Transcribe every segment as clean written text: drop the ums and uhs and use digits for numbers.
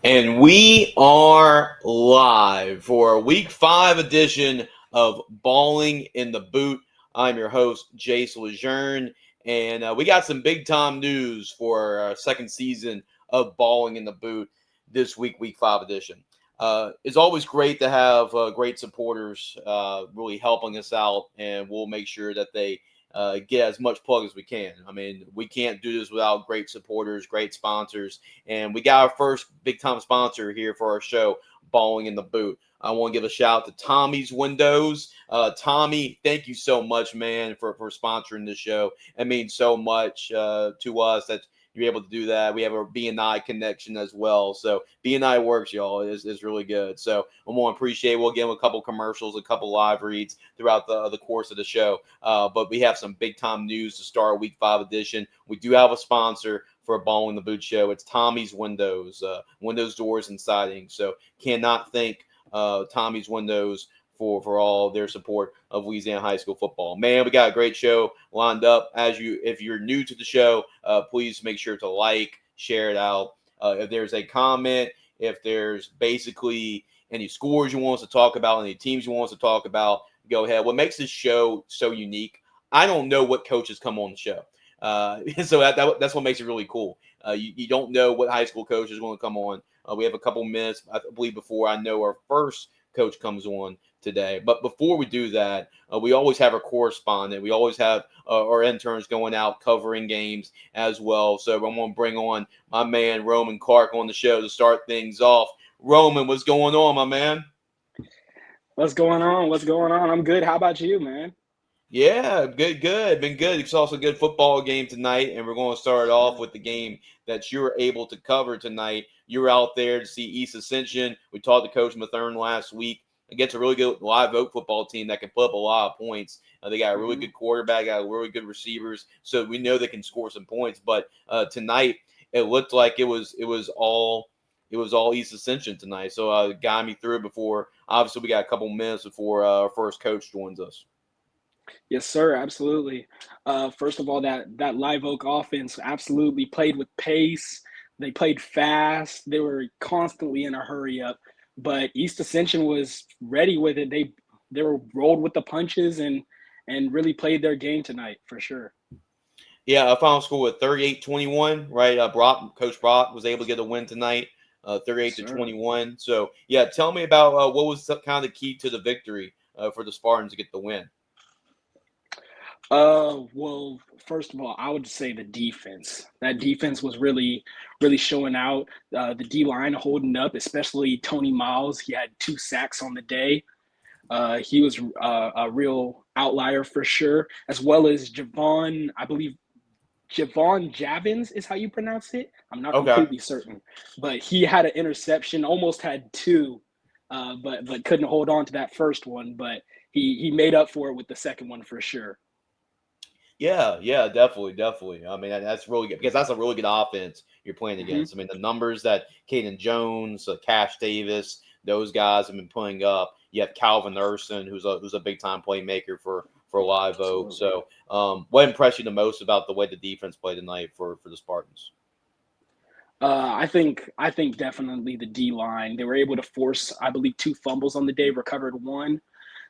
And we are live for a week 5 edition of Ballin In Da Boot. I'm your host, Jace LeJeune, and we got some big time news for our second season of Ballin In Da Boot this week 5 edition. It's always great to have great supporters really helping us out, and we'll make sure that they get as much plug as we can. I mean, we can't do this without great supporters, great sponsors, and we got our first big time sponsor here for our show, Ballin In Da Boot. I want to give a shout out to Tommy's Windows. Tommy, thank you so much, man, for sponsoring this show. It means so much to us that you're able to do that. We have a BNI connection as well. So BNI works, y'all. Is really good. So I'm going to appreciate it. We'll give them a couple commercials, a couple live reads throughout the course of the show. But we have some big time news to start week 5 edition. We do have a sponsor for a Ball in the Boot show. It's Tommy's Windows, windows, doors, and siding. So cannot thank Tommy's Windows for all their support of Louisiana High School football. Man, we got a great show lined up. If you're new to the show, please make sure to like, share it out. If there's a comment, if there's basically any scores you want us to talk about, any teams you want us to talk about, go ahead. What makes this show so unique, I don't know what coaches come on the show. So that's what makes it really cool. You don't know what high school coach is going to come on. We have a couple minutes, I believe, before I know our first coach comes on today. But before we do that, we always have our correspondent. We always have our interns going out covering games as well. So I'm going to bring on my man, Roman Clark, on the show to start things off. Roman, what's going on, my man? What's going on? What's going on? I'm good. How about you, man? Yeah, good. Been good. It's also a good football game tonight, and we're going to start off with the game that you were able to cover tonight. You were out there to see East Ascension. We talked to Coach Matherne last week. Against a really good live oak football team that can put up a lot of points. They got a really good quarterback, got really good receivers, so we know they can score some points. But tonight, it looked like it was all East Ascension tonight. So got me through before. Obviously, we got a couple minutes before our first coach joins us. Yes, sir. Absolutely. First of all, that Live Oak offense absolutely played with pace. They played fast. They were constantly in a hurry up. But East Ascension was ready with it. They were rolled with the punches and really played their game tonight for sure. Yeah, a final score with 38-21, right? Coach Brock was able to get a win tonight, Yes, 38 to sir. 21. So, yeah, tell me about what was kind of the key to the victory for the Spartans to get the win. Well, first of all, I would say the defense. That defense was really, really showing out. The D line holding up, especially Tony Miles. He had 2 sacks on the day. He was a real outlier for sure, as well as Javon. I believe Javon Javins is how you pronounce it. I'm not Okay. completely certain, but he had an interception. Almost had two, but couldn't hold on to that first one. But he made up for it with the second one for sure. Yeah, definitely. I mean, that's really good because that's a really good offense you're playing Mm-hmm. against. I mean, the numbers that Caden Jones, Cash Davis, those guys have been putting up. You have Calvin Urson, who's a big time playmaker for Live Oak. Absolutely. So, what impressed you the most about the way the defense played tonight for the Spartans? I think definitely the D line. They were able to force, I believe, 2 fumbles on the day, recovered one.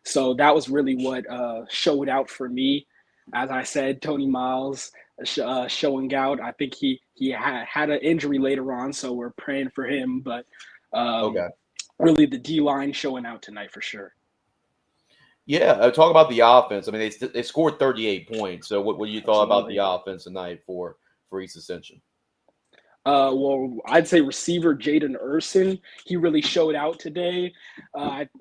So that was really what showed out for me. As I said, Tony Miles showing out. I think he had an injury later on, so we're praying for him. But um, Okay. really, the D line showing out tonight for sure. Yeah, talk about the offense. I mean, they scored 38 points. So, what you thought about the Absolutely. offense tonight for East Ascension? Well, I'd say receiver Jaden Urson. He really showed out today.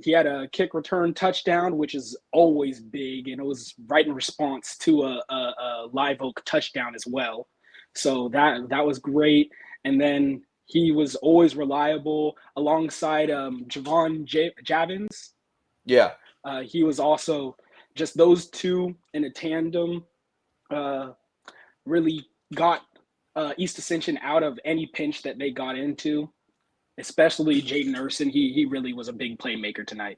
He had a kick return touchdown, which is always big, and it was right in response to a live oak touchdown as well. So that was great. And then he was always reliable alongside Javon Javins. Yeah. He was also just those two in a tandem. Uh, really got East Ascension out of any pinch that they got into, especially Jaden Urson. He really was a big playmaker tonight.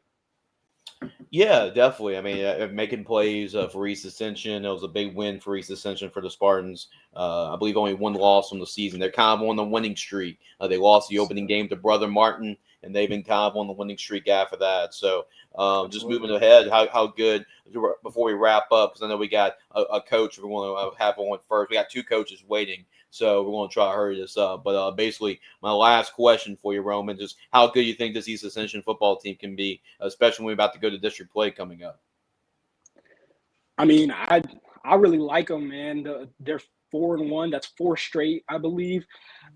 Yeah, definitely. I mean, making plays for East Ascension. It was a big win for East Ascension for the Spartans. I believe only one loss from the season. They're kind of on the winning streak. They lost the opening game to Brother Martin, and they've been kind of on the winning streak after that. So just moving Absolutely. ahead, how good, before we wrap up, because I know we got a coach we want to have on first. We got two coaches waiting. So we're going to try to hurry this up. But basically, my last question for you, Roman, is how good you think this East Ascension football team can be, especially when we're about to go to district play coming up. I mean, I really like them, man. They're 4-1. That's four straight, I believe.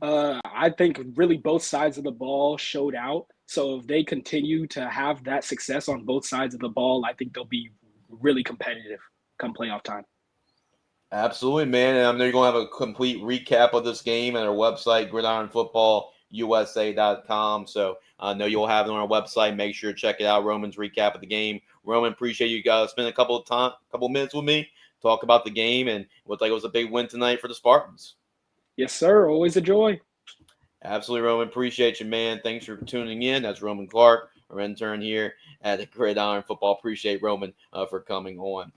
I think really both sides of the ball showed out. So if they continue to have that success on both sides of the ball, I think they'll be really competitive come playoff time. Absolutely, man. And I know you're going to have a complete recap of this game at our website, gridironfootballusa.com. So I know you'll have it on our website. Make sure to check it out. Roman's recap of the game. Roman, appreciate you guys spending a couple of minutes with me, talk about the game, and it looked like it was a big win tonight for the Spartans. Yes, sir. Always a joy. Absolutely, Roman. Appreciate you, man. Thanks for tuning in. That's Roman Clark, our intern here at the Gridiron Football. Appreciate Roman for coming on.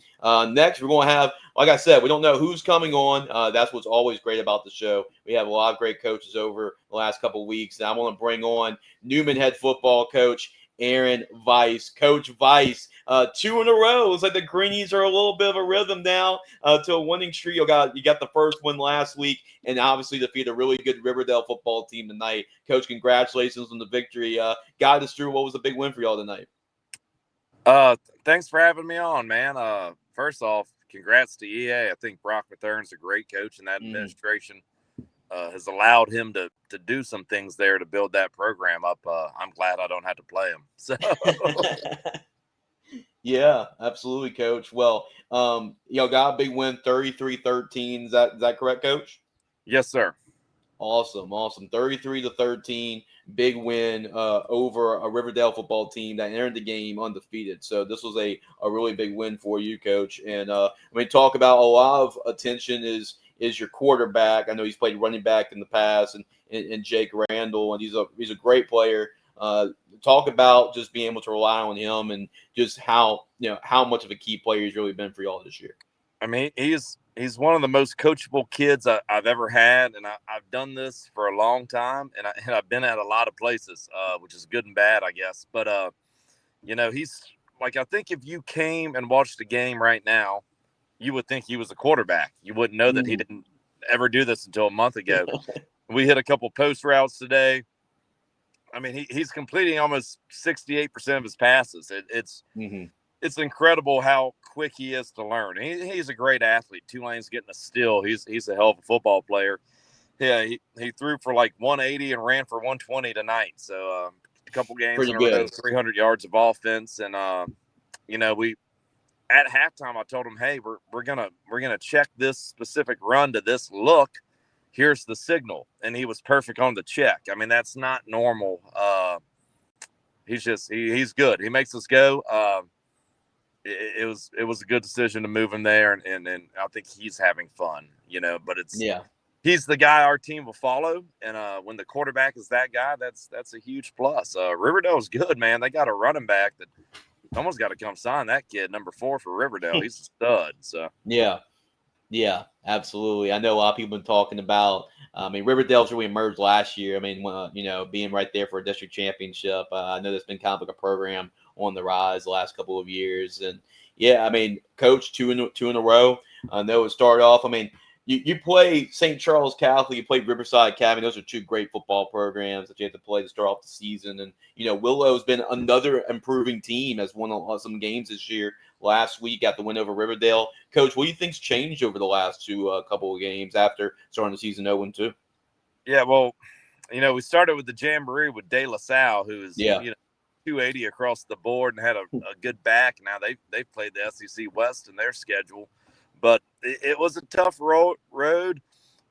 Next, we're going to have, like I said, we don't know who's coming on. That's what's always great about the show. We have a lot of great coaches over the last couple of weeks. And I want to bring on Newman head football coach Aaron Weiss. Coach Weiss, two in a row. Looks like the Greenies are a little bit of a rhythm now to a winning streak. You got the first one last week, and obviously defeat a really good Riverdale football team tonight. Coach, congratulations on the victory. Guide us through what was a big win for y'all tonight. Thanks for having me on, man. First off, congrats to EA. I think Brock Mathern's a great coach, and that administration has allowed him to do some things there to build that program up. I'm glad I don't have to play him. So. Yeah, absolutely, Coach. Well, y'all got a big win, 33-13. Is that correct, Coach? Yes, sir. Awesome. 33-13, big win over a Riverdale football team that entered the game undefeated. So this was a really big win for you, Coach. And talk about a lot of attention is your quarterback. I know he's played running back in the past, and Jake Randall, and he's a great player. Talk about just being able to rely on him and just how much of a key player he's really been for y'all this year. I mean, he's one of the most coachable kids I've ever had, and I've done this for a long time, and I've been at a lot of places, which is good and bad, I guess. But he's like, I think if you came and watched the game right now, you would think he was a quarterback. You wouldn't know that he didn't ever do this until a month ago. We hit a couple post routes today. I mean, he's completing almost 68% of his passes. It's incredible how quick he is to learn. He's a great athlete. Tulane's getting a steal. He's a hell of a football player. Yeah, he threw for like 180 and ran for 120 tonight. So a couple games Pretty in a good. row, 300 yards of offense. And we at halftime I told him, hey, we're gonna check this specific run to this look. Here's the signal, and he was perfect on the check. I mean, that's not normal. He's good. He makes us go. It was a good decision to move him there, and I think he's having fun, but he's the guy our team will follow. And when the quarterback is that guy, that's a huge plus. Riverdale's good, man. They got a running back that someone's got to come sign that kid, number 4 for Riverdale. He's a stud. So Yeah, absolutely. I know a lot of people have been talking about. Riverdale's really emerged last year. Being right there for a district championship. I know there's been kind of like a program on the rise the last couple of years, and Coach, two in a row. I know it started off. You play St. Charles Catholic, you play Riverside Academy. Those are two great football programs that you have to play to start off the season. And Willow's been another improving team, has won some games this year. Last week, got the win over Riverdale. Coach, what do you think's changed over the last couple of games after starting the season 0-2? Yeah, well, we started with the Jamboree with De La Salle, who is 280 across the board and had a good back. Now they've played the SEC West in their schedule, but it was a tough road.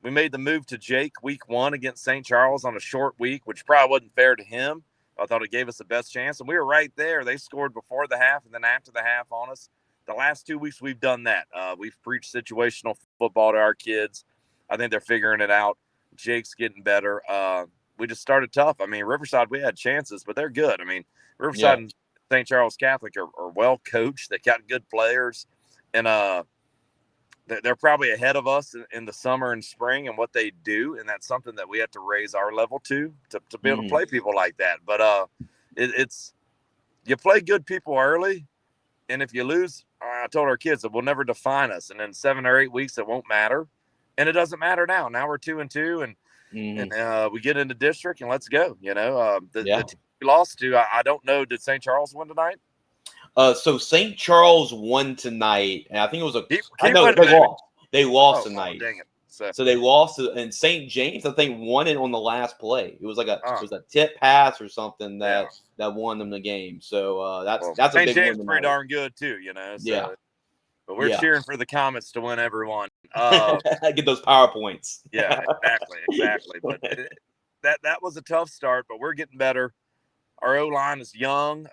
We made the move to Jake week 1 against St. Charles on a short week, which probably wasn't fair to him. I thought it gave us the best chance, and we were right there. They scored before the half and then after the half on us. The last 2 weeks we've done that. We've preached situational football to our kids. I think they're figuring it out. Jake's getting better. We just started tough. Riverside, we had chances, but they're good. Riverside St. Charles Catholic are well coached. They got good players, and they're probably ahead of us in the summer and spring and what they do, and that's something that we have to raise our level to be able to play people like that. But it's you play good people early, and if you lose, I told our kids that will never define us, and in 7 or 8 weeks it won't matter, and it doesn't matter now. Now we're 2-2, and we get into district and let's go. The team we lost to, I don't know, did St. Charles win tonight? So St. Charles won tonight, and I think it was I know they lost. They lost Oh, tonight. dang it. So they lost, and St. James, I think, won it on the last play. It was like it was a tip pass or something that won them the game. So that's a St. big James win. Pretty darn good too, So, but we're cheering for the Comets to win everyone. Get those PowerPoints. Yeah, exactly. But that was a tough start, but we're getting better. Our O-line is young.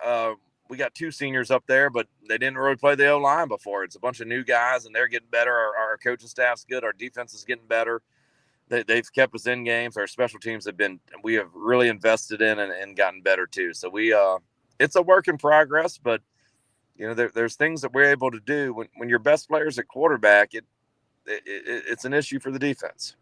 We got 2 seniors up there, but they didn't really play the O-line before. It's a bunch of new guys, and they're getting better. Our coaching staff's good. Our defense is getting better. They've kept us in games. Our special teams we have really invested in and gotten better too. So it's a work in progress, but there's things that we're able to do when your best player's at quarterback. It's an issue for the defense.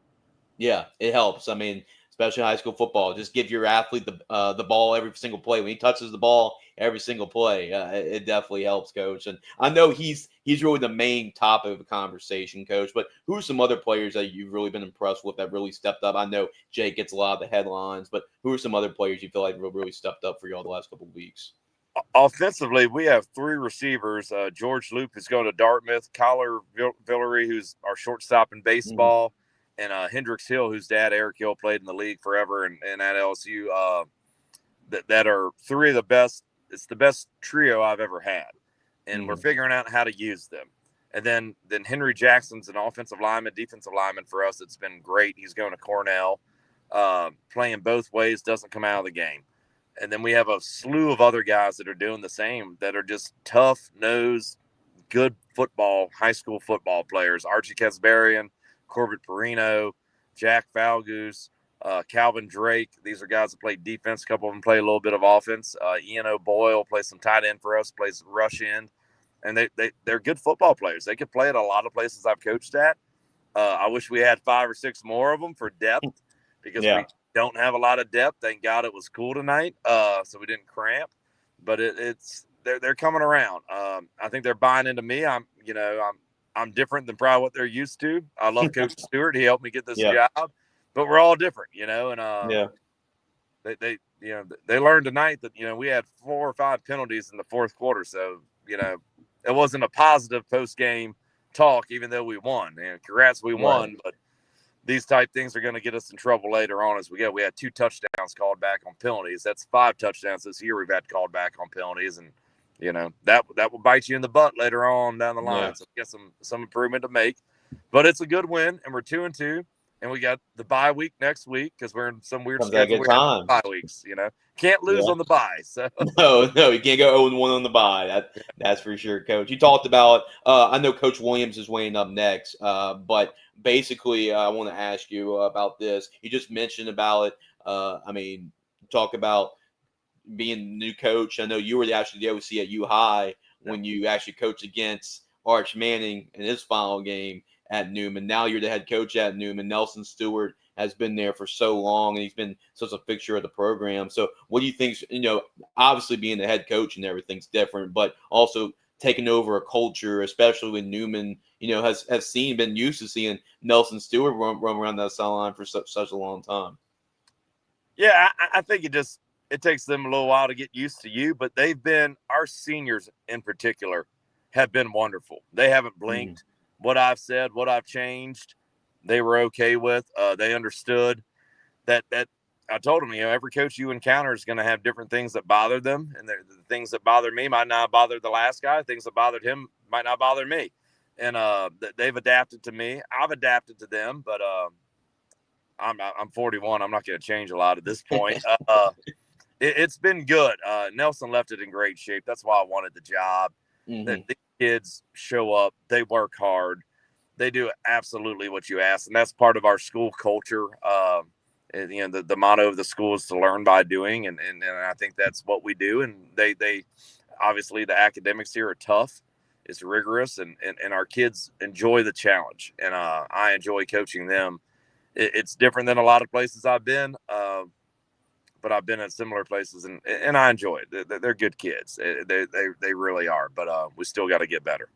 Yeah, it helps. I mean, especially in high school football, just give your athlete the ball every single play. When he touches the ball every single play, it definitely helps, Coach. And I know he's really the main topic of the conversation, Coach. But who are some other players that you've really been impressed with that really stepped up? I know Jake gets a lot of the headlines, but who are some other players you feel like really stepped up for you all the last couple of weeks? Offensively, we have 3 receivers. George Loop, who's going to Dartmouth, Collar Villery, who's our shortstop in baseball, and Hendricks Hill, whose dad, Eric Hill, played in the league forever and at LSU. That are 3 of the best. It's the best trio I've ever had, and we're figuring out how to use them. And then Henry Jackson's an offensive lineman, defensive lineman for us. It's been great. He's going to Cornell, playing both ways, doesn't come out of the game. And then we have a slew of other guys that are doing the same, that are just tough-nosed, good high school football players. Archie Casbarian, Corbett Perino, Jack Falgoose, Calvin Drake. These are guys that play defense. A couple of them play a little bit of offense. Ian O'Boyle plays some tight end for us, plays rush end. And they're good football players. They could play at a lot of places I've coached at. I wish we had 5 or 6 more of them for depth, because we don't have a lot of depth. Thank God it was cool tonight, so we didn't cramp. But they're coming around. I think they're buying into me. I'm different than probably what they're used to. I love Coach Stewart. He helped me get this job, but we're all different, And they learned tonight that we had 4 or 5 penalties in the fourth quarter, so it wasn't a positive post game talk, even though we won. Congrats, we won, but these type things are going to get us in trouble later on as we go. We had 2 touchdowns called back on penalties. That's 5 touchdowns this year we've had called back on penalties, and that will bite you in the butt later on down the line. So we got some improvement to make, but it's a good win, and we're 2-2, and we got the bye week next week because we're in some weird schedule. We have bye weeks, can't lose on the bye. So no, you can't go 0-1 on the bye. That's for sure, Coach. You talked about. I know Coach Williams is weighing up next, but basically, I want to ask you about this. You just mentioned about it. Talk about being the new coach. I know you were actually the OC at U High when you actually coached against Arch Manning in his final game at Newman. Now you're the head coach at Newman. Nelson Stewart has been there for so long, and he's been such a fixture of the program. So what do you think, obviously being the head coach and everything's different, but also taking over a culture, especially when Newman, been used to seeing Nelson Stewart run around that sideline for such a long time. Yeah, I think it takes them a little while to get used to you, but our seniors in particular have been wonderful. They haven't blinked. What I've said, what I've changed, they were okay with. They understood that I told them, every coach you encounter is going to have different things that bother them, and the things that bother me might not bother the last guy. Things that bothered him might not bother me, and they've adapted to me. I've adapted to them, but I'm 41. I'm not going to change a lot at this point. It's been good. Nelson left it in great shape. That's why I wanted the job. The kids show up. They work hard. They do absolutely what you ask, and that's part of our school culture. The motto of the school is to learn by doing, and I think that's what we do. And obviously the academics here are tough. It's rigorous, and our kids enjoy the challenge, and I enjoy coaching them. It's different than a lot of places I've been, but I've been at similar places, and I enjoy it. They're good kids. They really are, but we still got to get better.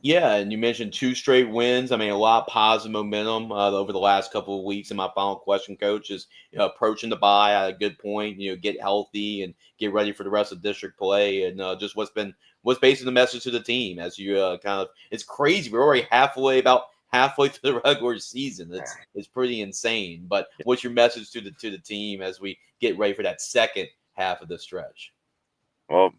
Yeah, and you mentioned 2 straight wins. I mean, a lot of positive momentum over the last couple of weeks. And my final question, Coach, is approaching the bye at a good point. Get healthy and get ready for the rest of district play. And just what's basically the message to the team as you it's crazy. We're already about halfway through the regular season. It's pretty insane. But what's your message to the team as we get ready for that second half of the stretch? Well,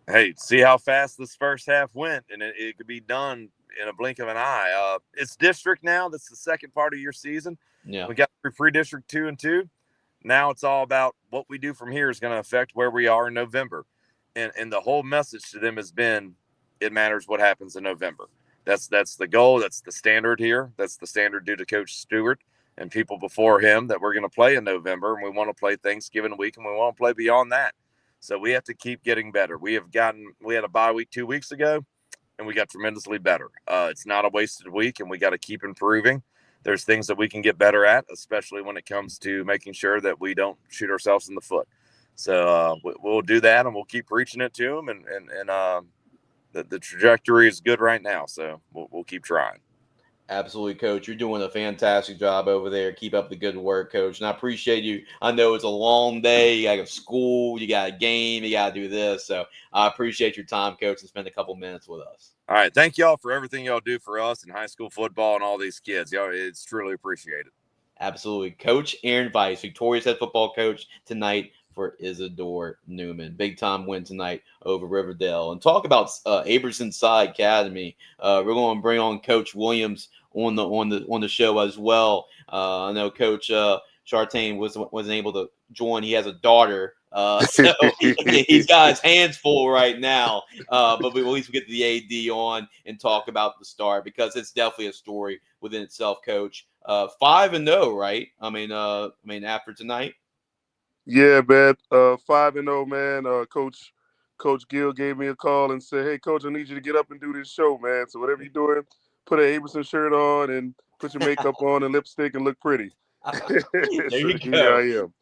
hey, see how fast this first half went, and it could be done in a blink of an eye. It's district now. That's the second part of your season. Yeah, we got pre-district 2 and 2. Now it's all about what we do from here is going to affect where we are in November, and the whole message to them has been, it matters what happens in November. That's the goal. That's the standard here. That's the standard due to Coach Stewart and people before him, that we're going to play in November, and we want to play Thanksgiving week, and we want to play beyond that. So we have to keep getting better. We had a bye week 2 weeks ago, and we got tremendously better. It's not a wasted week, and we got to keep improving. There's things that we can get better at, especially when it comes to making sure that we don't shoot ourselves in the foot. So we'll do that, and we'll keep preaching it to them. And the trajectory is good right now, so we'll keep trying. Absolutely, Coach. You're doing a fantastic job over there. Keep up the good work, Coach. And I appreciate you. I know it's a long day. You got to go to school. You got a game. You got to do this. So I appreciate your time, Coach, and spend a couple minutes with us. All right. Thank y'all for everything y'all do for us in high school football and all these kids. Y'all, it's truly appreciated. Absolutely. Coach Aaron Weiss, victorious head football coach tonight for Isidore Newman. Big time win tonight over Riverdale. And talk about Abramson Side Academy. We're going to bring on Coach Williams on the show as well. I know Coach Chartain wasn't able to join. He has a daughter, so he's got his hands full right now. But we at least get the AD on and talk about the start, because it's definitely a story within itself, Coach. 5-0, right? I mean, after tonight. Yeah, man. 5-0, man. Coach Gill gave me a call and said, "Hey, Coach, I need you to get up and do this show, man. So whatever you're doing, put an Abramson shirt on and put your makeup on and lipstick and look pretty." There you go. Here I am.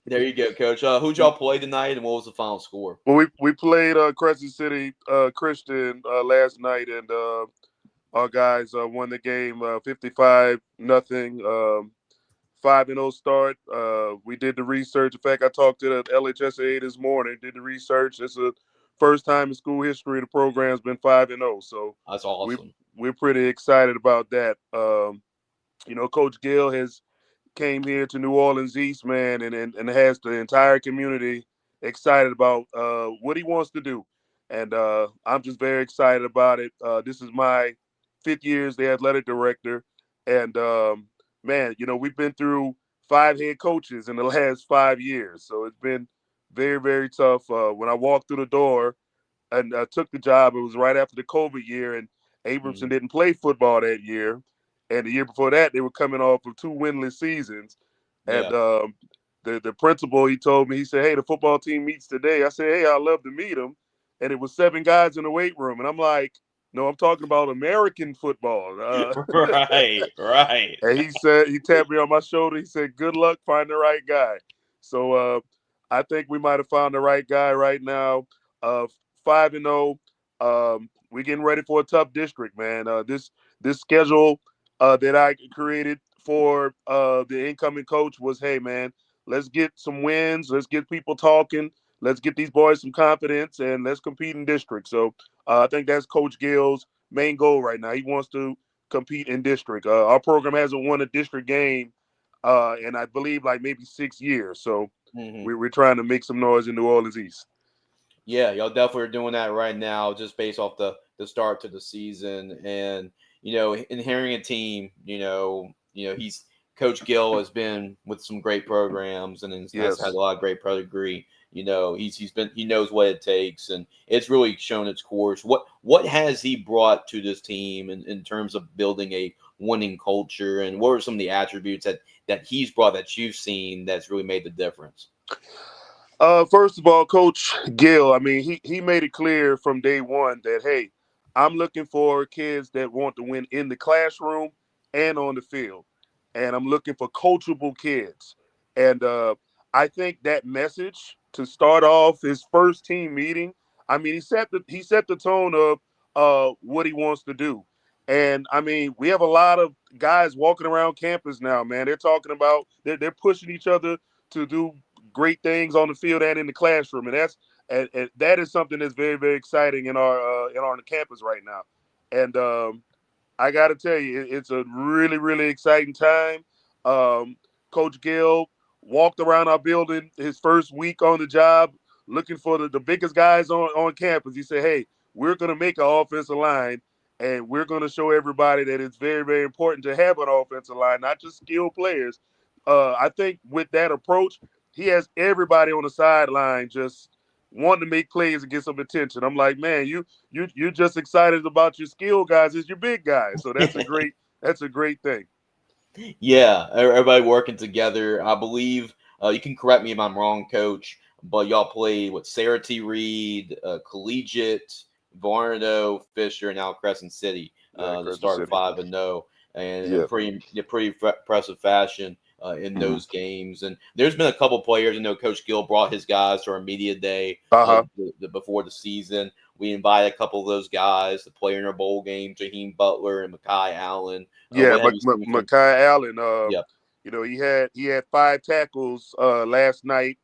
There you go, Coach. Who'd y'all play tonight, and what was the final score? Well, we played Crescent City Christian last night, and our guys won the game 55-0. 5-0 start. We did the research. In fact, I talked to the LHSAA this morning, did the research. It's the first time in school history the program's been 5-0. So that's awesome. We're pretty excited about that. Coach Gill has came here to New Orleans East, man, and has the entire community excited about what he wants to do. And I'm just very excited about it. This is my 5th year as the athletic director. And man, we've been through 5 head coaches in the last 5 years. So it's been very, very tough. When I walked through the door and took the job, it was right after the COVID year, and Abramson didn't play football that year. And the year before that, they were coming off of 2 winless seasons. Yeah. And the principal, he told me, he said, "Hey, the football team meets today." I said, "Hey, I'd love to meet them." And it was 7 guys in the weight room. And I'm like, "No, I'm talking about American football." Right. And he tapped me on my shoulder. He said, "Good luck finding the right guy." So I think we might have found the right guy right now. 5-0. We're getting ready for a tough district, man. This schedule that I created for the incoming coach was, hey, man, let's get some wins. Let's get people talking. Let's get these boys some confidence, and let's compete in district. So I think that's Coach Gill's main goal right now. He wants to compete in district. Our program hasn't won a district game in, I believe, like maybe 6 years. So we're trying to make some noise in New Orleans East. Yeah, y'all definitely are doing that right now, just based off the start to the season. And inheriting a team, he's Coach Gill has been with some great programs and has had a lot of great pedigree. He knows what it takes, and it's really shown its course. What has he brought to this team in terms of building a winning culture, and what are some of the attributes that he's brought that you've seen that's really made the difference? First of all, Coach Gill, I mean, he made it clear from day one that, hey, I'm looking for kids that want to win in the classroom and on the field. And I'm looking for coachable kids. And I think that message to start off his first team meeting, I mean, he set the tone of what he wants to do. And I mean, we have a lot of guys walking around campus now, man. They're talking about they're pushing each other to do great things on the field and in the classroom, and that is something that's very, very exciting in our campus right now. And I got to tell you, it's a really, really exciting time. Um, Coach Gill walked around our building his first week on the job, looking for the biggest guys on campus. He said, "Hey, we're going to make an offensive line, and we're going to show everybody that it's very, very important to have an offensive line, not just skilled players." I think with that approach, he has everybody on the sideline just wanting to make plays and get some attention. I'm like, man, you're just excited about your skill guys as your big guys. So that's a great thing. Yeah, everybody working together. I believe you can correct me if I'm wrong, Coach, but y'all played with Sarah T. Reed, Collegiate, Varnado, Fisher, and now Crescent City Yeah, to Crescent start City. 5-0, and in Yeah. pretty impressive fashion in Mhm. those games. And there's been a couple players. I know Coach Gill brought his guys to our media day Uh-huh. before the season. We invited a couple of those guys to play in our bowl game. Jaheim Butler and Makai Allen. Yeah, What have you seen from? Makai Allen. Yeah. You know, he had 5 tackles last night.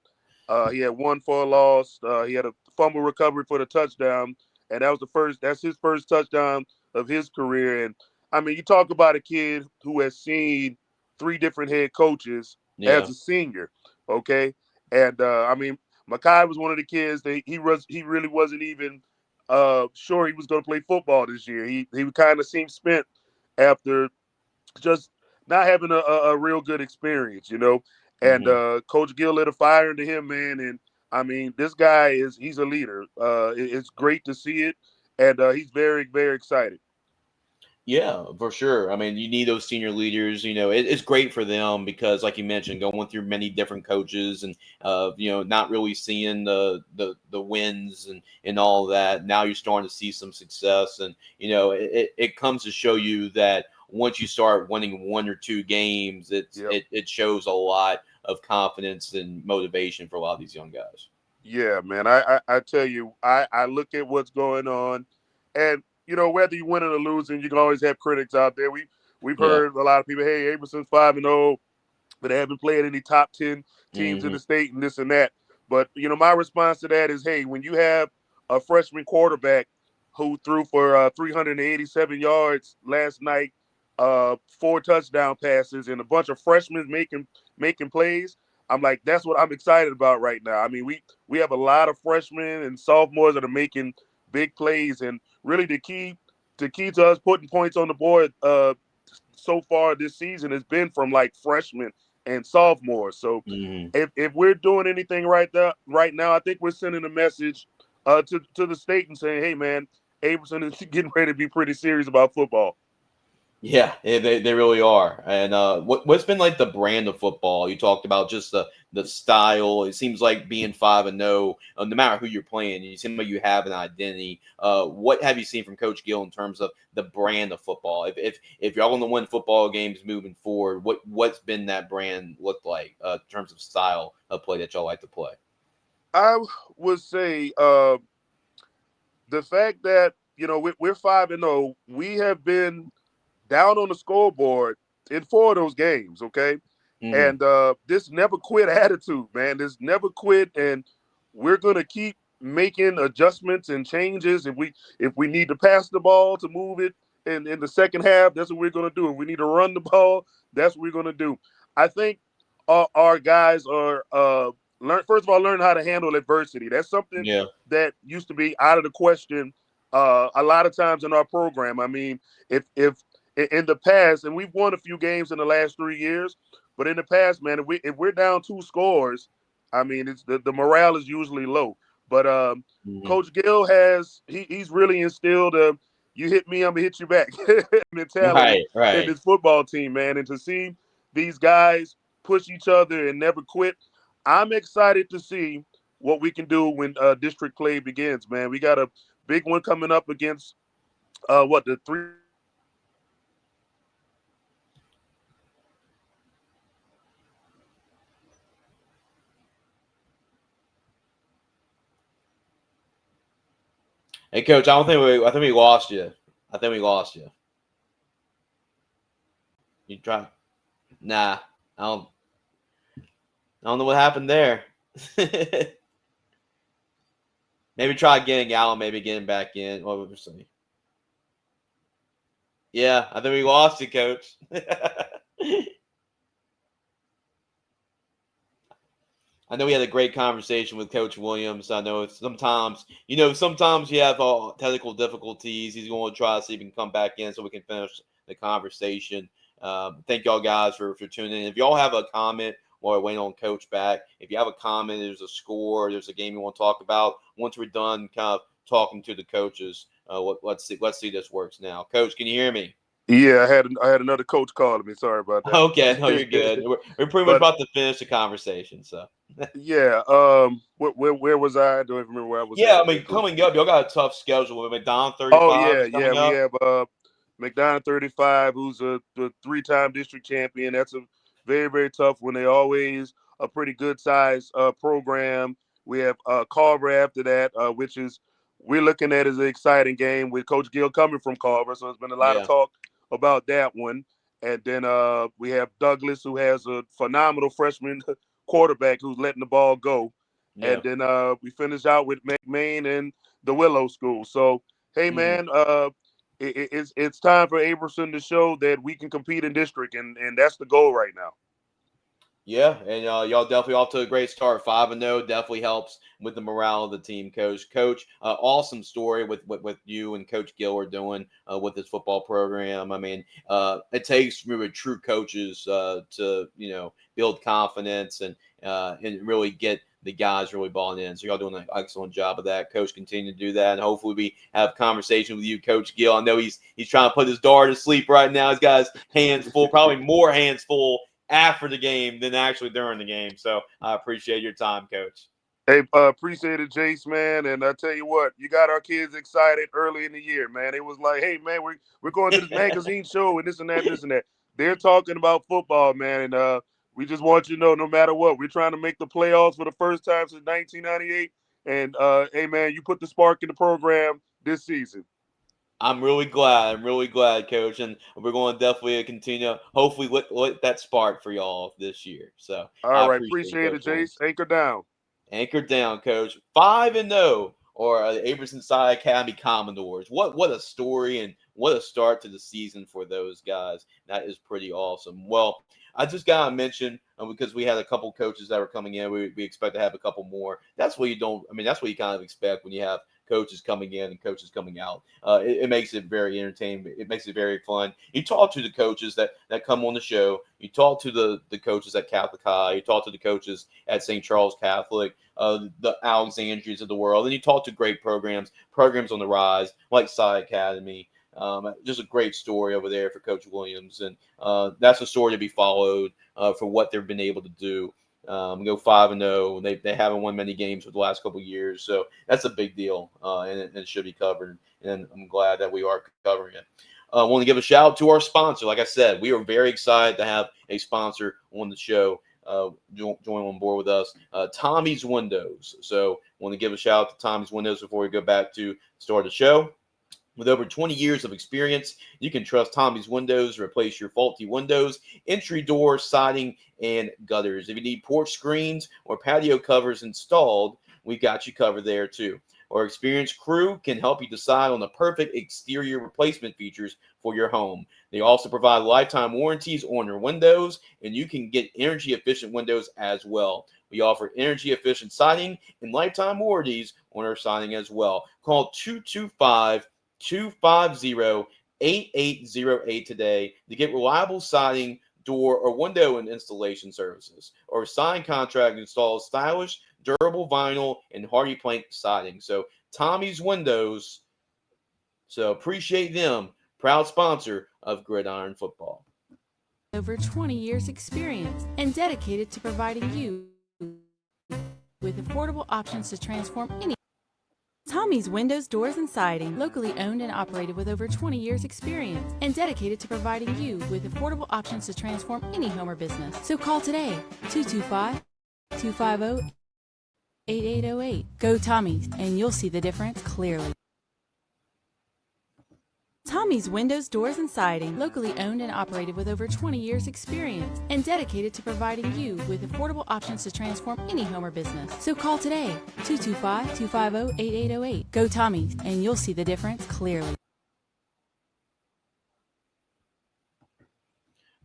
He had one for a loss. He had a fumble recovery for the touchdown, and that was the first. That's his first touchdown of his career. And I mean, you talk about a kid who has seen 3 different head coaches Yeah. as a senior. Okay, and I mean, Makai was one of the kids that he really wasn't even sure he was going to play football this year. He kind of seemed spent after just not having a real good experience, you know. And Hmm. Coach Gill lit a fire into him, man. And I mean, this guy he's a leader. It's great to see it, and he's very, very excited. Yeah, for sure. I mean, you need those senior leaders. It's great for them because, like you mentioned, going through many different coaches and not really seeing the wins and all that. Now you're starting to see some success, and it comes to show you that once you start winning 1 or 2 games, Yep. it shows a lot of confidence and motivation for a lot of these young guys. Yeah, man. I tell you, I look at what's going on, and you know, whether you win or losing, you can always have critics out there. We've Yeah. heard a lot of people, hey, Abramson's 5-0, but they haven't played any top 10 teams in Hmm. the state and this and that. But you know, my response to that is, hey, when you have a freshman quarterback who threw for 387 yards last night, 4 touchdown passes, and a bunch of freshmen making plays, I'm like, that's what I'm excited about right now. I mean, we have a lot of freshmen and sophomores that are making big plays, and really the key to us putting points on the board so far this season has been from like freshmen and sophomores. So Hmm. if we're doing anything right now, I think we're sending a message to the state and saying, hey man, Abramson is getting ready to be pretty serious about football. Yeah, they really are. And what's been like the brand of football? You talked about just the style. It seems like being 5-0, no matter who you're playing, you seem like you have an identity. What have you seen from Coach Gill in terms of the brand of football? If y'all want to win football games moving forward, what's been that brand look like in terms of style of play that y'all like to play? I would say the fact that you know we're 5-0, we have been down on the scoreboard in 4 of those games. Okay, Hmm. and this never quit attitude, man. This never quit, and we're gonna keep making adjustments and changes. If we need to pass the ball to move it in the second half, that's what we're gonna do. If we need to run the ball, that's what we're gonna do. I think our guys are learn how to handle adversity. That's something Yeah. that used to be out of the question a lot of times in our program. I mean, if in the past, and we've won a few games in the last 3 years, but in the past, man, if we're down 2 scores, I mean, it's the morale is usually low. But Hmm. Coach Gill he's really instilled a you hit me, I'm gonna hit you back mentality Right. in Right. this football team, man. And to see these guys push each other and never quit, I'm excited to see what we can do when district play begins, man. We got a big one coming up against the three. Hey, Coach, I think we lost you. I think we lost you. You try? Nah, I don't know what happened there. Maybe try getting out, maybe getting back in. What would we say? Yeah, I think we lost you, Coach. I know we had a great conversation with Coach Williams. I know sometimes you have technical difficulties. He's going to try to see if he can come back in so we can finish the conversation. Thank y'all guys for tuning in. If y'all have a comment while we're waiting on Coach back, if you have a comment, there's a score, there's a game you want to talk about. Once we're done, kind of talking to the coaches, let's see this works now. Coach, can you hear me? Yeah, I had another coach calling me. Sorry about that. Okay, no, you're good. We're pretty much about to finish the conversation. So yeah, where was I? I don't even remember where I was. Yeah, I mean, coming up, y'all got a tough schedule with McDonald 35. Oh yeah. We up. have McDonald 35, who's a 3-time district champion. That's a very, very tough one. They always a pretty good size program. We have Carver after that, which is we're looking at as an exciting game with Coach Gill coming from Carver. So there's been a lot of talk about that one. And then we have Douglas, who has a phenomenal freshman quarterback who's letting the ball go. Yeah. And then we finish out with McMain and the Willow School. So, hey, man, it's time for Abramson to show that we can compete in district, and that's the goal right now. Yeah, and y'all definitely off to a great start. 5-0 definitely helps with the morale of the team, Coach. Coach, awesome story with what you and Coach Gill are doing with this football program. I mean, it takes really true coaches to build confidence and really get the guys really balling in. So y'all doing an excellent job of that. Coach, continue to do that, and hopefully we have conversation with you, Coach Gill. I know he's trying to put his daughter to sleep right now. He's got his hands full, probably more hands full after the game than actually during the game. So I appreciate your time, Coach. Hey, appreciate it, Jace, man. And I tell you what, you got our kids excited early in the year, man. It was like, hey, man, we're going to this magazine show and this and that, and this and that. They're talking about football, man. And we just want you to know, no matter what, we're trying to make the playoffs for the first time since 1998. And, hey, man, you put the spark in the program this season. I'm really glad, Coach, and we're going to definitely continue. Hopefully, let that spark for y'all this year. So, all right, appreciate it, Jace. Anchor down. Anchor down, Coach. 5-0, or the Abramson Side Academy Commodores. What a story and what a start to the season for those guys. That is pretty awesome. Well, I just got to mention because we had a couple coaches that were coming in. We expect to have a couple more. That's what you kind of expect when you have coaches coming in and coaches coming out. It makes it very entertaining. It makes it very fun. You talk to the coaches that come on the show. You talk to the coaches at Catholic High. You talk to the coaches at St. Charles Catholic, the Alexandrias of the world. And you talk to great programs on the rise, like Sci Academy. Just a great story over there for Coach Williams. And that's a story to be followed for what they've been able to do. Go 5-0. They haven't won many games for the last couple of years, so that's a big deal, and it should be covered. And I'm glad that we are covering it. I want to give a shout out to our sponsor. Like I said, we are very excited to have a sponsor on the show join on board with us, Tommy's Windows. So I want to give a shout out to Tommy's Windows before we go back to start the show. With over 20 years of experience, you can trust Tommy's Windows to replace your faulty windows, entry doors, siding, and gutters. If you need porch screens or patio covers installed, we've got you covered there too. Our experienced crew can help you decide on the perfect exterior replacement features for your home. They also provide lifetime warranties on your windows, and you can get energy-efficient windows as well. We offer energy-efficient siding and lifetime warranties on our siding as well. Call 225-250-8808 today to get reliable siding, door, or window and installation services. Or sign contract installs stylish, durable vinyl, and hardy plank siding. So Tommy's Windows. So appreciate them. Proud sponsor of Gridiron Football. Over 20 years experience and dedicated to providing you with with affordable options to transform any. Tommy's Windows, Doors, and Siding, locally owned and operated with over 20 years experience and dedicated to providing you with affordable options to transform any home or business. So call today, 225-250-8808. Go Tommy's, and you'll see the difference clearly. Tommy's Windows, Doors, and Siding, locally owned and operated with over 20 years experience and dedicated to providing you with affordable options to transform any home or business. So call today, 225-250-8808. Go Tommy's, and you'll see the difference clearly.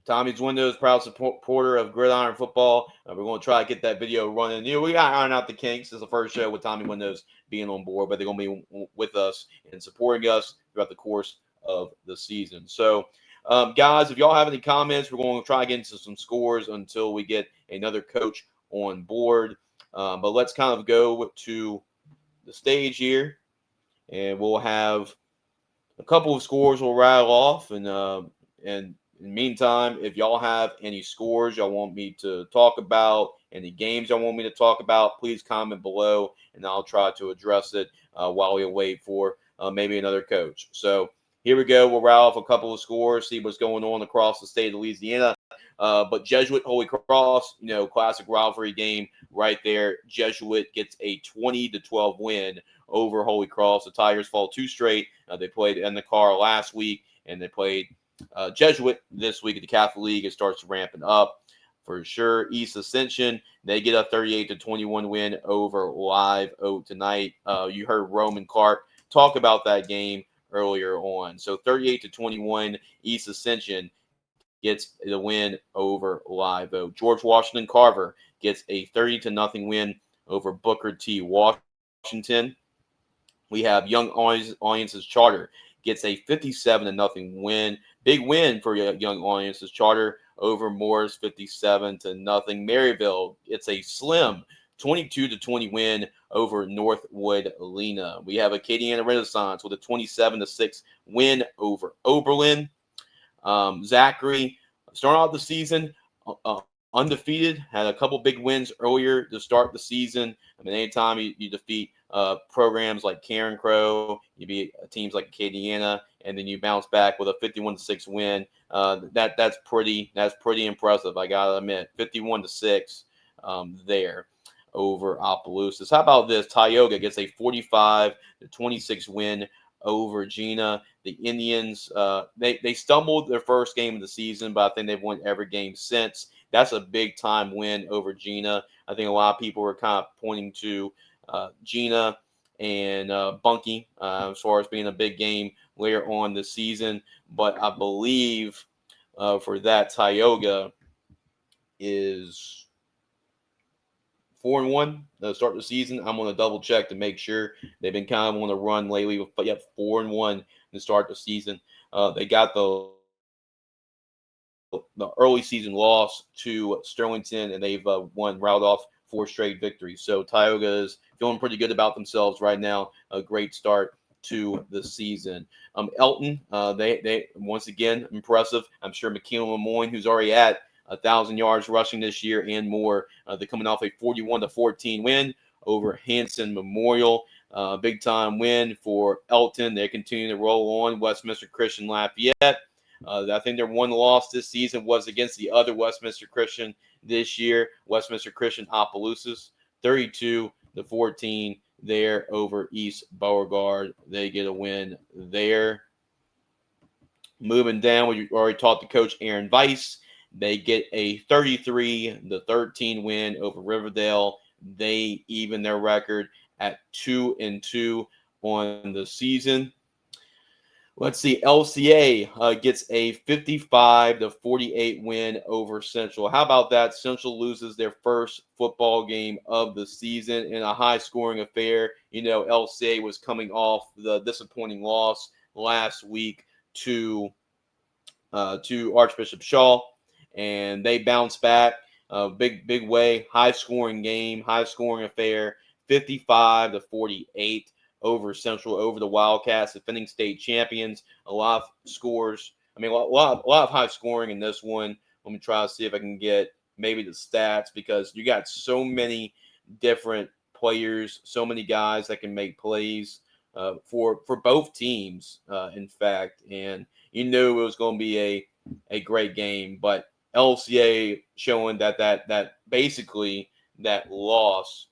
Tommy's Windows, proud supporter of Gridiron football. We're going to try to get that video running. We got to iron out the kinks. This is the first show with Tommy Windows being on board, but they're going to be with us and supporting us throughout the course of the season. So, guys, if y'all have any comments, we're going to try to get into some scores until we get another coach on board. But let's kind of go to the stage here, and we'll have a couple of scores we'll rattle off. And in the meantime, if y'all have any scores y'all want me to talk about, any games y'all want me to talk about, please comment below, and I'll try to address it while we wait for maybe another coach. So, here we go. We'll rattle off a couple of scores, see what's going on across the state of Louisiana. But Jesuit, Holy Cross, classic rivalry game right there. Jesuit gets a 20-12 win over Holy Cross. The Tigers fall 2 straight. They played in the car last week, and they played Jesuit this week at the Catholic League. It starts ramping up for sure. East Ascension, they get a 38-21 win over Live Oak tonight. You heard Roman Clark talk about that game earlier on. So 38-21, East Ascension gets the win over Live Oak. George Washington Carver gets a 30-0 win over Booker T. Washington. We have Young Audiences Charter gets a 57-0 win. Big win for Young Audiences Charter over Morris, 57-0. Maryville, it's a slim 22-20 win over Northwood Lena. We have Acadiana Renaissance with a 27-6 win over Oberlin. Zachary starting out the season undefeated, had a couple big wins earlier to start the season. I mean, anytime you defeat programs like Karen Crow, you beat teams like Acadiana, and then you bounce back with a 51-6 win. That's pretty impressive. I gotta admit, 51-6 there over Opelousas. How about this? Tioga gets a 45-26 win over Gina. The Indians, they stumbled their first game of the season, but I think they've won every game since. That's a big-time win over Gina. I think a lot of people were kind of pointing to Gina and Bunky as far as being a big game later on this season. But I believe for that, Tioga is 4-1 to start the season. I'm going to double check to make sure. They've been kind of on the run lately, but yet 4-1 to start the season. They got the early season loss to Sterlington, and they've rattled off 4 straight victories. So Tioga is feeling pretty good about themselves right now. A great start to the season. Elton, they once again impressive. I'm sure McKeown Lemoyne, who's already at 1,000 yards rushing this year and more. They're coming off a 41-14 win over Hanson Memorial. Big time win for Elton. They continue to roll on. Westminster Christian Lafayette. I think their one loss this season was against the other Westminster Christian this year. Westminster Christian Opelousas, 32-14 there over East Beauregard. They get a win there. Moving down, we already talked to Coach Aaron Weiss. They get a 33-13 win over Riverdale. They even their record at 2-2 on the season. Let's see. LCA gets a 55-48 win over Central. How about that? Central loses their first football game of the season in a high-scoring affair. LCA was coming off the disappointing loss last week to Archbishop Shaw, and they bounced back. Big way. High-scoring game, high-scoring affair. 55-48. Over Central, over the Wildcats, defending state champions. A lot of scores. I mean, a lot of high scoring in this one. Let me try to see if I can get maybe the stats, because you got so many different players, so many guys that can make plays for both teams, in fact. And you knew it was going to be a great game. But LCA showing that basically that loss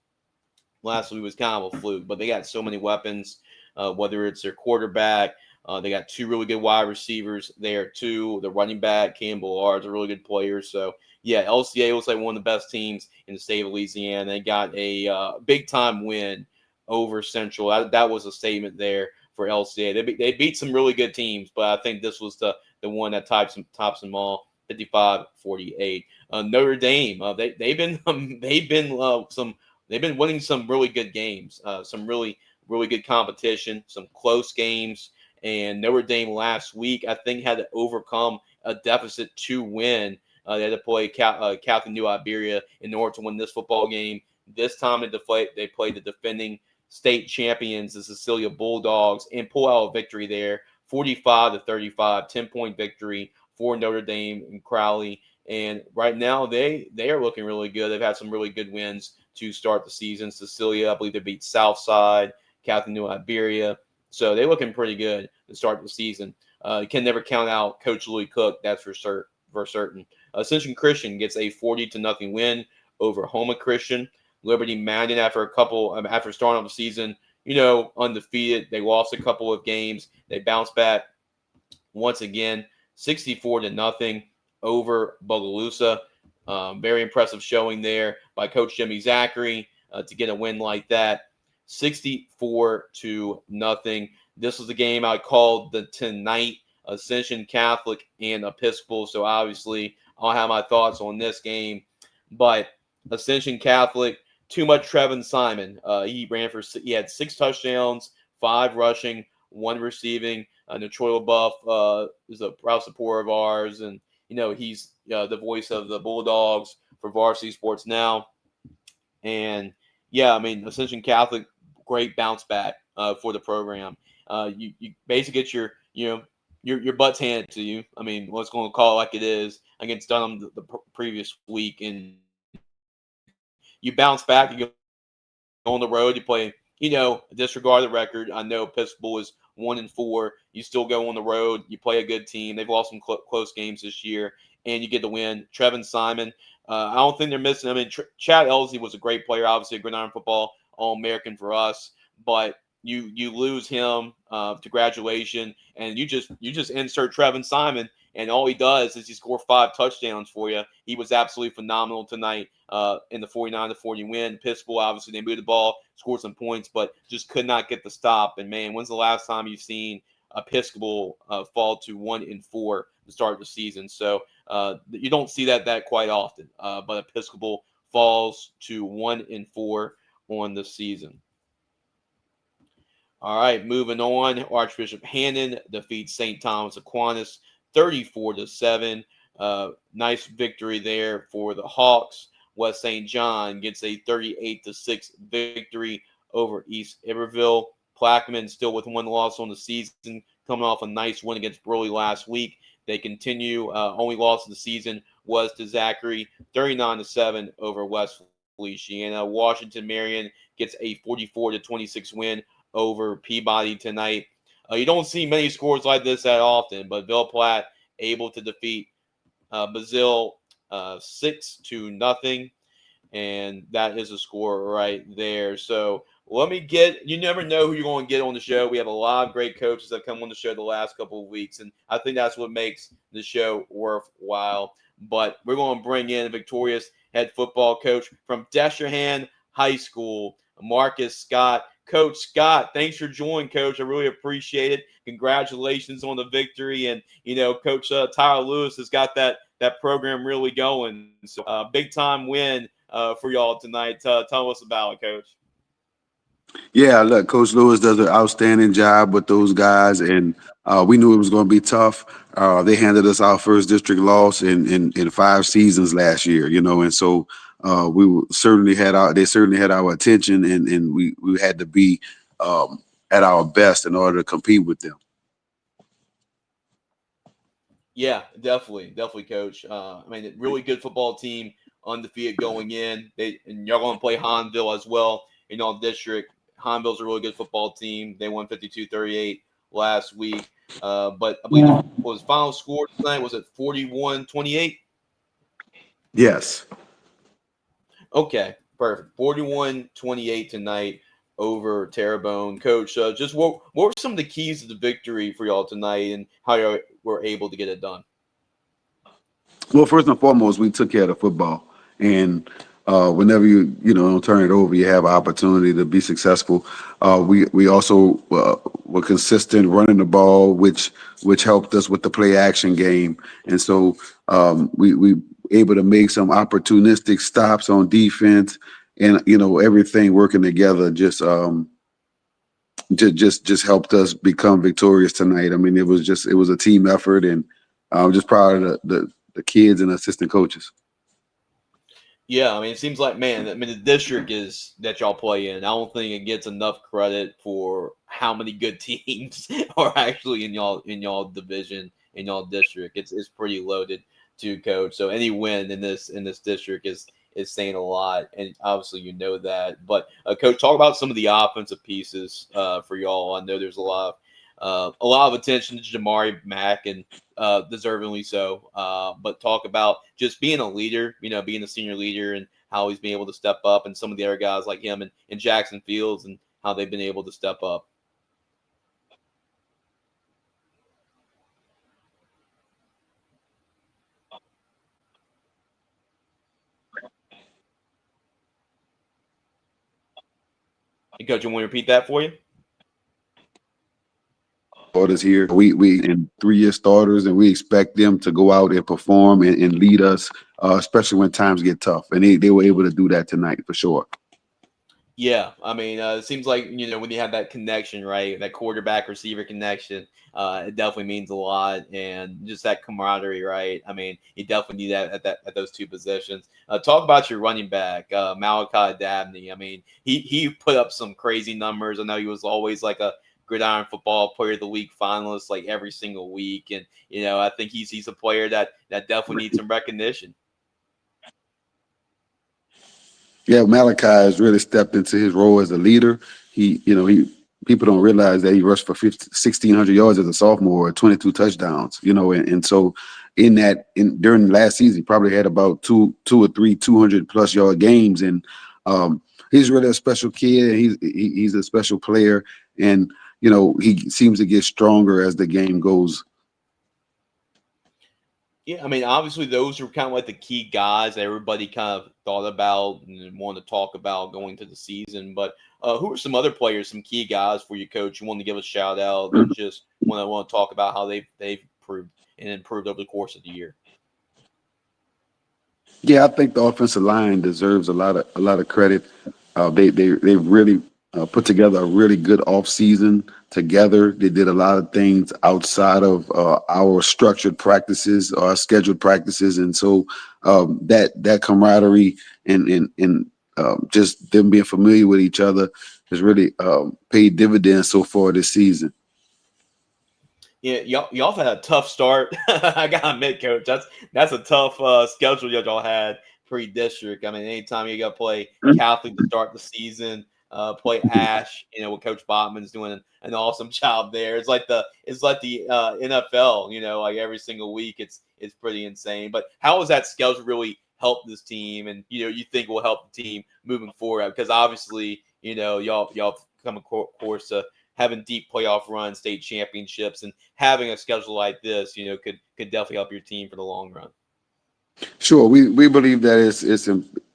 last week was kind of a fluke. But they got so many weapons, whether it's their quarterback. They got two really good wide receivers there, too. The running back, Campbell Lars, a really good player. So, yeah, LCA looks like one of the best teams in the state of Louisiana. They got a big-time win over Central. That was a statement there for LCA. They beat some really good teams, but I think this was the one that tops them all, 55-48. Notre Dame, they've been winning some really good games, some really good competition, some close games. And Notre Dame last week, I think, had to overcome a deficit to win. They had to play Catholic New Iberia in order to win this football game. This time they played the defending state champions, the Cecilia Bulldogs, and pull out a victory there, 45-35, 10-point victory for Notre Dame and Crowley. And right now they are looking really good. They've had some really good wins to start the season. Cecilia, I believe they beat Southside, Catholic New Iberia. So they're looking pretty good to start the season. You can never count out Coach Louis Cook, that's for certain. Ascension Christian gets a 40-0 win over Homa Christian. Liberty Mandan, after starting off the season, undefeated. They lost a couple of games. They bounced back once again, 64-0 over Opelousas. Very impressive showing there by Coach Jimmy Zachary to get a win like that. 64-0. This was the game I called the tonight, Ascension Catholic and Episcopal. So obviously I'll have my thoughts on this game. But Ascension Catholic, too much Trevin Simon. He had 6 touchdowns, 5 rushing, 1 receiving. Troy LaBeouf is a proud supporter of ours, and he's the voice of the Bulldogs for Varsity Sports Now. And yeah, I mean, Ascension Catholic, great bounce back for the program. You basically get your butts handed to you. I mean, let's go and call it like it is against Dunham the previous week, and you bounce back. You go on the road. You play. Disregard the record. I know Episcopal is 1-4. You still go on the road. You play a good team. They've lost some close games this year, and you get the win. Trevin Simon. I don't think they're missing. I mean, Chad Elsie was a great player, obviously a Gridiron football All-American for us, but you lose him to graduation, and you just insert Trevin Simon, and all he does is he scores 5 touchdowns for you. He was absolutely phenomenal tonight in the 49-40 win. Episcopal, obviously, they moved the ball, scored some points, but just could not get the stop. And man, when's the last time you've seen Episcopal fall to 1-4 to start the season? So you don't see that quite often. But Episcopal falls to 1-4 on the season. All right, moving on. Archbishop Hannon defeats St. Thomas Aquinas 34-7. Nice victory there for the Hawks. West St. John gets a 38-6 victory over East Iberville. Plaquemine still with 1 loss on the season, coming off a nice win against Burley last week. They continue. Only loss of the season was to Zachary, 39-7 over West Feliciana. Washington Marion gets a 44-26 win over Peabody tonight. You don't see many scores like this that often, but Ville Platte able to defeat Bazille 6-0, and that is a score right there. So you never know who you're going to get on the show. We have a lot of great coaches that come on the show the last couple of weeks, and I think that's what makes the show worthwhile. But we're going to bring in a victorious head football coach from Destrehan High School, Marcus Scott. Coach Scott, thanks for joining, Coach. I really appreciate it. Congratulations on the victory. And, Coach Tyler Lewis has got that program really going. So big-time win for y'all tonight. Tell us about it, Coach. Yeah, look, Coach Lewis does an outstanding job with those guys, and we knew it was going to be tough. They handed us our first district loss in 5 seasons last year, and so they certainly had our attention, and we had to be at our best in order to compete with them. Yeah, definitely, Coach. I mean, really good football team, undefeated going in. And y'all going to play Hanville as well in y'all district. Hineville's a really good football team. They won 52-38 last week. But I believe what was final score tonight? Was it 41-28? Yes. Okay, perfect. 41-28 tonight over Terrebonne. Coach, just what were some of the keys to the victory for y'all tonight and how you were able to get it done? Well, first and foremost, we took care of the football. And whenever you don't turn it over, you have an opportunity to be successful. We also were consistent running the ball, which helped us with the play action game. And so we able to make some opportunistic stops on defense, and everything working together just helped us become victorious tonight. I mean, it was a team effort, and I'm just proud of the kids and assistant coaches. Yeah, I mean, it seems like, man, the district is that y'all play in, I don't think it gets enough credit for how many good teams are actually in y'all division, in y'all district. It's pretty loaded too, Coach. So any win in this district is saying a lot, and obviously you know that. But Coach, talk about some of the offensive pieces for y'all. I know there's a lot of attention to Jamari Mack, and deservingly so. But talk about just being a leader, being a senior leader, and how he's been able to step up, and some of the other guys like him and Jackson Fields, and how they've been able to step up. Hey, Coach, you want to repeat that for you? Starters here. We in 3-year starters, and we expect them to go out and perform and lead us, especially when times get tough. And they were able to do that tonight for sure. Yeah, I mean, it seems like when you have that connection, right, that quarterback receiver connection, it definitely means a lot, and just that camaraderie, right? I mean, you definitely need that at those two positions. Talk about your running back, Malachi Dabney. I mean, he put up some crazy numbers. I know he was always like a Gridiron Football Player of the Week finalist, like every single week, and I think he's a player that definitely needs some recognition. Yeah, Malachi has really stepped into his role as a leader. People don't realize that he rushed for 1,600 yards as a sophomore, 22 touchdowns. And so during last season, he probably had about two or three 200+ yard games, and he's really a special kid. He's a special player, and he seems to get stronger as the game goes. Yeah, I mean, obviously those are kind of like the key guys that everybody kind of thought about and wanted to talk about going to the season. But who are some other players, some key guys for you, Coach? You want to give a shout out and just want to talk about how they've improved over the course of the year? Yeah, I think the offensive line deserves a lot of credit. They really put together a really good offseason together. They did a lot of things outside of our structured practices, our scheduled practices, and so that camaraderie and just them being familiar with each other has really paid dividends so far this season. Yeah, y'all had a tough start. I gotta admit, Coach, that's a tough schedule y'all had pre-district. I mean, anytime you got to play Catholic to start the season, play Ash, with Coach Botman's doing an awesome job there. It's like the NFL, like every single week. It's pretty insane. But how has that schedule really helped this team, and you think will help the team moving forward? Because obviously, y'all come, of course, to having deep playoff runs, state championships, and having a schedule like this, could definitely help your team for the long run. Sure, we believe that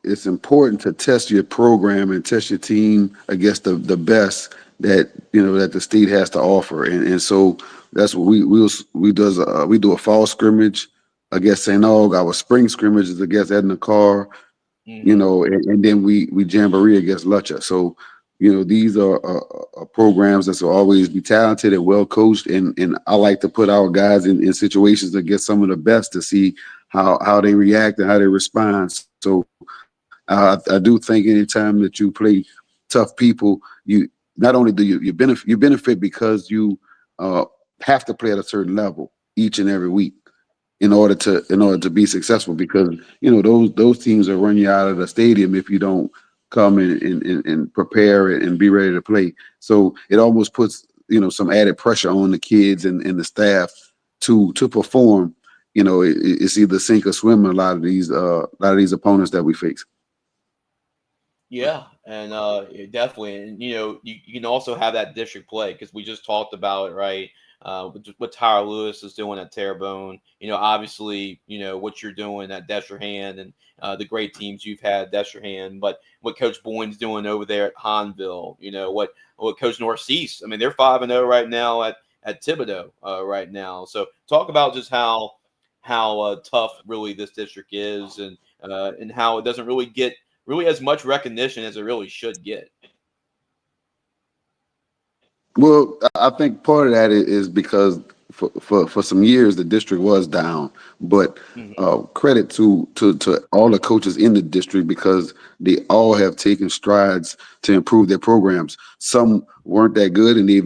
it's important to test your program and test your team against the best that that the state has to offer, and so that's what we do a fall scrimmage against St. Aug. Our spring scrimmage is against Edna Carr, and then we jamboree against Lutcher. So these are programs that will always be talented and well coached, and I like to put our guys in situations against some of the best to see how they react and how they respond. So I do think anytime that you play tough people, you not only do you benefit because you have to play at a certain level each and every week in order to be successful, because those teams will run you out of the stadium if you don't come and prepare and be ready to play. So it almost puts some added pressure on the kids and the staff to perform. It's either sink or swim in a lot of these opponents that we face. Yeah, and definitely, and you can also have that district play because we just talked about it, right? With what Tyler Lewis is doing at Terrebonne, obviously, what you're doing at Destrehan and the great teams you've had at Destrehan, but what Coach Boyne's doing over there at Hanville, what Coach Northeast. I mean, they're 5-0 right now at Thibodaux right now. So talk about just how tough really this district is, and how it doesn't really get really as much recognition as it really should get. Well, I think part of that is because for some years the district was down, but Mhm. credit to all the coaches in the district because they all have taken strides to improve their programs. Some weren't that good, and they've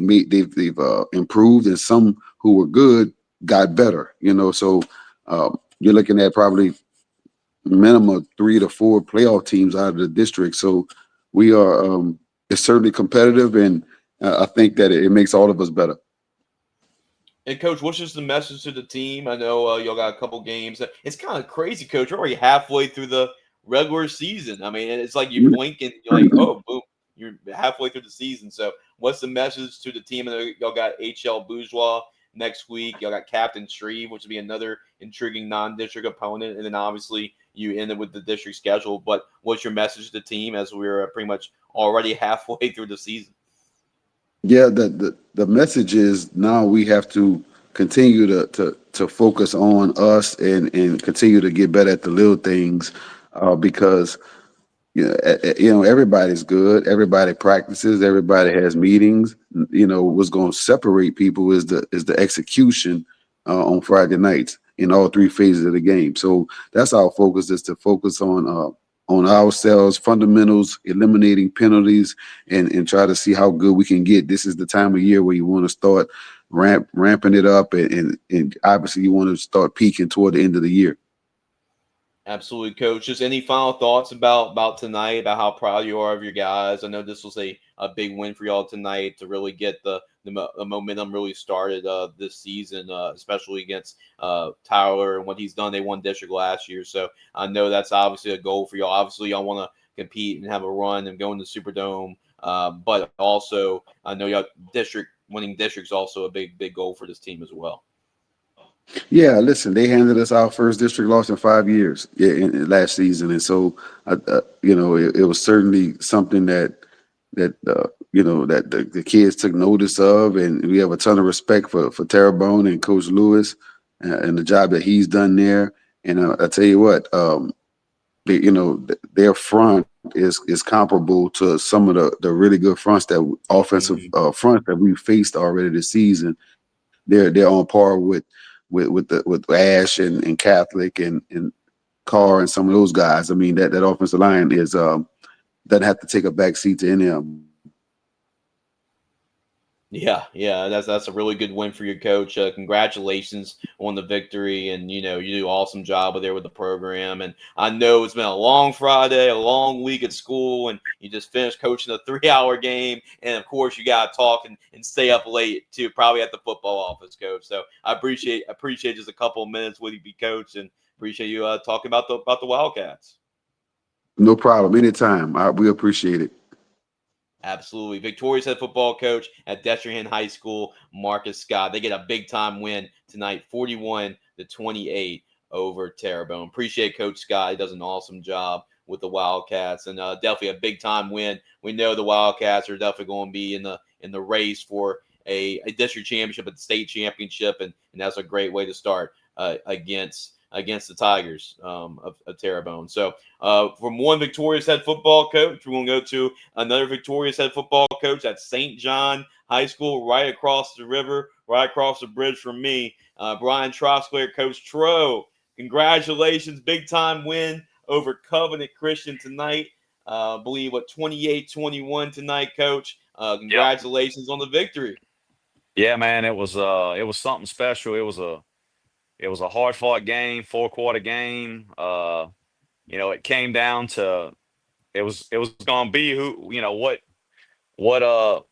improved, and some who were good got better. So you're looking at probably minimum of 3 to 4 playoff teams out of the district. So we are it's certainly competitive, and I think that it makes all of us better. And Coach, what's just the message to the team? I know y'all got a couple games. It's kind of crazy, Coach. We're already halfway through the regular season. I mean, it's like you blink and you're like, oh, boom, you're halfway through the season. So, what's the message to the team? I know y'all got HL Bourgeois next week. Y'all got Captain Shreve, which will be another intriguing non-district opponent, and then obviously you ended with the district schedule. But what's your message to the team as we're pretty much already halfway through the season? Yeah, the message is now we have to continue to focus on us and continue to get better at the little things, because everybody's good, everybody practices, everybody has meetings. What's going to separate people is the execution on Friday nights in all 3 phases of the game. So that's our focus, is to focus on ourselves, fundamentals, eliminating penalties, and try to see how good we can get. This is the time of year where you want to start ramping it up, and obviously you want to start peaking toward the end of the year. Absolutely, Coach. Just any final thoughts about tonight, about how proud you are of your guys? I know this was a big win for y'all tonight to really get the momentum really started this season, especially against Tyler and what he's done. They won district last year, so I know that's obviously a goal for y'all. Obviously, y'all want to compete and have a run and go in the Superdome, but also I know y'all winning district's also a big goal for this team as well. Yeah, listen, they handed us our first district loss in 5 years, last season, and so it was certainly something that the kids took notice of, and we have a ton of respect for Terrebonne and Coach Lewis and the job that he's done there. And I tell you what, their front is comparable to some of the really good fronts offensive fronts that we faced already this season. They're on par with Ash and Catholic and Carr and some of those guys. I mean, that offensive line doesn't have to take a back seat to any of them. Yeah, that's a really good win for your coach. Congratulations on the victory, and you do an awesome job there with the program. And I know it's been a long Friday, a long week at school, and you just finished coaching a 3-hour game, and of course you got to talk and stay up late too, probably at the football office, Coach. So I appreciate just a couple of minutes with you, Coach, and appreciate you talking about the Wildcats. No problem, anytime. We appreciate it. Absolutely. Victoria's head football coach at Destrehan High School, Marcus Scott. They get a big time win tonight, 41-28 over Terrebonne. Appreciate Coach Scott. He does an awesome job with the Wildcats, and definitely a big time win. We know the Wildcats are definitely going to be in the race for a district championship, a state championship, and that's a great way to start against the Tigers of Terrebonne. So from one Victoria's head football coach, we're going to go to another Victoria's head football coach at St. John High School, right across the river, right across the bridge from me. Bryan Troxclair, Coach Tro. Congratulations. Big time win over Covenant Christian tonight. I believe 28-21 tonight, Coach. Congratulations on the victory. Yeah, man, it was something special. It was a hard fought game, 4-quarter game. It came down to it was going to be who, what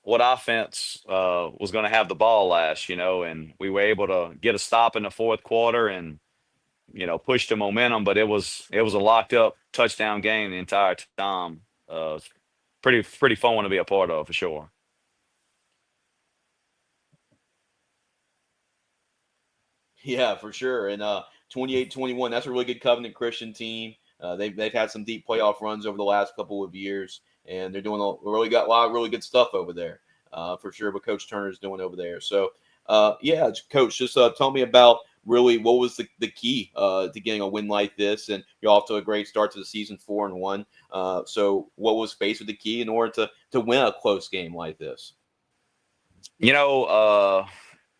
offense was going to have the ball last, and we were able to get a stop in the fourth quarter and push the momentum, but it was a locked up touchdown game the entire time. It's pretty fun one to be a part of for sure. Yeah, for sure. And 28-21, that's a really good Covenant Christian team. They've had some deep playoff runs over the last couple of years, and they're doing got a lot of really good stuff over there, for sure. What Coach Turner's doing over there. So, yeah, Coach, just tell me about really what was the key to getting a win like this, and you're off to a great start to the season, 4-1. So, what was faced with the key in order to win a close game like this?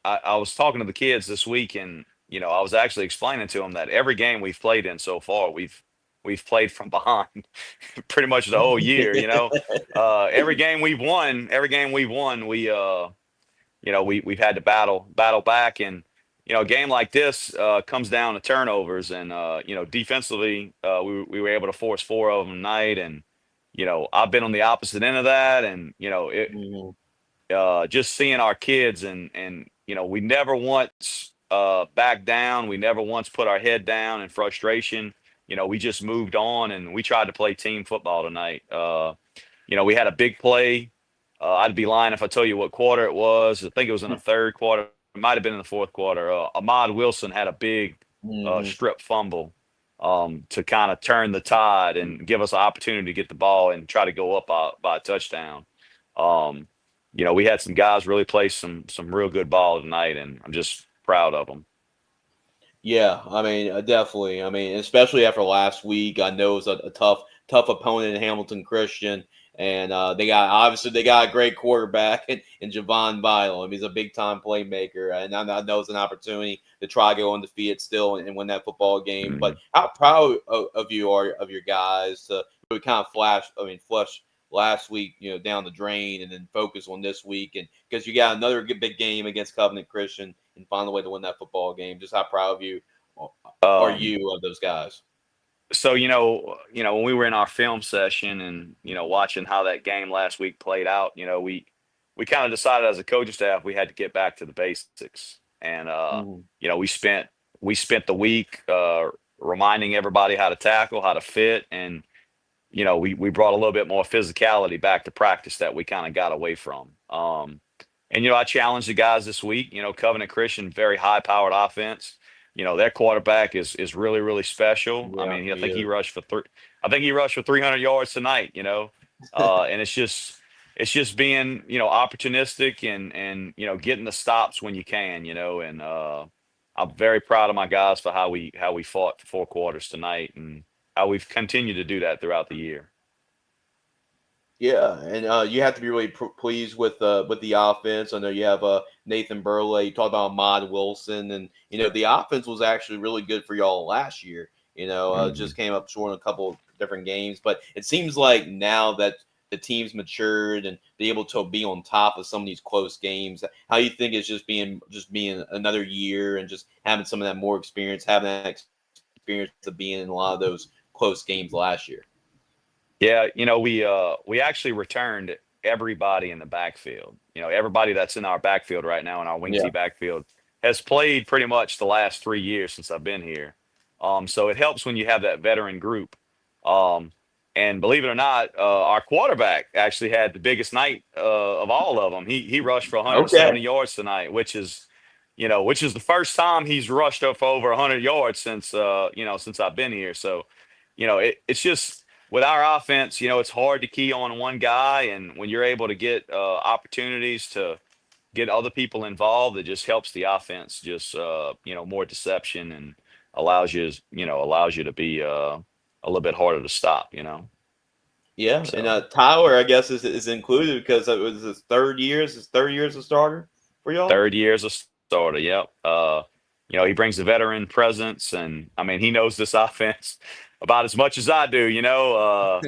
I was talking to the kids this week, and I was actually explaining to them that every game we've played in so far, we've played from behind pretty much the whole year. Every game we've won, we've had to battle back, and a game like this comes down to turnovers, and defensively we were able to force 4 of them tonight, and I've been on the opposite end of that, and just seeing our kids, and we never once backed down. We never once put our head down in frustration. We just moved on, and we tried to play team football tonight. We had a big play. I'd be lying if I tell you what quarter it was. I think it was in the third quarter. It might have been in the fourth quarter. Ahmad Wilson had a big strip fumble to kind of turn the tide and give us an opportunity to get the ball and try to go up by a touchdown. We had some guys really play some real good ball tonight, and I'm just proud of them. Yeah, I mean, definitely. I mean, especially after last week, I know it was a tough opponent in Hamilton Christian, and they got a great quarterback in Javon Ballin. I mean, he's a big time playmaker, and I know it's an opportunity to try to go undefeated still and win that football game. But how proud of you are of your guys to really kind of flush last week, down the drain, and then focus on this week, and because you got another big game against Covenant Christian and find a way to win that football game. Just how proud of you are you of those guys? So when we were in our film session and watching how that game last week played out, we kind of decided as a coaching staff we had to get back to the basics, and we spent the week reminding everybody how to tackle, how to fit, and we brought a little bit more physicality back to practice that we kind of got away from. And I challenged the guys this week. Covenant Christian, very high-powered offense. Their quarterback is really, really special. Yeah, I mean, I think he rushed for 300 yards tonight. And it's just being opportunistic and getting the stops when you can. And I'm very proud of my guys for how we fought the 4 quarters tonight, and how we've continued to do that throughout the year. Yeah, and you have to be really pleased with the offense. I know you have Nathan Burley. You talked about Ahmad Wilson, and the offense was actually really good for y'all last year. Just came up short in a couple of different games, but it seems like now that the team's matured and be able to be on top of some of these close games. How you think it's just being another year and just having some of that more experience, having that experience of being in a lot of those close games last year? Yeah, we actually returned everybody in the backfield. Everybody that's in our backfield right now in our wing Yeah. T backfield has played pretty much the last 3 years since I've been here. So it helps when you have that veteran group. And believe it or not, our quarterback actually had the biggest night of all of them. He rushed for 170 yards tonight, which is the first time he's rushed up for over 100 yards since I've been here. So, it's just with our offense, it's hard to key on one guy, and when you're able to get opportunities to get other people involved, it just helps the offense. Just more deception, and allows you to be a little bit harder to stop. Yeah, So. and Tyler, I guess, is included because it was his third year. Is his third year as a starter for y'all? Third year as a starter. Yep. He brings the veteran presence, and I mean, he knows this offense about as much as I do. I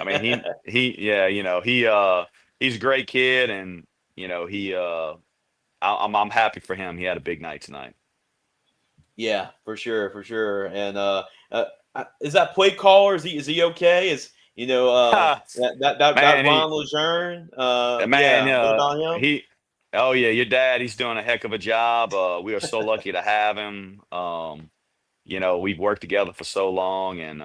mean, he's a great kid, and I'm happy for him. He had a big night tonight. Yeah, for sure. And is that play caller? Is he okay? That Man, Ron LeJeune. man, What about him? oh yeah, your dad, he's doing a heck of a job. We are so lucky to have him. We've worked together for so long, and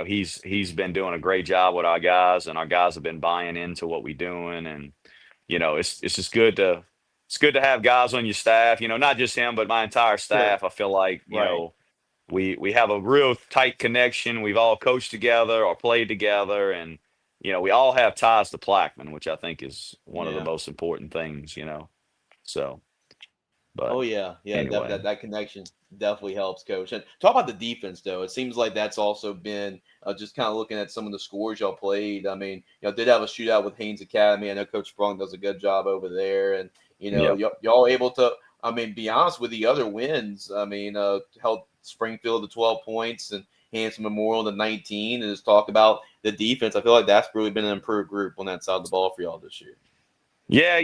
he's been doing a great job with our guys, and our guys have been buying into what we're doing, and it's just good to have guys on your staff. Not just him, but my entire Sure. staff. I feel like Right. we have a real tight connection. We've all coached together or played together, and we all have ties to Plaquemine, which I think is one of the Yeah. most important things. So, but Oh yeah, yeah. That, anyway, that that connection definitely helps, coach. And talk about the defense, though. It seems like that's also been just kind of looking at some of the scores y'all played. I mean, did have a shootout with Haynes Academy. I know Coach Sprung does a good job over there, and yep. y'all able to. I mean, be honest with the other wins. I mean, held Springfield to 12 points and Hanson Memorial to 19. And just talk about the defense. I feel like that's really been an improved group on that side of the ball for y'all this year. Yeah,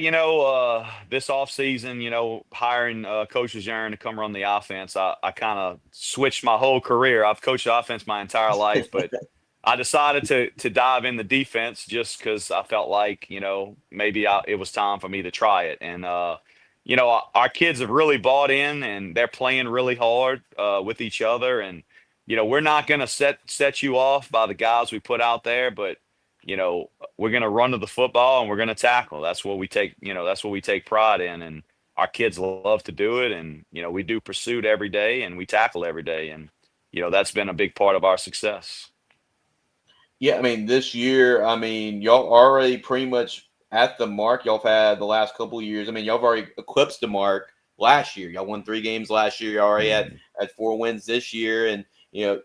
this offseason, hiring Coach LeJeune to come run the offense, I kind of switched my whole career. I've coached offense my entire life, but I decided to dive in the defense just because I felt like, maybe it was time for me to try it. And, our kids have really bought in, and they're playing really hard with each other. And, we're not going to set you off by the guys we put out there, but, we're going to run to the football and we're going to tackle. That's what we take pride in. And our kids love to do it. And, we do pursuit every day and we tackle every day. And, that's been a big part of our success. Yeah, I mean, this year, I mean, y'all already pretty much at the mark y'all have had the last couple of years. I mean, y'all have already eclipsed the mark last year. Y'all won 3 games last year. Y'all already at 4 wins this year. And,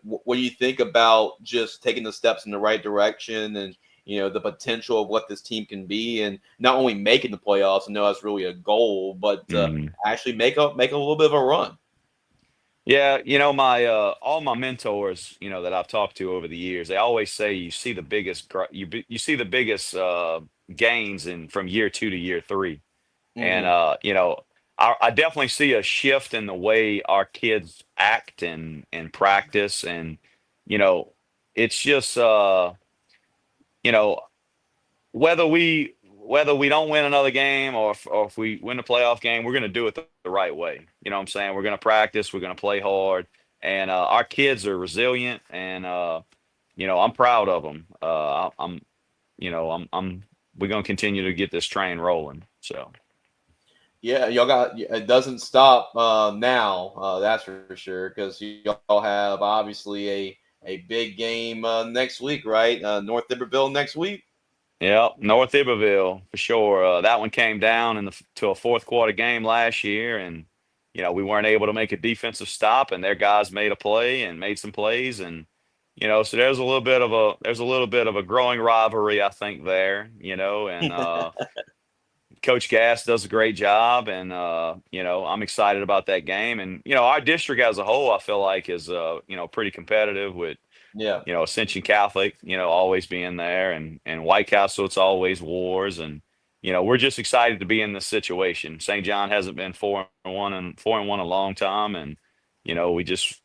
what do you think about just taking the steps in the right direction and, the potential of what this team can be, and not only making the playoffs? I know that's really a goal, but Mhm. actually make a little bit of a run. Yeah, my all my mentors, that I've talked to over the years, they always say you see the biggest you see the biggest gains in from year 2 to year 3. And Hmm. I definitely see a shift in the way our kids act and practice, and you know, it's just you know, whether we don't win another game, or if we win the playoff game, we're going to do it the right way. You know what I'm saying? We're going to practice, we're going to play hard, and our kids are resilient, and I'm proud of them. I'm we're going to continue to get this train rolling. So Yeah, y'all got it doesn't stop now. That's for sure, because y'all have obviously a big game next week, right? North Iberville next week. yeah, North Iberville for sure. That one came down to a fourth quarter game last year, and we weren't able to make a defensive stop, and their guys made a play and made some plays, and so there's a little bit of a growing rivalry, I think, there. And Coach Gass does a great job, and I'm excited about that game. And our district as a whole, I feel like, is pretty competitive with Yeah. Ascension Catholic, always being there, and White Castle, it's always wars, and we're just excited to be in this situation. St. John hasn't been 4-1 a long time, and we just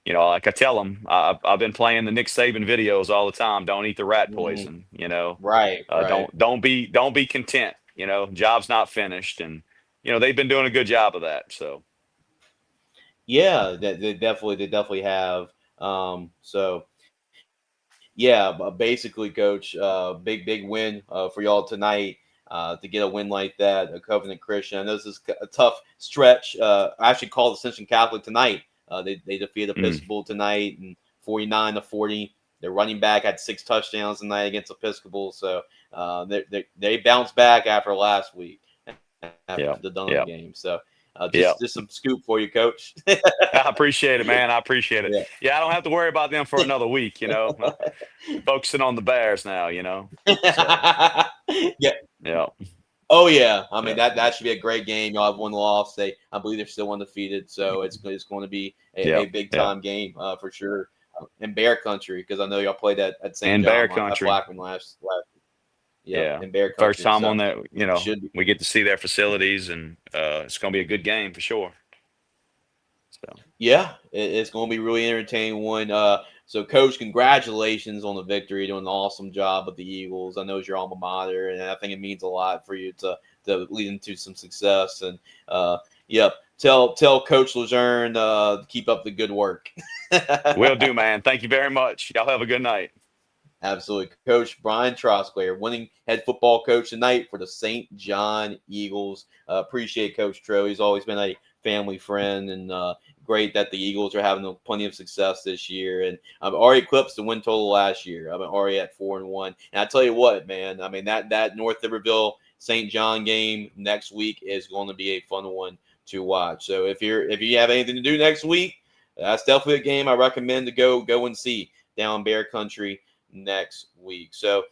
like I tell them, I've been playing the Nick Saban videos all the time. Don't eat the rat Mhm. poison. Right. Right. Don't be content. Job's not finished, and they've been doing a good job of that. So Yeah, they definitely have. So yeah, but basically, coach, big win for y'all tonight. To get a win like that, a Covenant Christian. I know this is a tough stretch. I actually called Ascension Catholic tonight. They defeated mm, Episcopal tonight and 49-40. Their running back had 6 touchdowns tonight against Episcopal, so they bounced back after last week yeah, after the Dunham yeah, game. So yeah. just some scoop for you, coach. I appreciate it, man. I appreciate it. Yeah. Yeah, I don't have to worry about them for another week. Focusing on the Bears now. So Yeah. yeah, Oh yeah. I mean yeah, that should be a great game. Y'all have one loss. I believe they're still undefeated, so it's going to be yeah, a big yeah. time game for sure in Bear Country, because I know y'all played at St. In Bear John at Country. Plaquemine last. Yep, Yeah, in Bear first Country. time on So that. should be. We get to see their facilities, and it's going to be a good game for sure. So Yeah, it's going to be really entertaining one. So, Coach, congratulations on the victory, doing an awesome job with the Eagles. I know it's your alma mater, and I think it means a lot for you to lead into some success. And, yep, tell Coach LeJeune to keep up the good work. Will do, man. Thank you very much. Y'all have a good night. Absolutely. Coach Bryan Troxclair, winning head football coach tonight for the St. John Eagles. Appreciate Coach Tro. He's always been a family friend, and great that the Eagles are having plenty of success this year. And I've already eclipsed the win total last year. I'm already at 4-1. And I tell you what, man, I mean, that North Liverville St. John game next week is going to be a fun one to watch. So if you have anything to do next week, that's definitely a game I recommend to go and see down Bear Country next week. So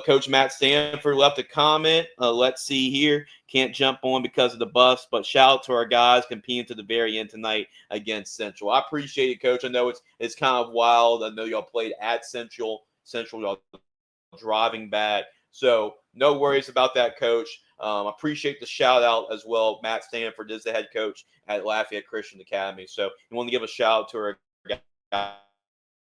Coach Matt Stanford left a comment. Let's see here. Can't jump on because of the bus, but shout out to our guys competing to the very end tonight against Central. I appreciate it, Coach. I know it's kind of wild. I know y'all played at Central. Y'all driving back. So no worries about that, Coach. Appreciate the shout out as well. Matt Stanford is the head coach at Lafayette Christian Academy. So we want to give a shout out to our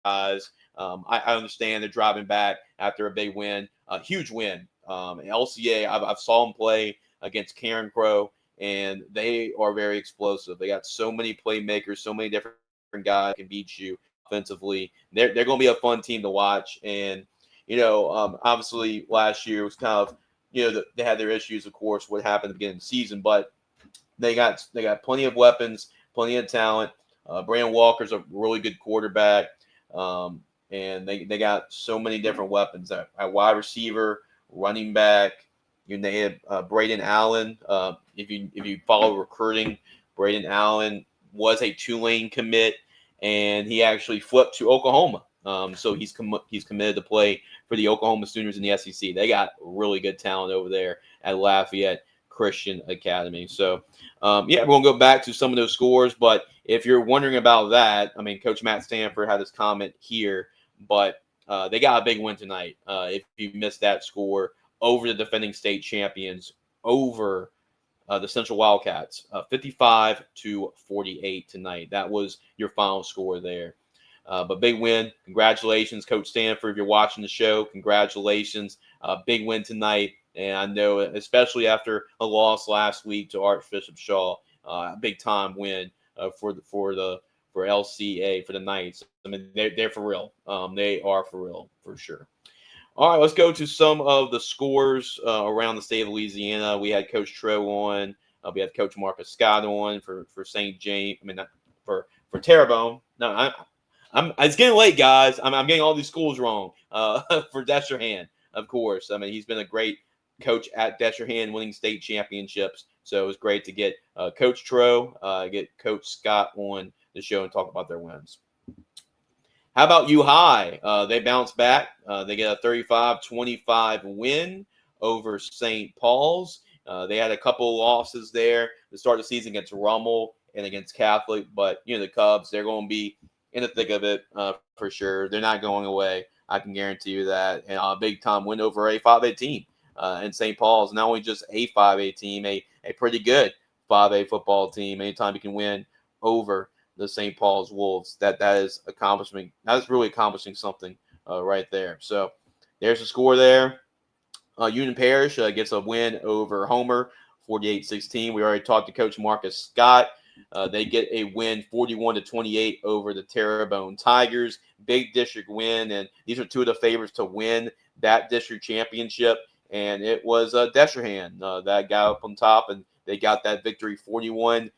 guys. I understand they're driving back after a big win, a huge win. LCA, I've saw them play against Karen Crow, and they are very explosive. They got so many playmakers, so many different guys can beat you offensively. They're going to be a fun team to watch. And, obviously last year was kind of, they had their issues, of course, what happened at the beginning of the season, but they got plenty of weapons, plenty of talent. Brandon Walker's a really good quarterback. And they got so many different weapons at wide receiver, running back. They had Braden Allen. If you follow recruiting, Braden Allen was a Tulane commit, and he actually flipped to Oklahoma. So he's committed to play for the Oklahoma Sooners in the SEC. They got really good talent over there at Lafayette Christian Academy. So, we're going to go back to some of those scores. But if you're wondering about that, I mean, Coach Matt Stanford had his comment here, but they got a big win tonight. If you missed that score, over the defending state champions, over the Central Wildcats, 55-48 tonight. That was your final score there. But big win. Congratulations, Coach Stanford. If you're watching the show, congratulations. Big win tonight. And I know, especially after a loss last week to Archbishop Shaw, a big time win for LCA, for the Knights. I mean, they're for real. They are for real, for sure. All right, let's go to some of the scores around the state of Louisiana. We had Coach Tro on. We had Coach Marcus Scott on for St. James. I mean, not for Terrebonne. No, it's getting late, guys. I'm getting all these schools wrong. For Destrehan, of course. I mean, he's been a great coach at Destrehan, winning state championships. So it was great to get Coach Tro, get Coach Scott on the show and talk about their wins. How about U High? They bounced back. They get a 35-25 win over St. Paul's. They had a couple of losses there to start the season against Rummel and against Catholic. But, the Cubs, they're going to be in the thick of it for sure. They're not going away. I can guarantee you that. And a big-time win over a 5A team in St. Paul's. Not only just a 5A team, a pretty good 5A football team. Anytime you can win over the St. Paul's Wolves, that is accomplishment. That is really accomplishing something right there. So there's a score there. Union Parish gets a win over Homer, 48-16. We already talked to Coach Marcus Scott. They get a win 41-28 over the Terrebonne Tigers. Big district win, and these are two of the favorites to win that district championship. And it was Destrehan that got up on top, and they got that victory 41-28.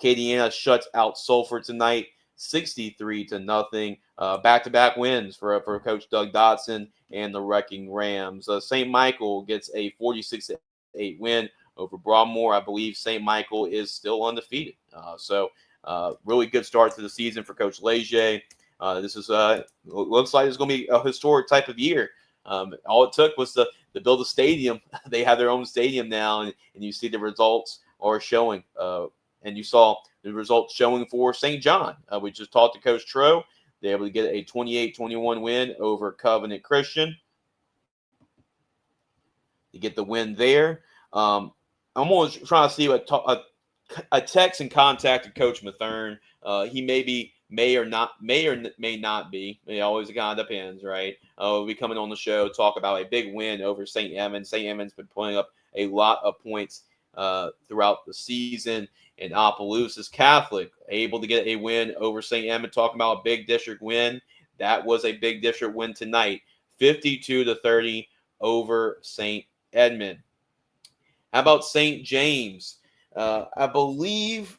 Acadiana shuts out Sulphur tonight, 63-0. Back-to-back wins for Coach Doug Dotson and the Wrecking Rams. St. Michael gets a 46-8 win over Broadmoor. I believe St. Michael is still undefeated. So really good start to the season for Coach Leger. This is looks like it's going to be a historic type of year. All it took was to build a stadium. They have their own stadium now, and you see the results are showing. And you saw the results showing for St. John. We just talked to Coach Tro. They're able to get a 28-21 win over Covenant Christian. You get the win there. I'm almost trying to see a text and contacted Coach Matherne. He may be may not be. It always kind of depends, right? We'll be coming on the show talk about a big win over St. Edmund. St. Edmund's been putting up a lot of points throughout the season. And Opelousas Catholic able to get a win over St. Edmund. Talking about a big district win. That was a big district win tonight, 52-30 over St. Edmund. How about St. James? I believe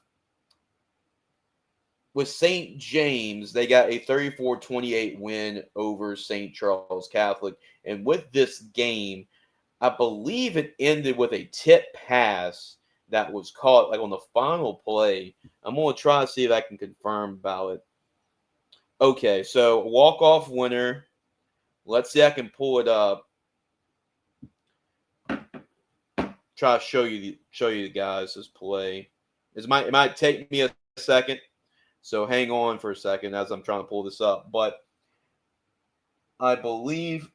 with St. James, they got a 34-28 win over St. Charles Catholic. And with this game, I believe it ended with a tip pass that was caught like on the final play. I'm going to try to see if I can confirm about it. Okay, so walk-off winner. Let's see if I can pull it up. Try to show you the guys this play. It might take me a second, so hang on for a second as I'm trying to pull this up. But I believe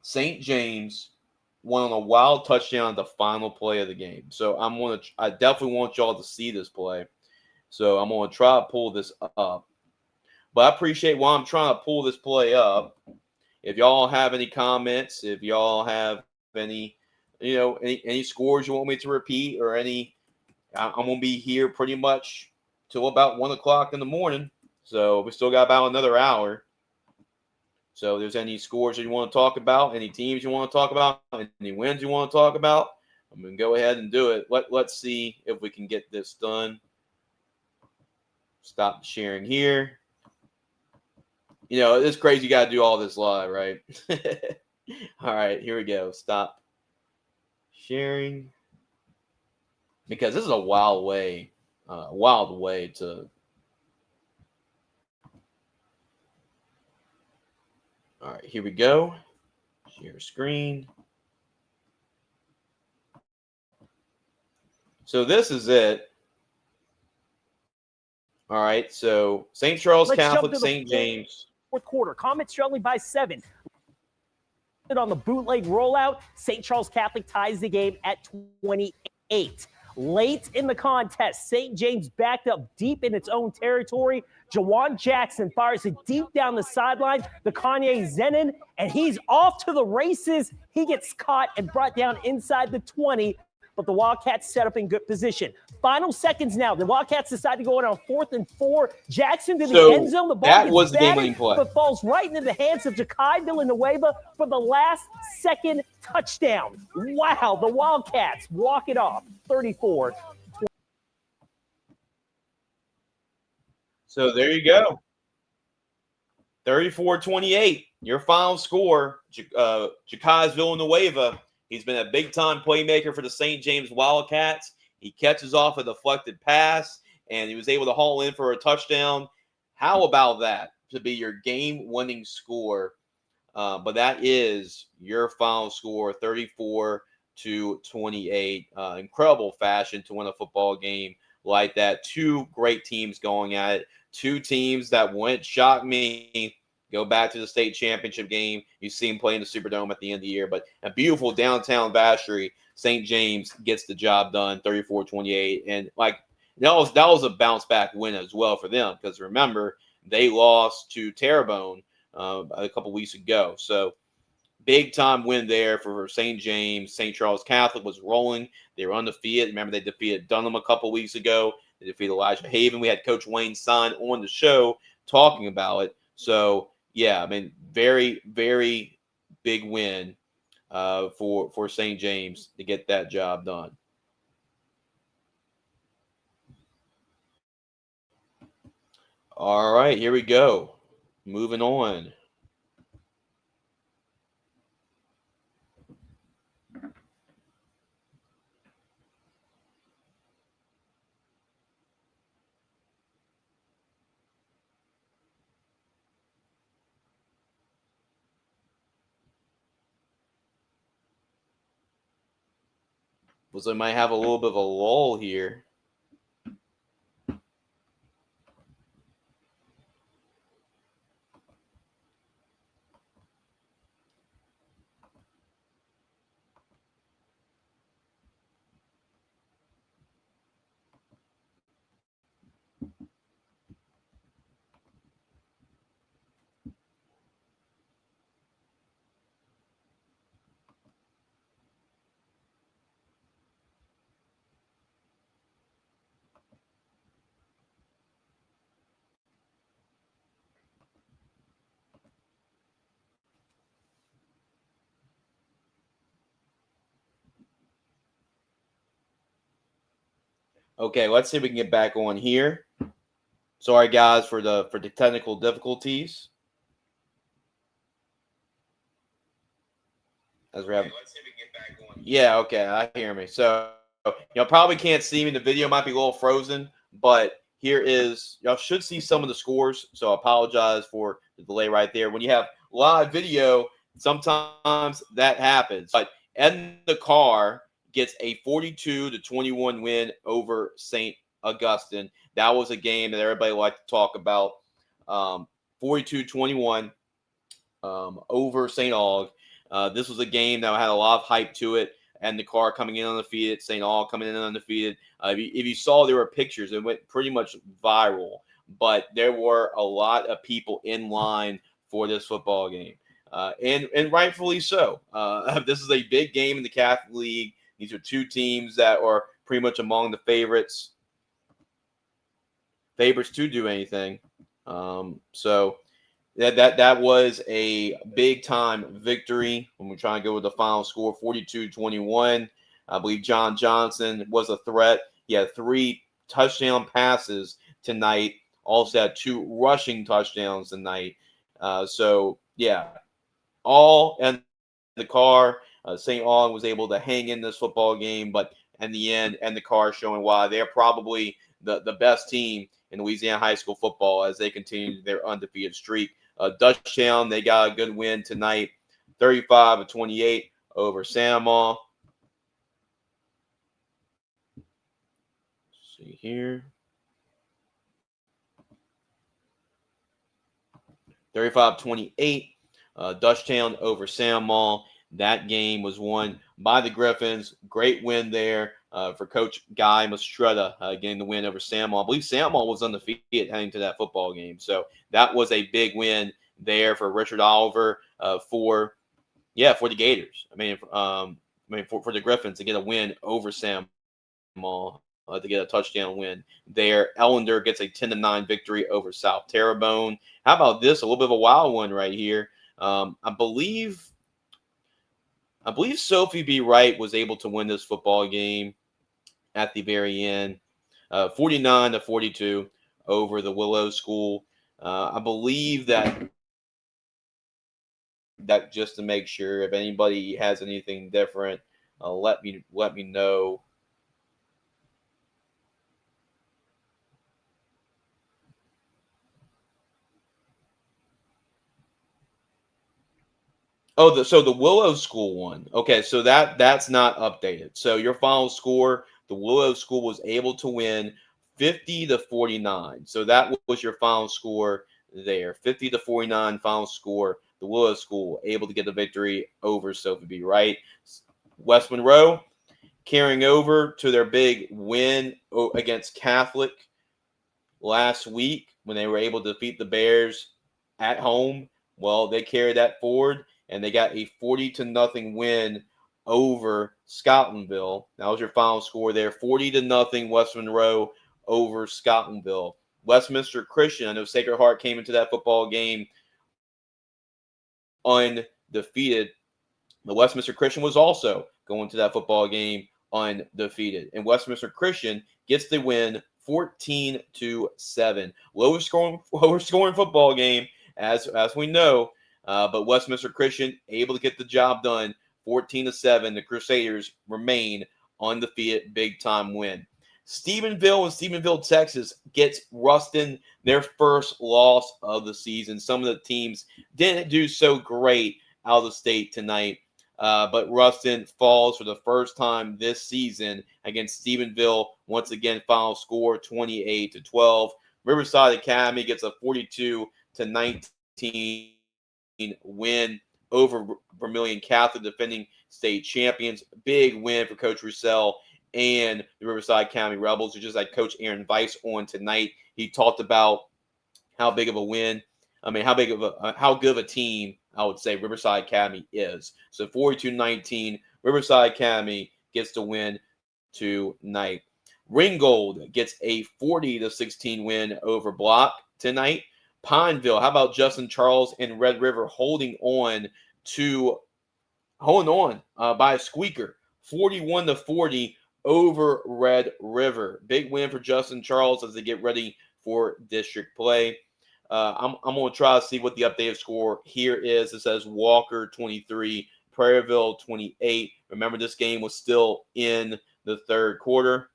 St. James won on a wild touchdown at the final play of the game. So I definitely want y'all to see this play. So I'm gonna try to pull this up. But I appreciate while I'm trying to pull this play up. If y'all have any comments, if y'all have any scores you want me to repeat or any, I'm gonna be here pretty much till about 1 o'clock in the morning. So we still got about another hour. So if there's any scores that you want to talk about, any teams you want to talk about, any wins you want to talk about, I'm going to go ahead and do it. Let's see if we can get this done. Stop sharing here. It's crazy you got to do all this live, right? All right, here we go. Stop sharing. Because this is a wild way to... All right, here we go. Share screen. So this is it. All right, so St. Charles Catholic, St. James. Fourth quarter, Comets trailing by 7. On the bootleg rollout, St. Charles Catholic ties the game at 28. Late in the contest, St. James backed up deep in its own territory. Jawan Jackson fires it deep down the sideline. The Kanye Zenon, and he's off to the races. He gets caught and brought down inside the 20, but the Wildcats set up in good position. Final seconds now. The Wildcats decide to go on 4th and 4. Jackson to the end zone. The ball gets batted, but falls right into the hands of Ja'Kai Villanueva for the last second touchdown. Wow, the Wildcats walk it off, 34. So there you go. 34-28. Your final score, Ja'Kai Villanueva. He's been a big-time playmaker for the St. James Wildcats. He catches off a deflected pass, and he was able to haul in for a touchdown. How about that to be your game-winning score? But that is your final score, 34-28. Incredible fashion to win a football game like that. Two great teams going at it. Two teams that wouldn't shock me. Go back to the state championship game. You see him play in the Superdome at the end of the year. But a beautiful downtown Vacherie. St. James gets the job done, 34-28. And that was a bounce back win as well for them. Because remember, they lost to Terrebonne a couple weeks ago. So big time win there for St. James. St. Charles Catholic was rolling. They were undefeated. Remember, they defeated Dunham a couple weeks ago. They defeated Elijah Haven. We had Coach Wayne Son on the show talking about it. So, yeah, I mean, very, very big win for St. James to get that job done. All right, here we go. Moving on. Was I might have a little bit of a lull here. Okay, let's see if we can get back on here. Sorry, guys, for the technical difficulties. As we're having. Let's see if we can get back on. Yeah, okay, I hear me. So y'all probably can't see me. The video might be a little frozen, but here is, y'all should see some of the scores. So I apologize for the delay right there. When you have live video, sometimes that happens. But Edmund the Car gets a 42-21 win over St. Augustine. That was a game that everybody liked to talk about. 42-21 over St. Aug. This was a game that had a lot of hype to it, and the Car coming in undefeated, St. Aug coming in undefeated. If you saw, there were pictures. It went pretty much viral, but there were a lot of people in line for this football game, and rightfully so. This is a big game in the Catholic League. These are two teams that are pretty much among the favorites to do anything. So that was a big time victory when we're trying to go with the final score, 42-21. I believe John Johnson was a threat. He had 3 touchdown passes tonight. Also had 2 rushing touchdowns tonight. So yeah, all in the Car. St. Aug was able to hang in this football game, but in the end, and the Car showing why they're probably the best team in Louisiana high school football as they continue their undefeated streak. Dutchtown, they got a good win tonight, 35-28 over Samaw. See here. 35-28. Dutchtown over Samaw. That game was won by the Griffins. Great win there for Coach Guy Mastretta getting the win over Samaw. I believe Samaw was undefeated heading to that football game. So that was a big win there for Richard Oliver for the Gators. For the Griffins to get a win over Samaw. To get a touchdown win there. Ellender gets a 10-9 victory over South Terrebonne. How about this? A little bit of a wild one right here. I believe Sophie B. Wright was able to win this football game at the very end, 49-42 over the Willow School. I believe that just to make sure, if anybody has anything different, let me know. Oh, so the Willow School won. Okay, so that's not updated. So your final score, the Willow School was able to win 50-49. So that was your final score there. 50-49 final score. The Willow School able to get the victory over Sophie B. Wright. West Monroe carrying over to their big win against Catholic last week when they were able to defeat the Bears at home. Well, they carried that forward, and they got a 40-0 win over Scotlandville. That was your final score there, 40-0 West Monroe over Scotlandville. Westminster Christian, I know Sacred Heart came into that football game undefeated. The Westminster Christian was also going to that football game undefeated. And Westminster Christian gets the win 14-7. Lower scoring football game, as we know. But Westminster Christian able to get the job done, 14-7. The Crusaders remain undefeated, big time win. Stephenville, Texas gets Ruston their first loss of the season. Some of the teams didn't do so great out of the state tonight, but Ruston falls for the first time this season against Stephenville. Once again, final score 28-12. Riverside Academy gets a 42-19 win over Vermilion Catholic, defending state champions. Big win for Coach Roussel and the Riverside County Rebels, who just had Coach Aaron Weiss on tonight. He talked about how big of a win, how good of a team, I would say, Riverside Academy is. So 42-19, Riverside Academy gets the win tonight. Ringgold gets a 40-16 win over Block tonight. Pineville, how about Justin Charles and Red River holding on by a squeaker, 41-40 over Red River. Big win for Justin Charles as they get ready for district play. I'm going to try to see what the updated score here is. It says Walker 23, Prairieville 28. Remember, this game was still in the third quarter.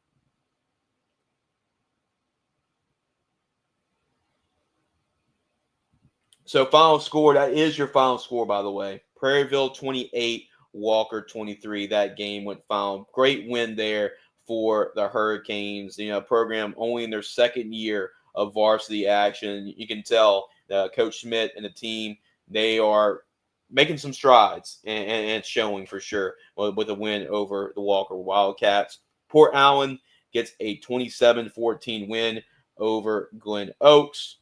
So final score, that is your final score, by the way. Prairieville 28, Walker 23. That game went final. Great win there for the Hurricanes. Program only in their second year of varsity action. You can tell Coach Schmidt and the team, they are making some strides, and it's showing for sure with a win over the Walker Wildcats. Port Allen gets a 27-14 win over Glen Oaks.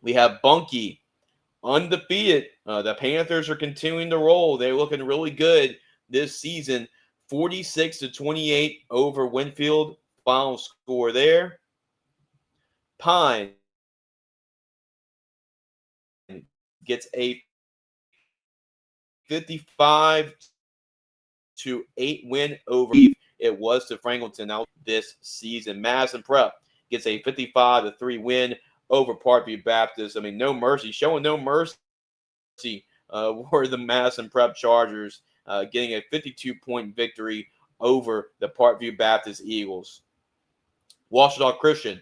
We have Bunkie undefeated. The Panthers are continuing to roll. They're looking really good this season. 46-28 over Winfield. Final score there. Pine gets a 55-8 win over it was to Franklinton now this season. Madison Prep gets a 55-3 win over Parkview Baptist. I mean, no mercy, showing no mercy were the Madison Prep Chargers, getting a 52-point victory over the Parkview Baptist Eagles. Washita Christian,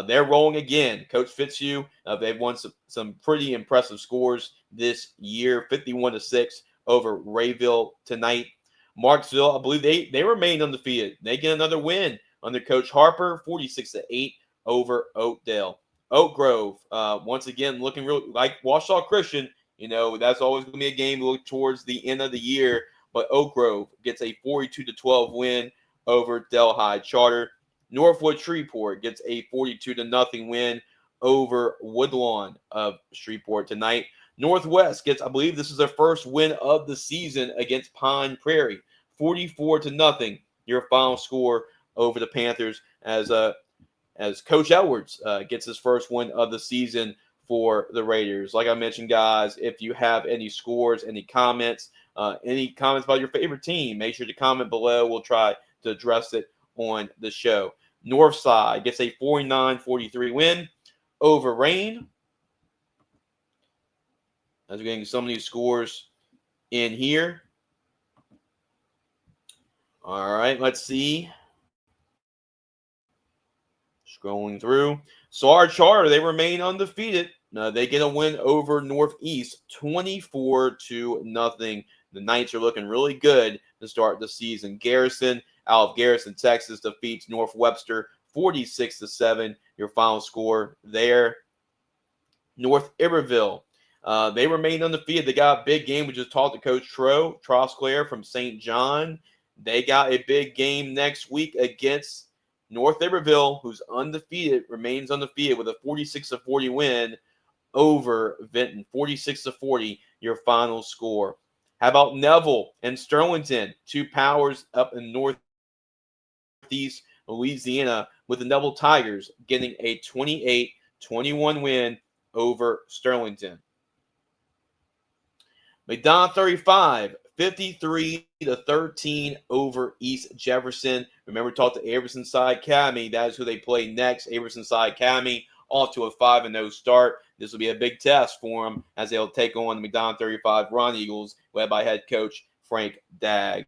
they're rolling again. Coach Fitzhugh, they've won some pretty impressive scores this year, 51-6 over Rayville tonight. Marksville, I believe they remain undefeated. They get another win under Coach Harper, 46-8 over Oakdale. Oak Grove, once again, looking real like Washita Christian. That's always going to be a game to look towards the end of the year. But Oak Grove gets a 42-12 win over Delhi Charter. Northwood Shreveport gets a 42-0 win over Woodlawn of Shreveport tonight. Northwest gets, I believe this is their first win of the season against Pine Prairie. 44-0, your final score over the Panthers as Coach Edwards gets his first win of the season for the Raiders. Like I mentioned, guys, if you have any scores, any comments about your favorite team, make sure to comment below. We'll try to address it on the show. Northside gets a 49-43 win over Rain. As we're getting some of these scores in here. All right, let's see. Scrolling through. Sar Charter, they remain undefeated. They get a win over Northeast, 24-0. The Knights are looking really good to start the season. Garrison, out of Garrison, Texas, defeats North Webster, 46-7. Your final score there. North Iberville, they remain undefeated. They got a big game. We just talked to Coach Troxclair from St. John. They got a big game next week against North Iberville, who's undefeated, remains undefeated with a 46-40 win over Vinton. 46-40, your final score. How about Neville and Sterlington, two powers up in Northeast Louisiana, with the Neville Tigers getting a 28-21 win over Sterlington. McDonough 35, 53-13 over East Jefferson. Remember, talk to Abramson Side Academy. That is who they play next. Abramson Side Academy off to a 5-0 start. This will be a big test for them as they'll take on the McDonough 35 Ron Eagles, led by head coach Frank Daggs.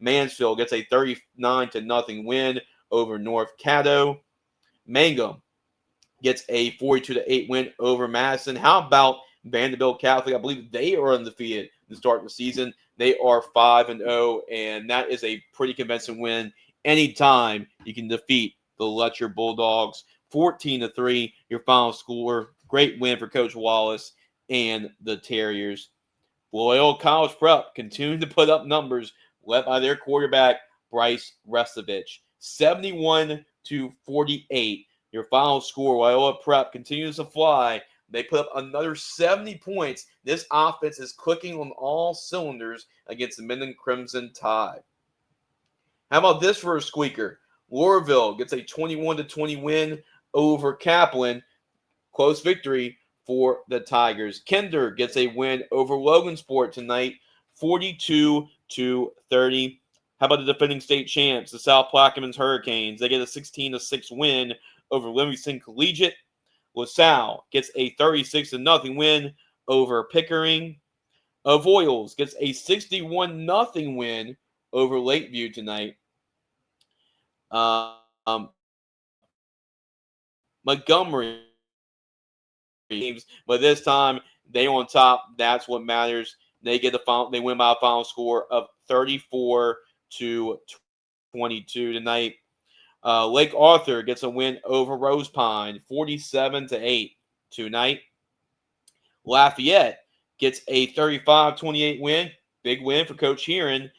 Mansfield gets a 39-0 win over North Caddo. Mangum gets a 42-8 win over Madison. How about Vanderbilt Catholic? I believe they are undefeated to start the season. They are 5-0, and that is a pretty convincing win. Anytime you can defeat the Letcher Bulldogs, 14-3, your final score. Great win for Coach Wallace and the Terriers. Loyola College Prep continuing to put up numbers, led by their quarterback, Bryce Restovich. 71-48, your final score. Loyola Prep continues to fly. They put up another 70 points. This offense is clicking on all cylinders against the Minden Crimson Tide. How about this for a squeaker? Loreauville gets a 21-20 win over Kaplan. Close victory for the Tigers. Kinder gets a win over Logansport tonight, 42-30. How about the defending state champs, the South Plaquemines Hurricanes? They get a 16-6 win over Livingston Collegiate. LaSalle gets a 36-0 win over Pickering. Avoyelles gets a 61-0 win over Lakeview tonight. Montgomery teams, but this time they on top. That's what matters. They get the final. They win by a final score of 34-22 tonight. Lake Arthur gets a win over Rose Pine, 47-8 tonight. Lafayette gets a 35-28 win. Big win for Coach Heron.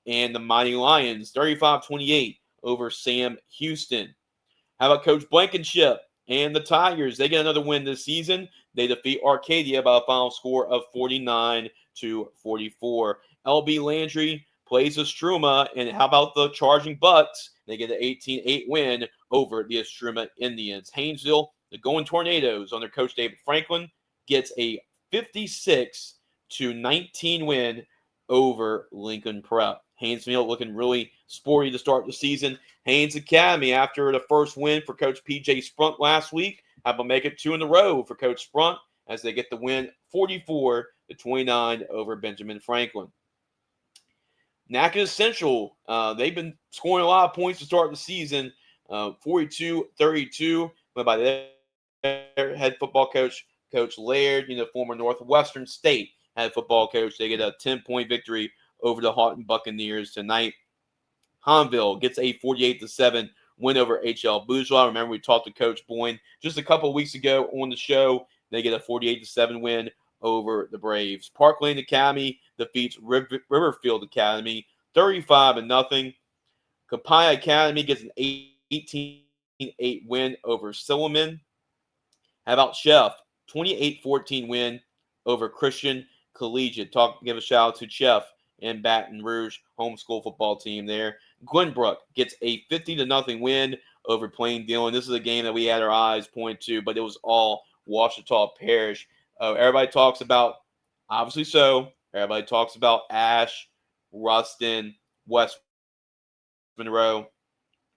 And the Mighty Lions, 35-28 over Sam Houston. How about Coach Blankenship and the Tigers? They get another win this season. They defeat Arcadia by a final score of 49-44. LB Landry plays Estruma. And how about the Charging Bucks? They get an 18-8 win over the Estruma Indians. Haynesville, the Going Tornadoes, under Coach David Franklin, gets a 56-19 win over Lincoln Prep. Haynesville looking really sporty to start the season. Haynes Academy, after the first win for Coach P.J. Sprunt last week, how about make it 2 in a row for Coach Sprunt as they get the win 44-29 over Benjamin Franklin. Natchez Central, they've been scoring a lot of points to start the season, 42-32, but by their head football coach, Coach Laird, former Northwestern State head football coach. They get a 10-point victory over the Houghton Buccaneers tonight. Hanville gets a 48-7 win over HL Bourgeois. Remember, we talked to Coach Boyne just a couple of weeks ago on the show. They get a 48-7 win over the Braves. Parkland Academy defeats Riverfield Academy 35-0. Copiah Academy gets an 18-8 win over Silliman. How about Chef? 28-14 win over Christian Collegiate. Give a shout out to Chef and Baton Rouge homeschool football team there. Glenbrook gets a 50-0 win over Plain Dealing. This is a game that we had our eyes point to, but it was all Ouachita Parish. Everybody talks about, obviously so, everybody talks about Ash, Ruston, West Monroe.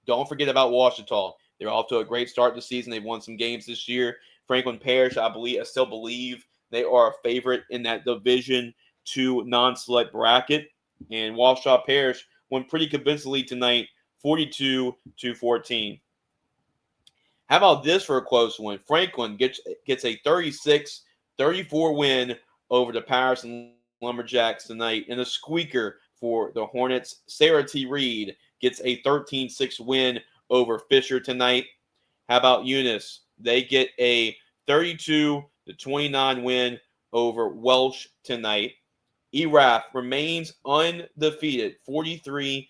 Don't forget about Ouachita. They're off to a great start this season. They've won some games this year. Franklin Parish, I still believe they are a favorite in that Division II non-select bracket. And Ouachita Parish won pretty convincingly tonight, 42-14. How about this for a close one? Franklin gets a 36-34 win over the Patterson Lumberjacks tonight. And a squeaker for the Hornets. Sarah T. Reed gets a 13-6 win over Fisher tonight. How about Eunice? They get a 32-29 win over Welsh tonight. ERAF remains undefeated, 43-14.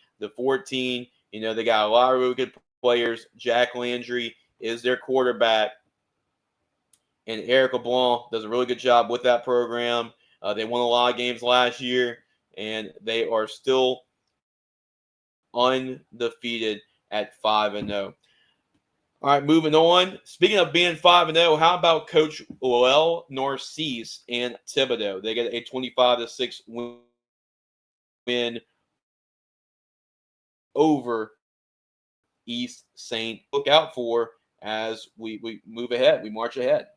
They got a lot of really good players. Jack Landry is their quarterback. And Eric LeBlanc does a really good job with that program. They won a lot of games last year, and they are still undefeated at 5-0. All right, moving on. Speaking of being 5-0, how about Coach Lowell Narcisse and Thibodaux? They get a 25-6 win over East St. Look out for as we move ahead. We march ahead.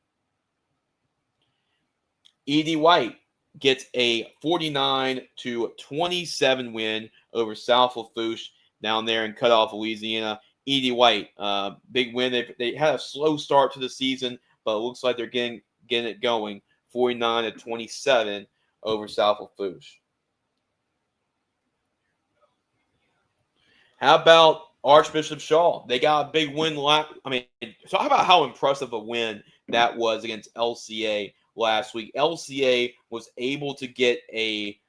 E.D. White gets a 49-27 win over South Lafourche down there in Cutoff, Louisiana. E.D. White, big win. They had a slow start to the season, but it looks like they're getting it going. 49-27 over South Lafourche. How about Archbishop Shaw? They got a big win. Talk about how impressive a win that was against LCA last week. LCA was able to get a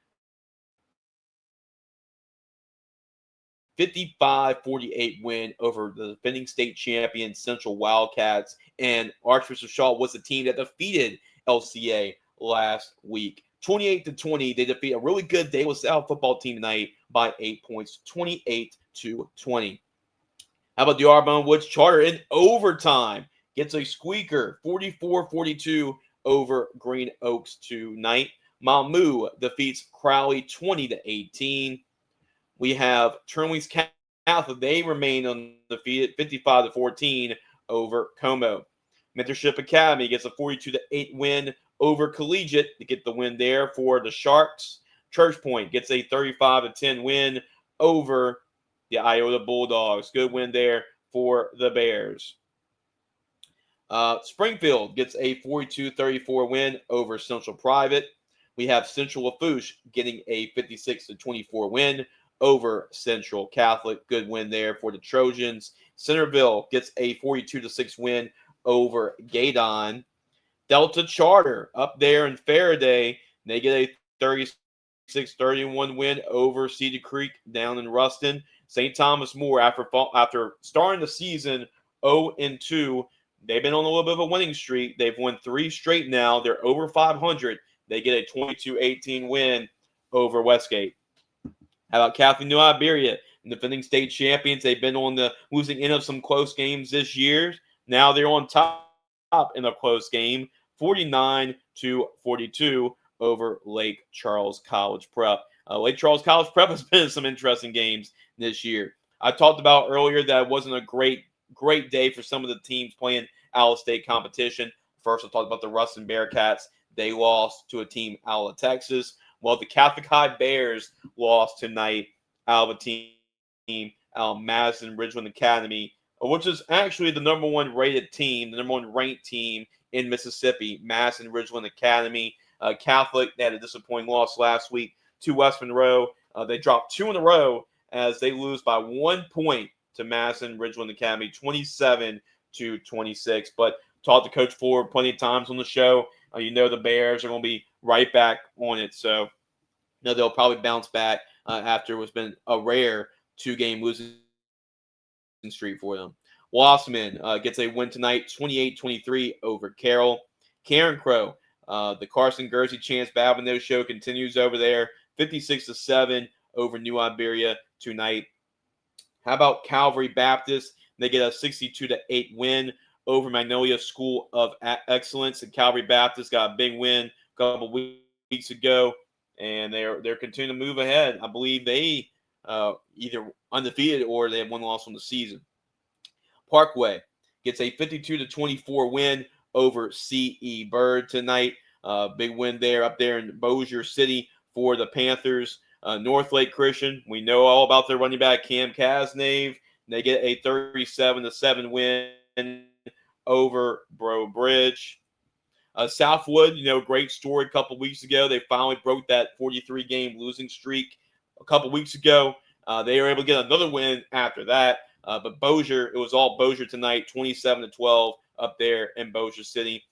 55-48 win over the defending state champion Central Wildcats, and Archbishop Shaw was the team that defeated LCA last week. 28-20, they defeat a really good De La Salle football team tonight by 8 points, 28-20. How about the Arbonne Woods Charter in overtime? Gets a squeaker, 44-42 over Green Oaks tonight. Mamu defeats Crowley 20-18. We have Turnley's Catholic. They remain undefeated 55-14 over Como. Mentorship Academy gets a 42-8 win over Collegiate to get the win there for the Sharks. Church Point gets a 35-10 win over the Iota Bulldogs. Good win there for the Bears. Springfield gets a 42-34 win over Central Private. We have Central Lafourche getting a 56-24 win over Central Catholic. Good win there for the Trojans. Centerville gets a 42-6 win over Gaydon. Delta Charter up there in Faraday. They get a 36-31 win over Cedar Creek down in Ruston. St. Thomas More, after starting the season 0-2, they've been on a little bit of a winning streak. They've won 3 straight now. They're over 500. They get a 22-18 win over Westgate. How about Catholic New Iberia, defending state champions? They've been on the losing end of some close games this year. Now they're on top in a close game, 49-42 over Lake Charles College Prep. Lake Charles College Prep has been in some interesting games this year. I talked about earlier that it wasn't a great day for some of the teams playing out-of-state competition. First, I talked about the Ruston Bearcats. They lost to a team out of Texas. Well, the Catholic High Bears lost tonight out of a team out of Madison Ridgeland Academy, which is actually the number 1 rated team, the number 1 ranked team in Mississippi, Madison Ridgeland Academy. Catholic, they had a disappointing loss last week to West Monroe. They dropped 2 in a row as they lose by 1 point to Madison Ridgeland Academy, 27-26. But talked to Coach Ford plenty of times on the show. You know the Bears are going to be right back on it. So they'll probably bounce back after what's been a rare 2-game losing streak for them. Wassman gets a win tonight, 28-23 over Carroll. Karen Crow, the Carson Guernsey Chance Bad No Show continues over there, 56-7 over New Iberia tonight. How about Calvary Baptist? They get a 62-8 win over Magnolia School of Excellence. And Calvary Baptist got a big win a couple weeks ago, and they're continuing to move ahead. I believe they either undefeated or they have 1 loss on the season. Parkway gets a 52-24 win over C.E. Bird tonight. Big win there up there in Bossier City for the Panthers. North Lake Christian, we know all about their running back Cam Casnave. They get a 37-7 win over Bro Bridge. Southwood, great story a couple weeks ago. They finally broke that 43-game losing streak a couple weeks ago. They were able to get another win after that. But Bossier, it was all Bossier tonight, 27-12 up there in Bossier City.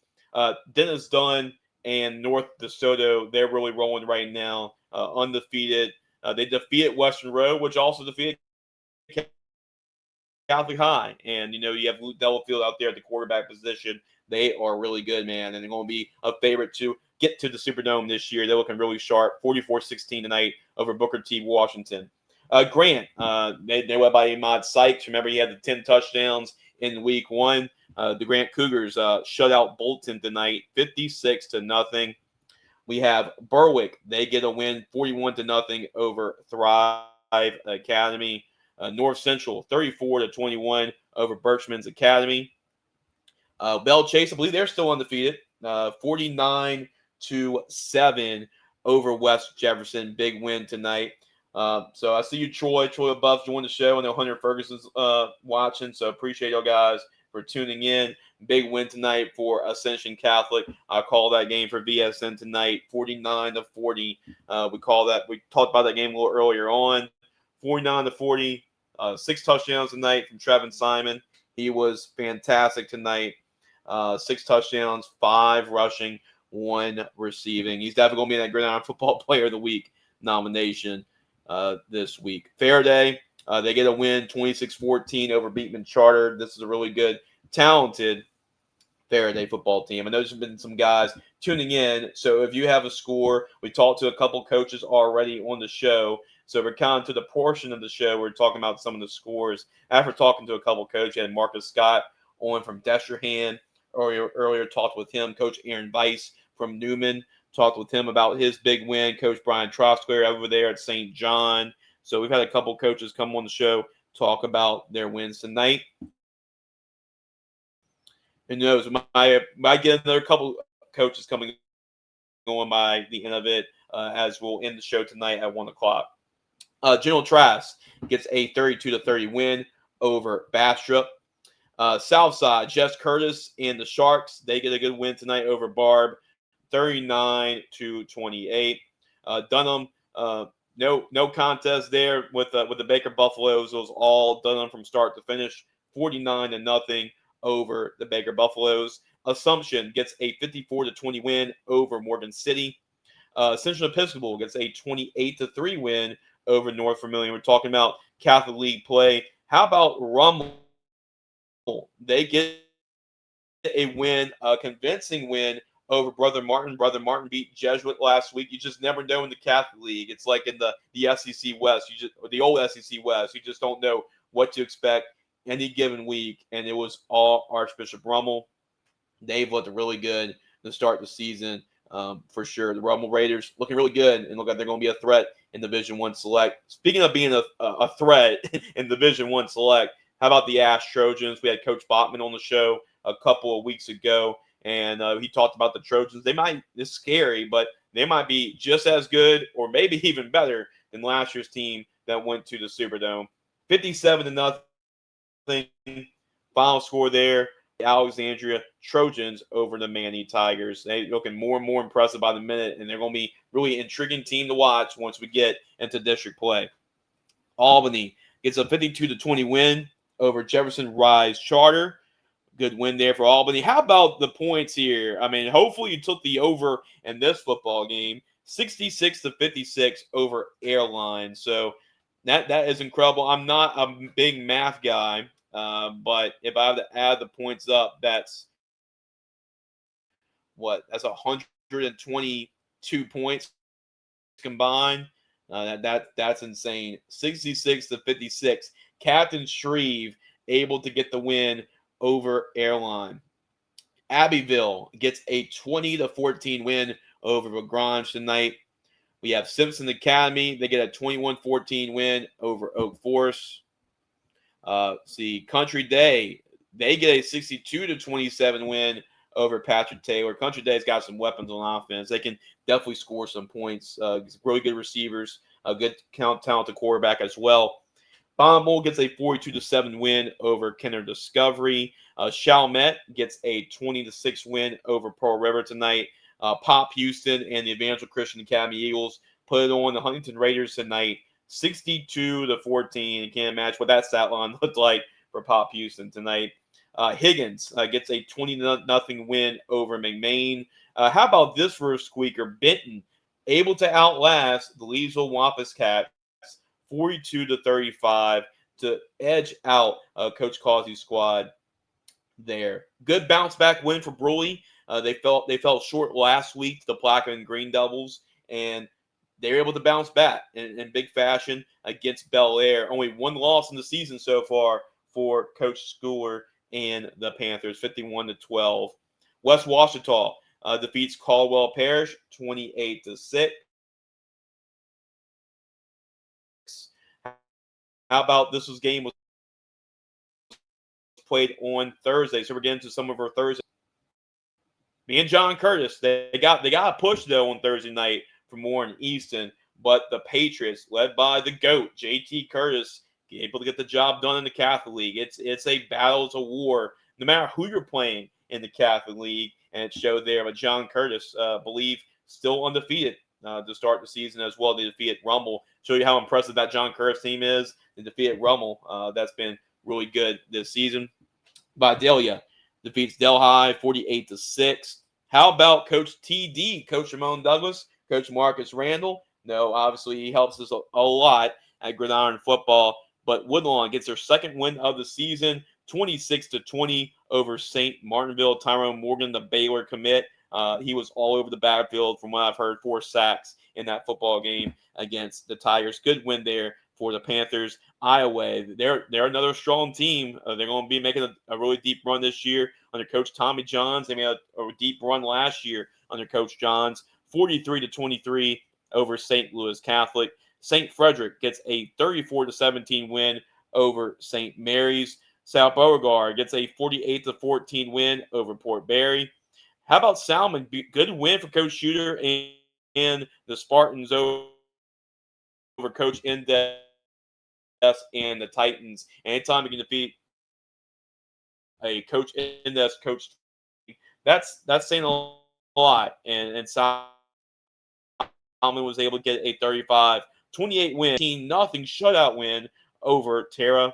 Dennis Dunn and North DeSoto, they're really rolling right now, undefeated. They defeated Western Road, which also defeated Catholic High. And, you have Luke Delafield out there at the quarterback position. They are really good, man, and they're going to be a favorite to get to the Superdome this year. They're looking really sharp, 44-16 tonight over Booker T. Washington. Grant, they went by Ahmad Sykes. Remember, he had the 10 touchdowns in week 1. The Grant Cougars shut out Bolton tonight, 56-0. We have Berwick. They get a win, 41-0 over Thrive Academy. North Central, 34-21 over Birchman's Academy. Bell Chase, I believe they're still undefeated, 49-7 over West Jefferson. Big win tonight. So I see you, Troy Above joined the show. I know Hunter Ferguson's watching, so appreciate y'all guys for tuning in. Big win tonight for Ascension Catholic. I call that game for VSN tonight, 49-40. We talked about that game a little earlier on, 49-40. 6 touchdowns tonight from Trevin Simon. He was fantastic tonight. 6 touchdowns, 5 rushing, 1 receiving. He's definitely going to be in that Gridiron Football Player of the Week nomination this week. Faraday, they get a win, 26-14 over Beekman Charter. This is a really good, talented Faraday football team. I know there's been some guys tuning in, so if you have a score, we talked to a couple coaches already on the show, so we're kind of to the portion of the show where we're talking about some of the scores. After talking to a couple coaches, and Marcus Scott on from Destrehan, earlier talked with him, Coach Aaron Weiss from Newman, Talked with him about his big win. Coach Bryan Troxclair over there at St. John. So we've had a couple coaches come on the show, talk about their wins tonight. Who knows? Might get another couple coaches coming on by the end of it, as we'll end the show tonight at 1 o'clock. General Trask gets a 32-30 win over Bastrop. Southside, Jeff Curtis and the Sharks, they get a good win tonight over Barb, 39-28. Dunham, no contest there with the Baker Buffaloes. It was all Dunham from start to finish, 49-0 over the Baker Buffaloes. Assumption gets a 54-20 win over Morgan City. Ascension Episcopal gets a 28-3 win over North Vermilion. We're talking about Catholic League play. How about Rummel? They get a win, a convincing win over Brother Martin. Brother Martin beat Jesuit last week. You just never know in the Catholic League. It's like in the SEC West, or the old SEC West. You just don't know what to expect any given week. And it was all Archbishop Rummel. They've looked really good to start the season, for sure. The Rummel Raiders looking really good and look like they're going to be a threat in Division I Select. Speaking of being a threat in Division I Select, how about the Ash Trojans? We had Coach Botman on the show a couple of weeks ago, and he talked about the Trojans. It's scary, but they might be just as good or maybe even better than last year's team that went to the Superdome. 57-0. Final score there. The Alexandria Trojans over the Manny Tigers. They're looking more and more impressive by the minute, and they're going to be really intriguing team to watch once we get into district play. Albany gets a 52-20 win over Jefferson Rise Charter. Good win there for Albany. How about the points here? I mean, hopefully you took the over in this football game. 66-56 over Airline. So that is incredible. I'm not a big math guy, but if I have to add the points up, that's 122 points combined. That's insane. 66-56. Captain Shreve able to get the win over Airline. Abbeville gets a 20-14 win over LaGrange tonight. We have Simpson Academy. They get a 21-14 win over Oak Forest. Country Day, they get a 62-27 win over Patrick Taylor. Country Day's got some weapons on offense. They can definitely score some points. Really good receivers, a good talented quarterback as well. Bonneville gets a 42-7 win over Kenner Discovery. Chalmette gets a 20-6 win over Pearl River tonight. Pop Houston and the Evangel Christian Academy Eagles put it on the Huntington Raiders tonight, 62-14. You can't imagine what that stat line looked like for Pop Houston tonight. Higgins gets a 20-0 win over McMain. How about this for a squeaker? Benton able to outlast the Leesville Wampus Cats 42-35 to edge out Coach Causey's squad there. Good bounce back win for Bruley. They fell short last week to the Plaquemine Green Devils, and they were able to bounce back in big fashion against Bel Air. Only one loss in the season so far for Coach Schooler and the Panthers, 51-12. West Washita defeats Caldwell Parish 28-6. How about this game was played on Thursday? So we're getting to some of our Thursday. Me and John Curtis, they got a push though on Thursday night for Warren Easton, but the Patriots, led by the GOAT, JT Curtis, able to get the job done in the Catholic League. It's a battle, it's a war, no matter who you're playing in the Catholic League, and it showed there. But John Curtis, believe, still undefeated to start the season as well. They defeated Rummel. Show you how impressive that John Curtis team is. They defeated Rummel. That's been really good this season. Vidalia defeats Delhi 48-6. How about Coach TD, Coach Ramon Douglas, Coach Marcus Randall? No, obviously he helps us a lot at Gridiron football. But Woodlawn gets their second win of the season, 26-20 over St. Martinville. Tyrone Morgan, the Baylor commit, he was all over the backfield from what I've heard, 4 sacks in that football game against the Tigers. Good win there for the Panthers. Iowa, they're another strong team. They're going to be making a really deep run this year under Coach Tommy Johns. They made a deep run last year under Coach Johns. 43-23 over St. Louis Catholic. St. Frederick gets a 34-17 win over St. Mary's. South Beauregard gets a 48-14 win over Port Barry. How about Salmon? Good win for Coach Shooter and the Spartans over Coach Indes and the Titans. Anytime you can defeat a Coach Indes coach, that's saying a lot. And Salmon was able to get a 35-28 win, 18-0 shutout win over Terra.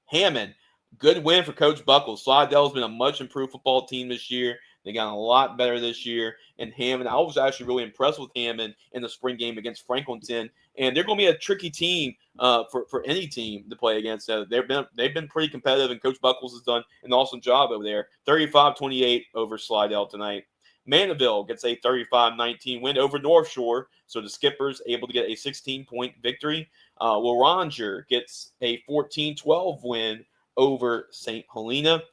Hammond, good win for Coach Buckles. Slidell's been a much improved football team this year. They got a lot better this year. And Hammond, I was actually really impressed with Hammond in the spring game against Franklinton. And they're going to be a tricky team for any team to play against. They've been pretty competitive, and Coach Buckles has done an awesome job over there. 35-28 over Slidell tonight. Mandeville gets a 35-19 win over North Shore, so the Skippers able to get a 16-point victory. Laranger gets a 14-12 win over St. Helena.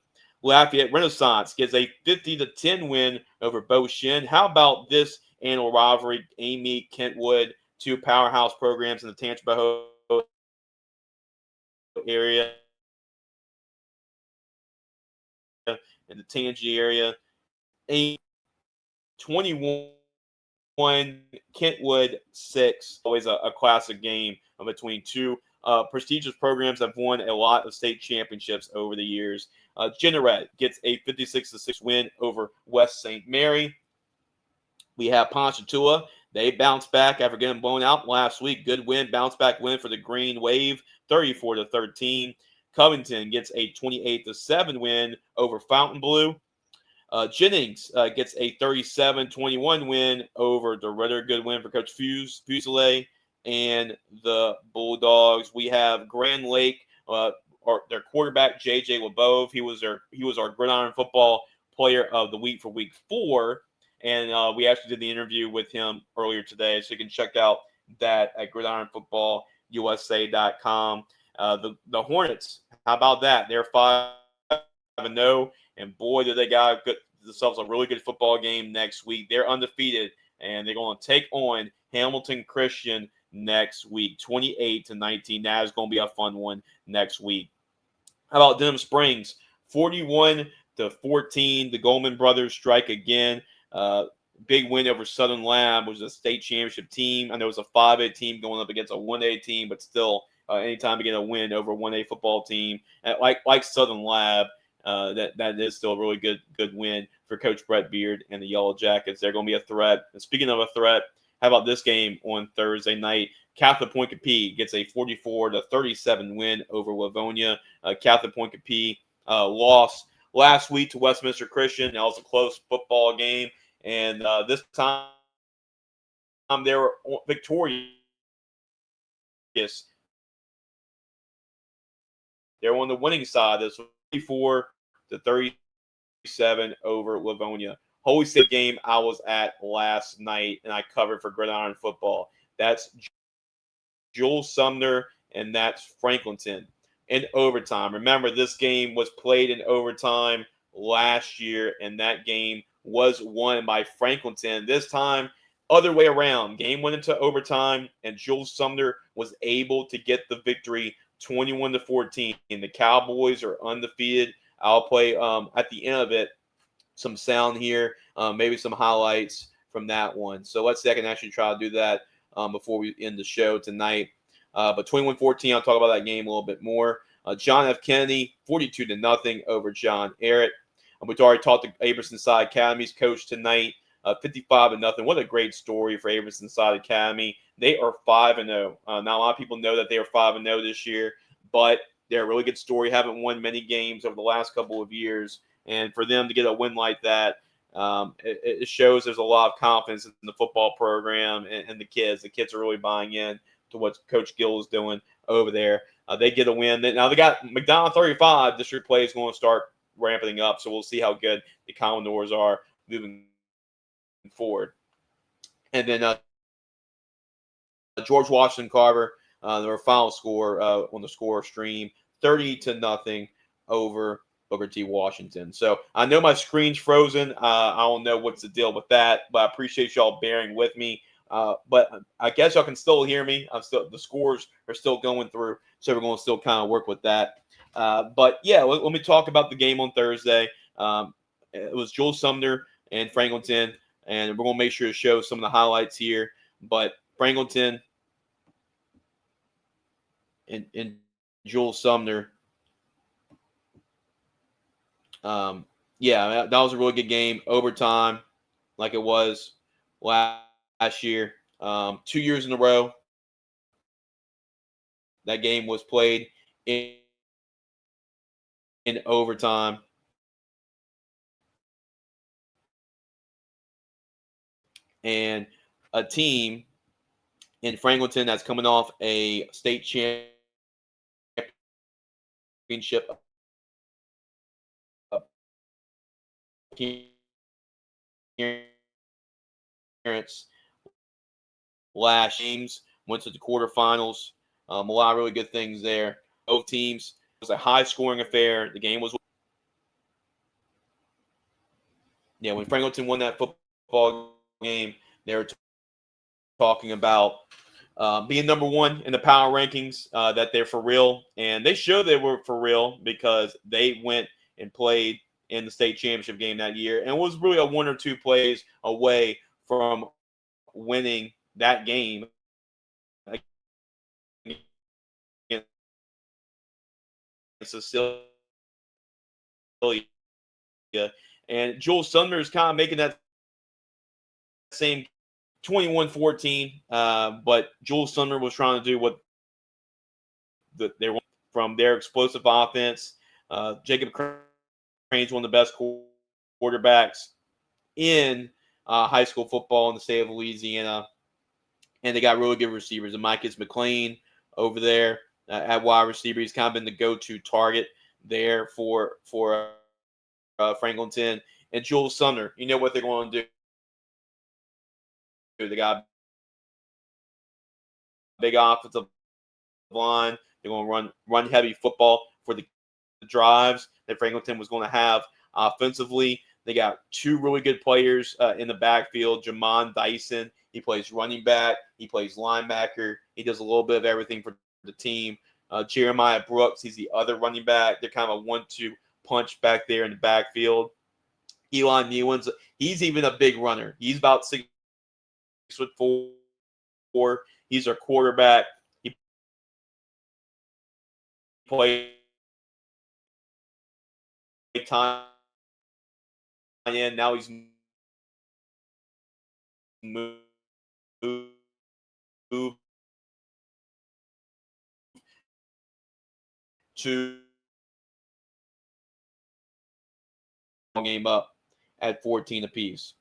Lafayette Renaissance gets a 50-10 win over Bo Shin. How about this annual rivalry? Amy, Kentwood, two powerhouse programs in the Tangipahoa area, in the Tangi area. 21, Kentwood 6. Always a classic game between two prestigious programs that have won a lot of state championships over the years. Jeanneret gets a 56-6 win over West St. Mary. We have Ponchatoula. They bounced back after getting blown out last week. Good win, bounce back win for the Green Wave, 34-13. Covington gets a 28-7 win over Fontainebleau. Jennings gets a 37-21 win over the Ritter. Good win for Coach Fuselier and the Bulldogs. We have Grand Lake, their quarterback J.J. LeBove. He was our Gridiron Football Player of the Week for Week 4, and we actually did the interview with him earlier today, so you can check out that at gridironfootballusa.com. The Hornets, how about that? They're 5-0. And boy, did they got themselves a really good football game next week. They're undefeated, and they're going to take on Hamilton Christian next week, 28-19. That is going to be a fun one next week. How about Denham Springs, 41-14? The Goldman brothers strike again. Big win over Southern Lab, which was a state championship team. I know it was a 5A team going up against a 1A team, but still, anytime you get a win over a 1A football team, like Southern Lab, that is still a really good win for Coach Brett Beard and the Yellow Jackets. They're going to be a threat. And speaking of a threat, how about this game on Thursday night? Catholic Point Capee gets a 44-37 win over Livonia. Catholic Point Capee lost last week to Westminster Christian. That was a close football game, and this time they were victorious. They're on the winning side. This 34-37 over Livonia. Holy State game I was at last night, and I covered for Gridiron Football. That's Jules Sumner, and that's Franklinton in overtime. Remember, this game was played in overtime last year, and that game was won by Franklinton. This time, other way around. Game went into overtime, and Jules Sumner was able to get the victory 21-14. The Cowboys are undefeated. I'll play at the end of it some sound here, maybe some highlights from that one. So let's see, I can actually try to do that before we end the show tonight. But 21-14, I'll talk about that game a little bit more. John F. Kennedy, 42-0 over John Ehret. We already talked to Abramson Side Academy's coach tonight, 55-0. What a great story for Abramson Side Academy. They are 5-0. Now, a lot of people know that they are 5-0 this year, but they're a really good story. Haven't won many games over the last couple of years. And for them to get a win like that, it shows there's a lot of confidence in the football program and the kids. The kids are really buying in to what Coach Gill is doing over there. They get a win. Now they got McDonald 35. District play is going to start ramping up, so we'll see how good the Commodores are moving forward. And then George Washington Carver, their final score on the score stream, 30-0 over Booker T. Washington. So I know my screen's frozen. I don't know what's the deal with that, but I appreciate y'all bearing with me. But I guess y'all can still hear me. The scores are still going through, so we're going to still kind of work with that. But yeah, let me talk about the game on Thursday. It was Jules Sumner and Franklinton, and we're going to make sure to show some of the highlights here. But Franklinton and Jules Sumner. Yeah, that was a really good game. Overtime, like it was last year. 2 years in a row, that game was played in overtime. And a team in Franklinton that's coming off a state championship appearance last games, went to the quarterfinals. A lot of really good things there. Both teams. It was a high-scoring affair. The game was. Yeah, when Franklinton won that football game, they were talking about being number one in the power rankings, that they're for real. And they showed they were for real because they went and played in the state championship game that year. And it was really a 1 or 2 plays away from winning that game against Cecilia. And Joel Sumner is kind of making that same 21-14, but Joel Sumner was trying to do what they want from their explosive offense. Jacob Crane's one of the best quarterbacks in high school football in the state of Louisiana, and they got really good receivers. And Micah McLean over there at wide receiver, he's kind of been the go-to target there for Franklinton. And Joel Sumner, you know what they're going to do. They got big offensive line. They're going to run heavy football for the drives that Franklinton was going to have offensively. They got 2 really good players in the backfield. Jamon Dyson, he plays running back. He plays linebacker. He does a little bit of everything for the team. Jeremiah Brooks, he's the other running back. They're kind of a 1-2 punch back there in the backfield. Eli Newman, he's even a big runner. He's about 6'4". He's our quarterback. He played time in. Now he's moved to game up at 14 apiece.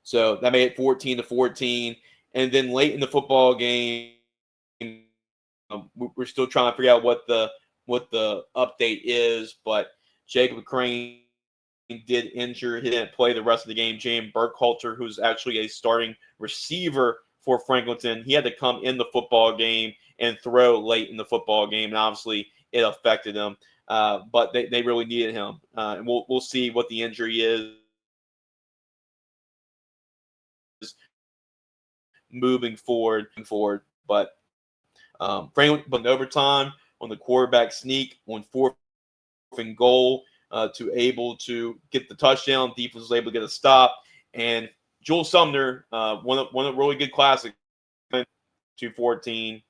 So that made it 14-14. And then late in the football game, we're still trying to figure out what the update is. But Jacob Crane did injure. He didn't play the rest of the game. James Burkhalter, who's actually a starting receiver for Franklinton, he had to come in the football game and throw late in the football game. And obviously it affected him. But they really needed him. And we'll see what the injury is moving forward. But Franklin in overtime on the quarterback sneak on 4th and goal to able to get the touchdown. Defense was able to get a stop. And Joel Sumner won a really good classic. 2-14,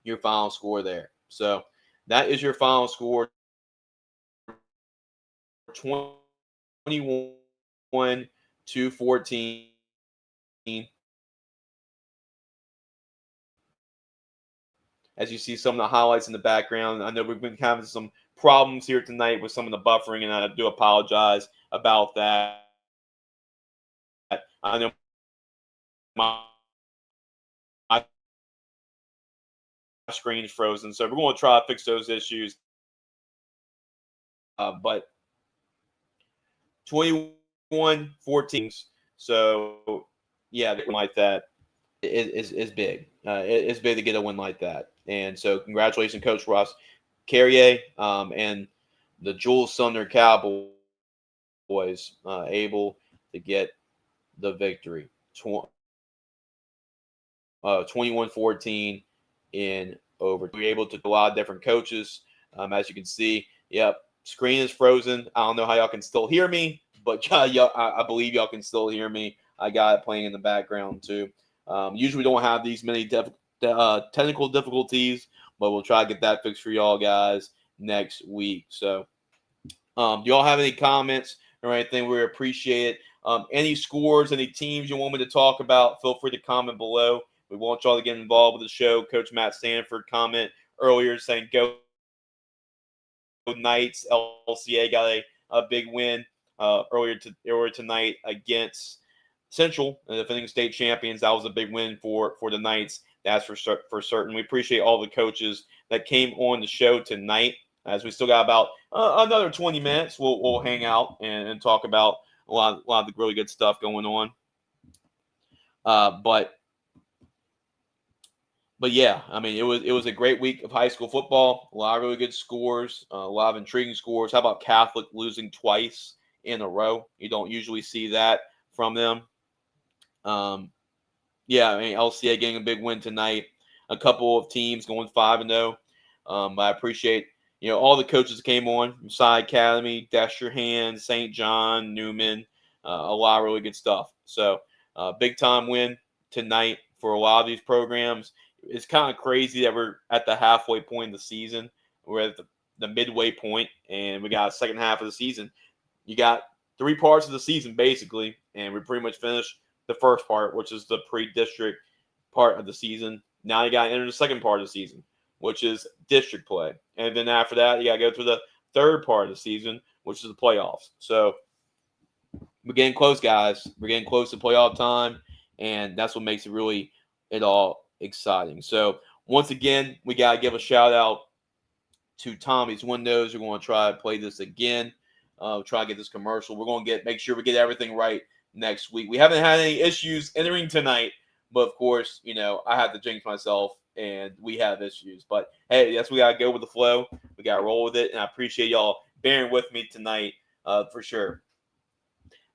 your final score there. So that is your final score. 21-14. As you see some of the highlights in the background, I know we've been having some problems here tonight with some of the buffering, and I do apologize about that. I know my screen is frozen, so we're going to try to fix those issues. But 21-14, so yeah, like that is big. It's big to get a win like that. And so congratulations, Coach Ross Currier, and the Jules Sumner Cowboys able to get the victory. 21-14 in over. We were able to do a lot of different coaches. As you can see, yep, screen is frozen. I don't know how y'all can still hear me, but I believe y'all can still hear me. I got it playing in the background too. Usually we don't have these many technical difficulties, but we'll try to get that fixed for y'all guys next week. So do y'all have any comments or anything? We appreciate it. Any scores, any teams you want me to talk about, feel free to comment below. We want y'all to get involved with the show. Coach Matt Stanford comment earlier saying go Knights. LCA got a big win earlier tonight against Central, the defending state champions. That was a big win for the Knights. That's for certain. We appreciate all the coaches that came on the show tonight. As we still got about another 20 minutes, we'll hang out and talk about a lot of the really good stuff going on. But yeah, I mean, it was a great week of high school football. A lot of really good scores, a lot of intriguing scores. How about Catholic losing twice in a row? You don't usually see that from them. Yeah, I mean, LCA getting a big win tonight. A couple of teams going 5-0. I appreciate all the coaches that came on: Side Academy, Destrehan, St. John, Newman. A lot of really good stuff. So big time win tonight for a lot of these programs. It's kind of crazy that we're at the halfway point of the season. We're at the midway point, and we got a second half of the season. You got 3 parts of the season, basically, and we pretty much finished the first part, which is the pre-district part of the season. Now you got to enter the second part of the season, which is district play. And then after that, you got to go through the third part of the season, which is the playoffs. So we're getting close, guys. We're getting close to playoff time, and that's what makes it all exciting. So once again, we got to give a shout out to Tommy's Windows. We're going to try to play this again. Try to get this commercial. We're going to make sure we get everything right next week. We haven't had any issues entering tonight, but of course, I have to jinx myself, and we have issues. But hey, we got to go with the flow. We got to roll with it, and I appreciate y'all bearing with me tonight for sure.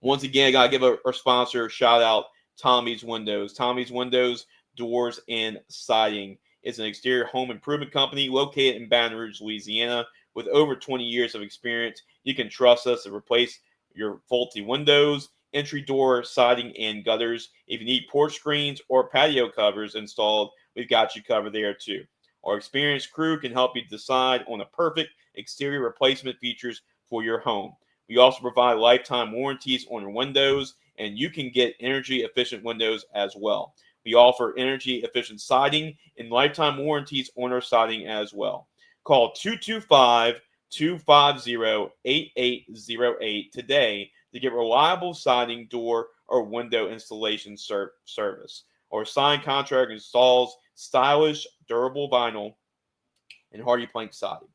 Once again, I got to give our sponsor a shout out, Tommy's Windows. Tommy's Windows, Doors, and Siding is an exterior home improvement company located in Baton Rouge, Louisiana. With over 20 years of experience, you can trust us to replace your faulty windows, entry door, siding, and gutters. If you need porch screens or patio covers installed, we've got you covered there too. Our experienced crew can help you decide on the perfect exterior replacement features for your home. We also provide lifetime warranties on your windows, and you can get energy-efficient windows as well. We offer energy-efficient siding and lifetime warranties on our siding as well. Call 225-250-8808 today to get reliable siding, door, or window installation service. Our siding contractor installs stylish, durable vinyl and hardy plank siding.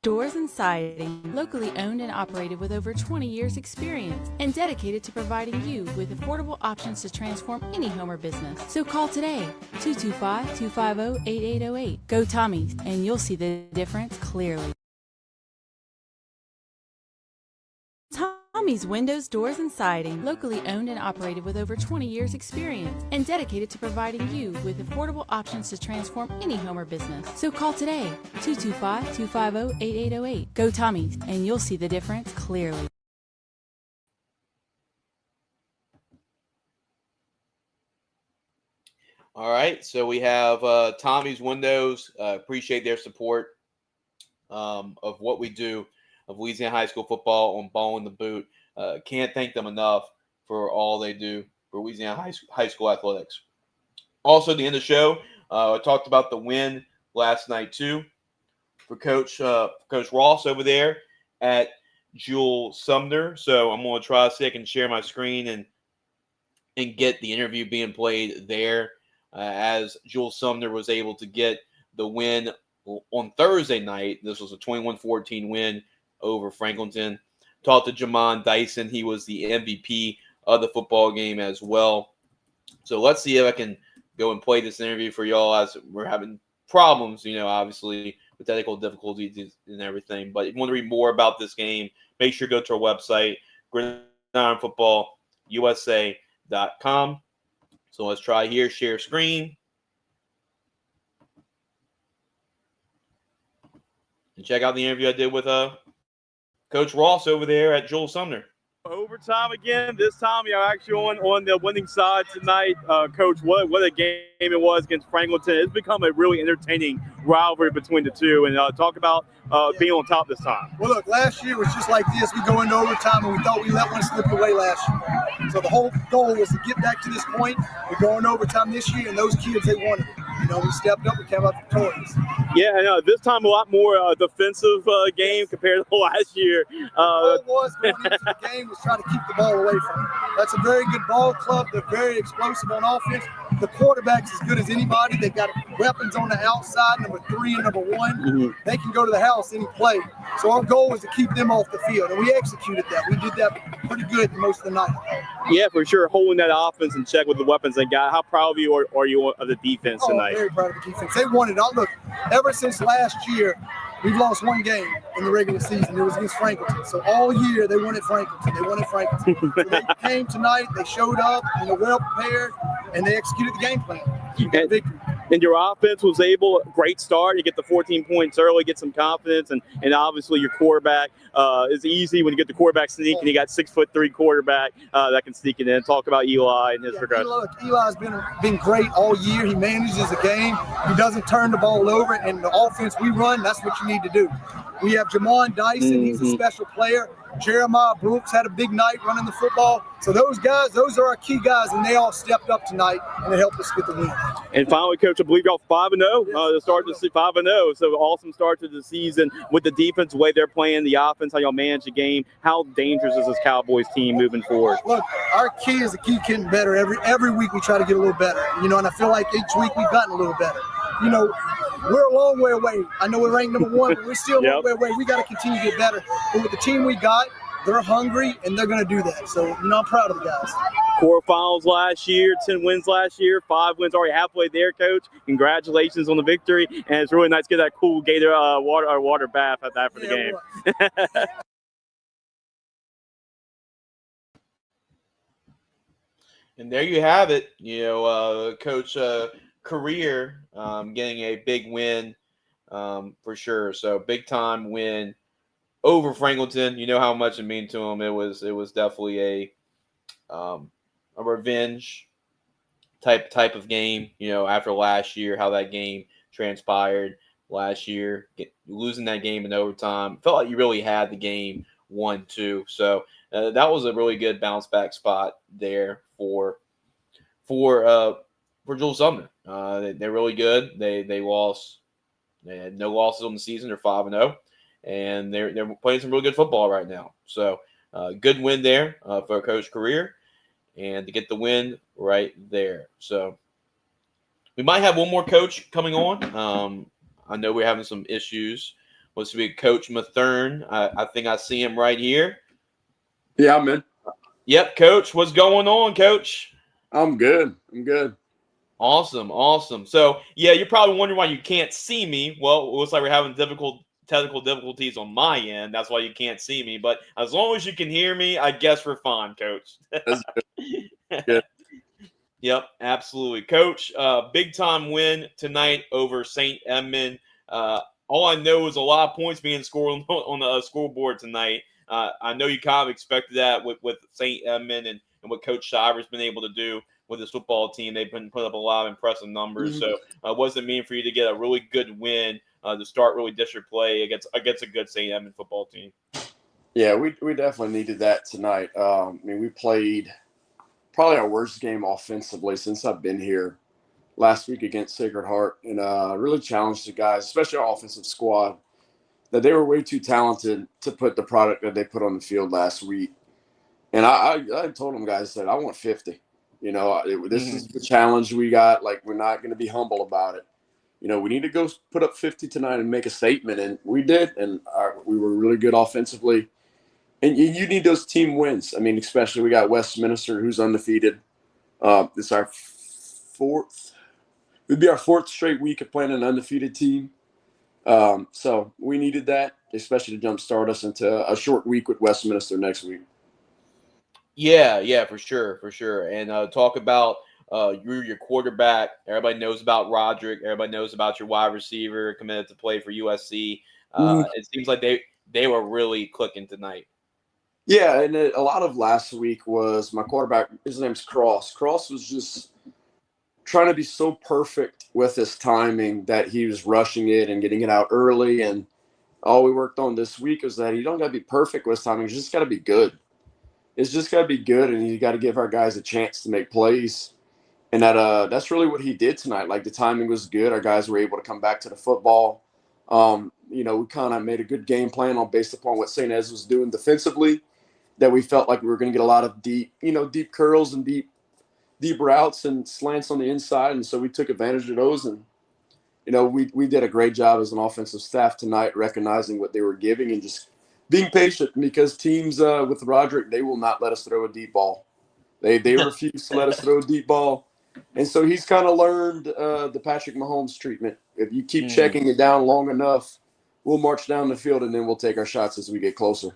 Doors and Siding, locally owned and operated with over 20 years experience and dedicated to providing you with affordable options to transform any home or business. So call today, 225-250-8808. Go Tommy's, and you'll see the difference clearly. Tommy's Windows, Doors, and Siding, locally owned and operated with over 20 years experience and dedicated to providing you with affordable options to transform any home or business. So call today, 225-250-8808. Go Tommy's, and you'll see the difference clearly. All right, so we have Tommy's Windows. Appreciate their support of what we do of Louisiana High School Football on Ballin In Da Boot. Can't thank them enough for all they do for Louisiana High School athletics. Also, at the end of the show, I talked about the win last night too for Coach Ross over there at Jules Sumner. So I'm going to try to see if I can share my screen and get the interview being played there as Jules Sumner was able to get the win on Thursday night. This was a 21-14 win over Franklinton. Talked to Jamon Dyson. He was the MVP of the football game as well. So let's see if I can go and play this interview for y'all as we're having problems, obviously with technical difficulties and everything. But if you want to read more about this game, make sure to go to our website, gridironfootballusa.com. So let's try here, share screen. And check out the interview I did with Coach Ross over there at Joel Sumner. Overtime again. This time you're actually on the winning side tonight. Coach, what a game it was against Franklinton. It's become a really entertaining rivalry between the two. And talk about being on top this time. Well, look, last year was just like this. We go into overtime, and we thought we let one slip away last year. So the whole goal was to get back to this point. We're going overtime this year, and those kids, they wanted it. We stepped up. We came out victorious. Yeah, I know. This time a lot more defensive game compared to last year. The goal was going into the game was trying to keep the ball away from them. That's a very good ball club. They're very explosive on offense. The quarterback's as good as anybody. They got weapons on the outside, number 3 and number 1. Mm-hmm. They can go to the house any play. So our goal was to keep them off the field, and we executed that. We did that pretty good most of the night. Yeah, for sure. Holding that offense in check with the weapons they got. How proud of you are you of the defense tonight? Very proud of the defense. They wanted it. Look, ever since last year, we've lost one game in the regular season. It was against Franklinton. So all year they wanted Franklinton. So they came tonight. They showed up, well prepared, and they executed the game plan. And your offense was able, great start. You get the 14 points early, get some confidence, and obviously your quarterback is easy when you get the quarterback sneaking. You got 6'3" quarterback that can sneak it in. Talk about Eli and his progression. Look, Eli's been great all year. He manages the game. He doesn't turn the ball over, and the offense we run, that's what you need to do. We have Jamon Dyson. He's a special player. Jeremiah Brooks had a big night running the football. So those guys, those are our key guys, and they all stepped up tonight, and they helped us get the win. And finally, Coach, I believe y'all 5-0 to start the 5-0. So awesome start to the season with the defense, the way they're playing, the offense, how y'all manage the game. How dangerous is this Cowboys team moving forward? Look, our key is to keep getting better. Every week we try to get a little better, and I feel like each week we've gotten a little better. We're a long way away. I know we're ranked number 1, but we're still a long way away. We got to continue to get better. But with the team we got, they're hungry, and they're going to do that. So, I'm proud of the guys. Quarterfinals last year, 10 wins last year, 5 wins already halfway there, Coach. Congratulations on the victory. And it's really nice to get that cool Gator water bath after the game. And there you have it. Coach Currier getting a big win for sure. So big time win over Franklinton. You know how much it meant to him. It was definitely a revenge type of game. After last year, how that game transpired last year, losing that game in overtime, felt like you really had the game 1-2. So that was a really good bounce back spot there for Joel Sumner. They're really good. They lost. They had no losses on the season. They're 5-0, and they're playing some really good football right now. So good win there for Coach Currier, and to get the win right there. So we might have one more coach coming on. I know we're having some issues. What's to be Coach Matherne? I think I see him right here. Yeah, I'm in. Yep, Coach. What's going on, Coach? I'm good. Awesome. So, yeah, you're probably wondering why you can't see me. Well, it looks like we're having technical difficulties on my end. That's why you can't see me. But as long as you can hear me, I guess we're fine, Coach. That's good. Yep, absolutely. Coach, big time win tonight over St. Edmund. All I know is a lot of points being scored on the scoreboard tonight. I know you kind of expected that with St. Edmund and what Coach Shiver's been able to do with his football team. They've been putting up a lot of impressive numbers. So what does it mean for you to get a really good win to start really district play against a good St. Edmund football team? Yeah, we definitely needed that tonight. We played probably our worst game offensively since I've been here last week against Sacred Heart, and really challenged the guys, especially our offensive squad, that they were way too talented to put the product that they put on the field last week. And I told them guys that I want 50. This is the challenge we got. Like, we're not going to be humble about it. We need to go put up 50 tonight and make a statement, and we did. And we were really good offensively. And you need those team wins. Especially we got Westminster, who's undefeated. It's our would be our 4th straight week of playing an undefeated team. So we needed that, especially to jumpstart us into a short week with Westminster next week. Yeah, for sure. And talk about your quarterback. Everybody knows about Roderick. Everybody knows about your wide receiver committed to play for USC. It seems like they were really clicking tonight. Yeah, and a lot of last week was my quarterback. His name's Cross. Cross was just trying to be so perfect with his timing that he was rushing it and getting it out early. And all we worked on this week was that you don't got to be perfect with his timing. You just got to be good. It's just got to be good, and you got to give our guys a chance to make plays. And that's really what he did tonight. Like, the timing was good. Our guys were able to come back to the football. We kind of made a good game plan based upon what St. Ed's was doing defensively, that we felt like we were going to get a lot of deep curls and deep routes and slants on the inside. And so we took advantage of those. And, we did a great job as an offensive staff tonight, recognizing what they were giving and just being patient, because teams with Roderick, they will not let us throw a deep ball. They refuse to let us throw a deep ball. And so he's kind of learned the Patrick Mahomes treatment. If you keep checking it down long enough, we'll march down the field, and then we'll take our shots as we get closer.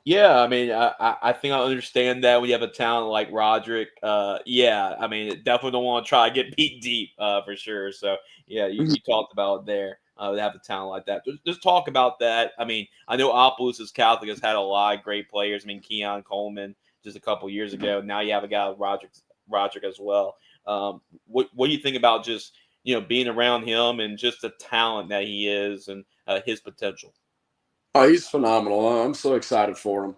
Yeah, I mean, I think I understand that when you have a talent like Roderick. Definitely don't want to try to get beat deep for sure. So, yeah, you talked about it there. To have a talent like that. Just talk about that. I mean, I know Opelousas Catholic has had a lot of great players. I mean, Keon Coleman just a couple years ago. Now you have a guy like Roderick as well. What do you think about just, being around him and just the talent that he is and his potential? Oh, he's phenomenal. I'm so excited for him.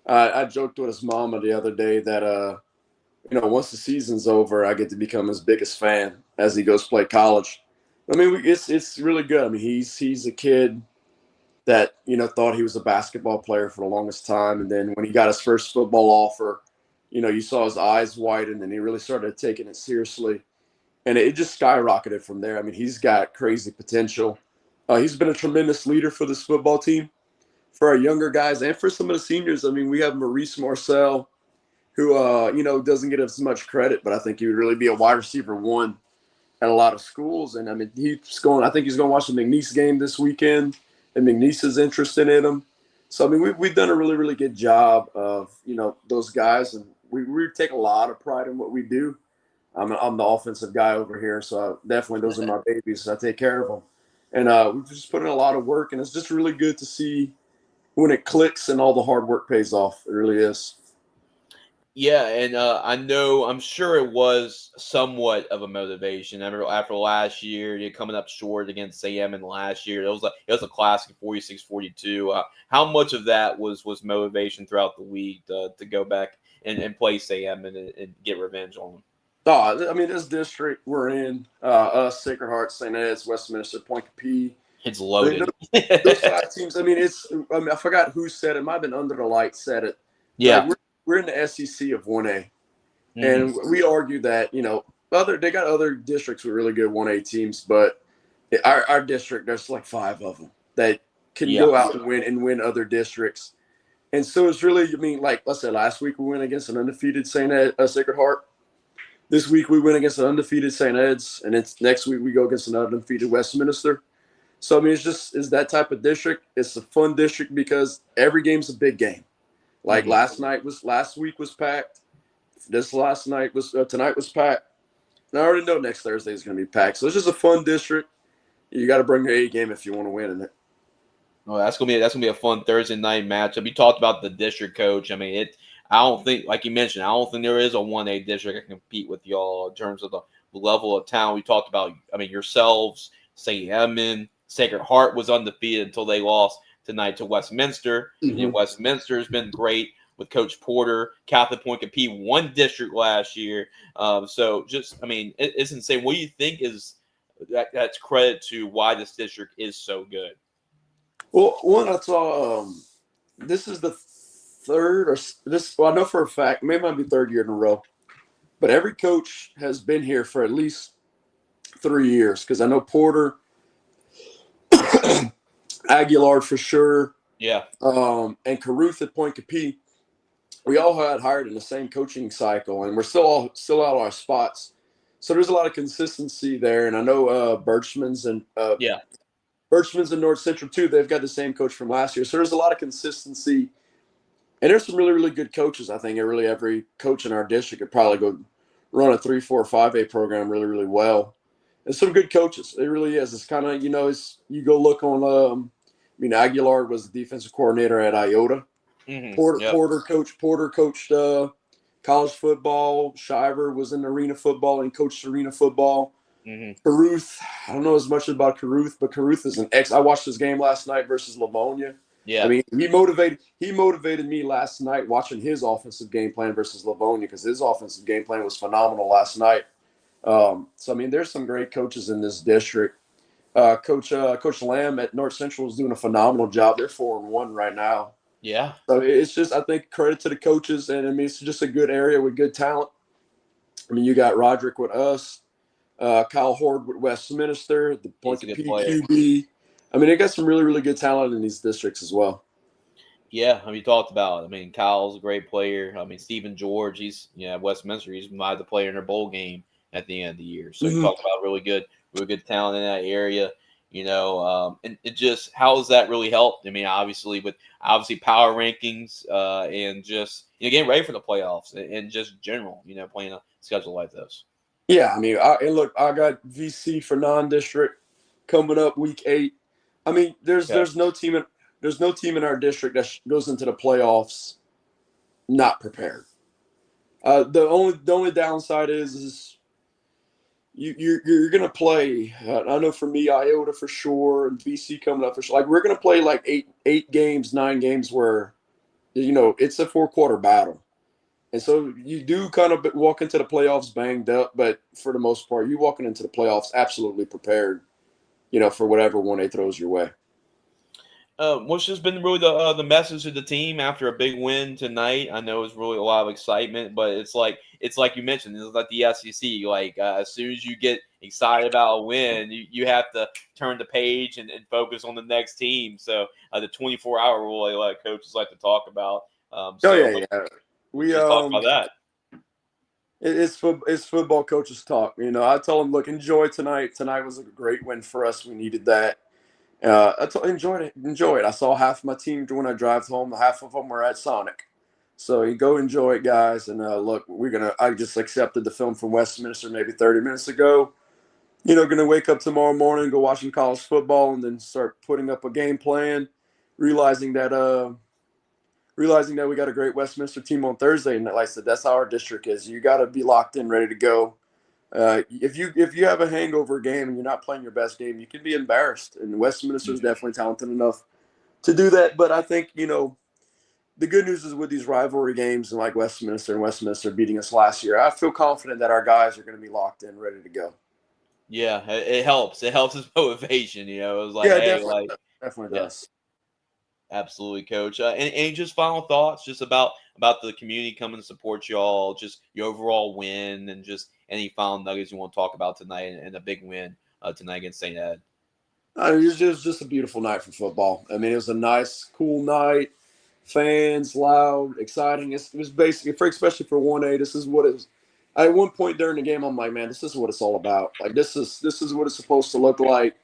I joked with his mama the other day that, once the season's over, I get to become his biggest fan as he goes play college. I mean, it's really good. I mean, he's a kid that, thought he was a basketball player for the longest time. And then when he got his first football offer, you saw his eyes widen, and he really started taking it seriously. And it just skyrocketed from there. I mean, he's got crazy potential. He's been a tremendous leader for this football team, for our younger guys, and for some of the seniors. I mean, we have Maurice Marcel, who, doesn't get as much credit, but I think he would really be a wide receiver 1 at a lot of schools. And I mean, I think he's going to watch the McNeese game this weekend, and McNeese is interested in him. So, I mean, we've done a really, really good job of, those guys, and we take a lot of pride in what we do. I'm the offensive guy over here, so definitely those are my babies. So I take care of them. And we've just put in a lot of work, and it's just really good to see when it clicks and all the hard work pays off. It really is. Yeah, and I'm sure it was somewhat of a motivation. After last year, you're coming up short against Sam in last year. It was a classic 46-42. How much of that was motivation throughout the week to go back and play Sam and get revenge on them? Oh, I mean, this district we're in, us, Sacred Heart, St. Ed's, Westminster, Point Capee. It's loaded. Those 5 teams. I mean, I forgot who said it. It might have been Under the Light said it. Yeah. Like, we're in the SEC of 1A. And we argue that, they got other districts with really good 1A teams, but our district, there's like 5 of them that can go out and win other districts. And so it's really, I mean, like I said, last week we went against an undefeated Sacred Heart. This week we went against an undefeated St. Ed's, and next week we go against an undefeated Westminster. So, I mean, it's that type of district. It's a fun district because every game's a big game. Like last week was packed. Tonight was packed. And I already know next Thursday is going to be packed. So it's just a fun district. You got to bring your A game if you want to win in it. Oh, that's gonna be a fun Thursday night matchup. You talked about the district coach. I mean, I don't think, like you mentioned, I don't think there is a 1A district that can compete with y'all in terms of the level of talent. We talked about, I mean, yourselves, St. Edmund, Sacred Heart was undefeated until they lost tonight to Westminster. And Westminster has been great with Coach Porter. Catholic Point Capee won district last year. So just, I mean, it's insane. What do you think is that's credit to why this district is so good? Well, one, I saw this is the I know for a fact, maybe it might be 3rd year in a row, but every coach has been here for at least 3 years, because I know Porter, Aguilar for sure. Yeah. And Caruth at Point Capee, we all had hired in the same coaching cycle, and we're still out of our spots. So there's a lot of consistency there, and I know Birchman's and North Central too. They've got the same coach from last year, so there's a lot of consistency. And there's some really, really good coaches. I think really every coach in our district could probably go run a 3, 4, 5A program really, really well. And some good coaches. It really is. It's kind of, it's you go look on. Aguilar was the defensive coordinator at Iota. Mm-hmm. Porter coached college football. Shiver was in arena football and coached arena football. Mm-hmm. Caruth, I don't know as much about Caruth, but Caruth is an I watched his game last night versus Livonia. Yeah. I mean, he motivated me last night watching his offensive game plan versus Livonia because his offensive game plan was phenomenal last night. So, I mean, there's some great coaches in this district. Coach Lamb at North Central is doing a phenomenal job. They're 4-1 right now. Yeah. So it's just, I think, credit to the coaches. And, I mean, it's just a good area with good talent. I mean, you got Roderick with us, Kyle Horde with Westminster, the point to PQB. I mean, they got some really, really good talent in these districts as well. Yeah, I mean, you talked about it. I mean, Kyle's a great player. I mean, Stephen George, he's at Westminster. He's the player in their bowl game at the end of the year. So you talked about really good talent in that area. And it just, how has that really helped? I mean, obviously power rankings and just getting ready for the playoffs and just general, playing a schedule like this. Yeah, I mean, I got VC for non-district coming up week 8. I mean, there's no team in our district that goes into the playoffs not prepared. The only downside is you're gonna play. I know for me, Iota for sure, and VC coming up for sure. Like we're gonna play like 9 games where it's a 4-quarter battle, and so you do kind of walk into the playoffs banged up, but for the most part, you walking into the playoffs absolutely prepared. For whatever 1A throws your way. What's just been really the message of the team after a big win tonight? I know it's really a lot of excitement, but it's like you mentioned, it's like the SEC. Like as soon as you get excited about a win, you have to turn the page and focus on the next team. So the 24-hour rule, a lot of coaches like to talk about. We talk about that. It's football coaches talk. I tell them, look, enjoy tonight. Tonight was a great win for us. We needed that. Enjoy it. I saw half my team when I drive home. Half of them were at Sonic. So you go enjoy it, guys. And look, I just accepted the film from Westminster maybe 30 minutes ago. Gonna wake up tomorrow morning, go watching college football, and then start putting up a game plan, realizing that we got a great Westminster team on Thursday. And like I said, that's how our district is. You got to be locked in, ready to go. If you have a hangover game and you're not playing your best game, you can be embarrassed. And Westminster is definitely talented enough to do that. But I think, the good news is with these rivalry games and like Westminster beating us last year, I feel confident that our guys are going to be locked in, ready to go. Yeah, it helps. It helps his motivation. It was like, definitely does. Absolutely, Coach. And just final thoughts, just about the community coming to support y'all, just your overall win, and just any final nuggets you want to talk about tonight, and a big win tonight against St. Ed. It was just a beautiful night for football. I mean, it was a nice, cool night. Fans, loud, exciting. It was basically, especially for 1A, this is what it was. At one point during the game, I'm like, man, this is what it's all about. Like, this is what it's supposed to look like.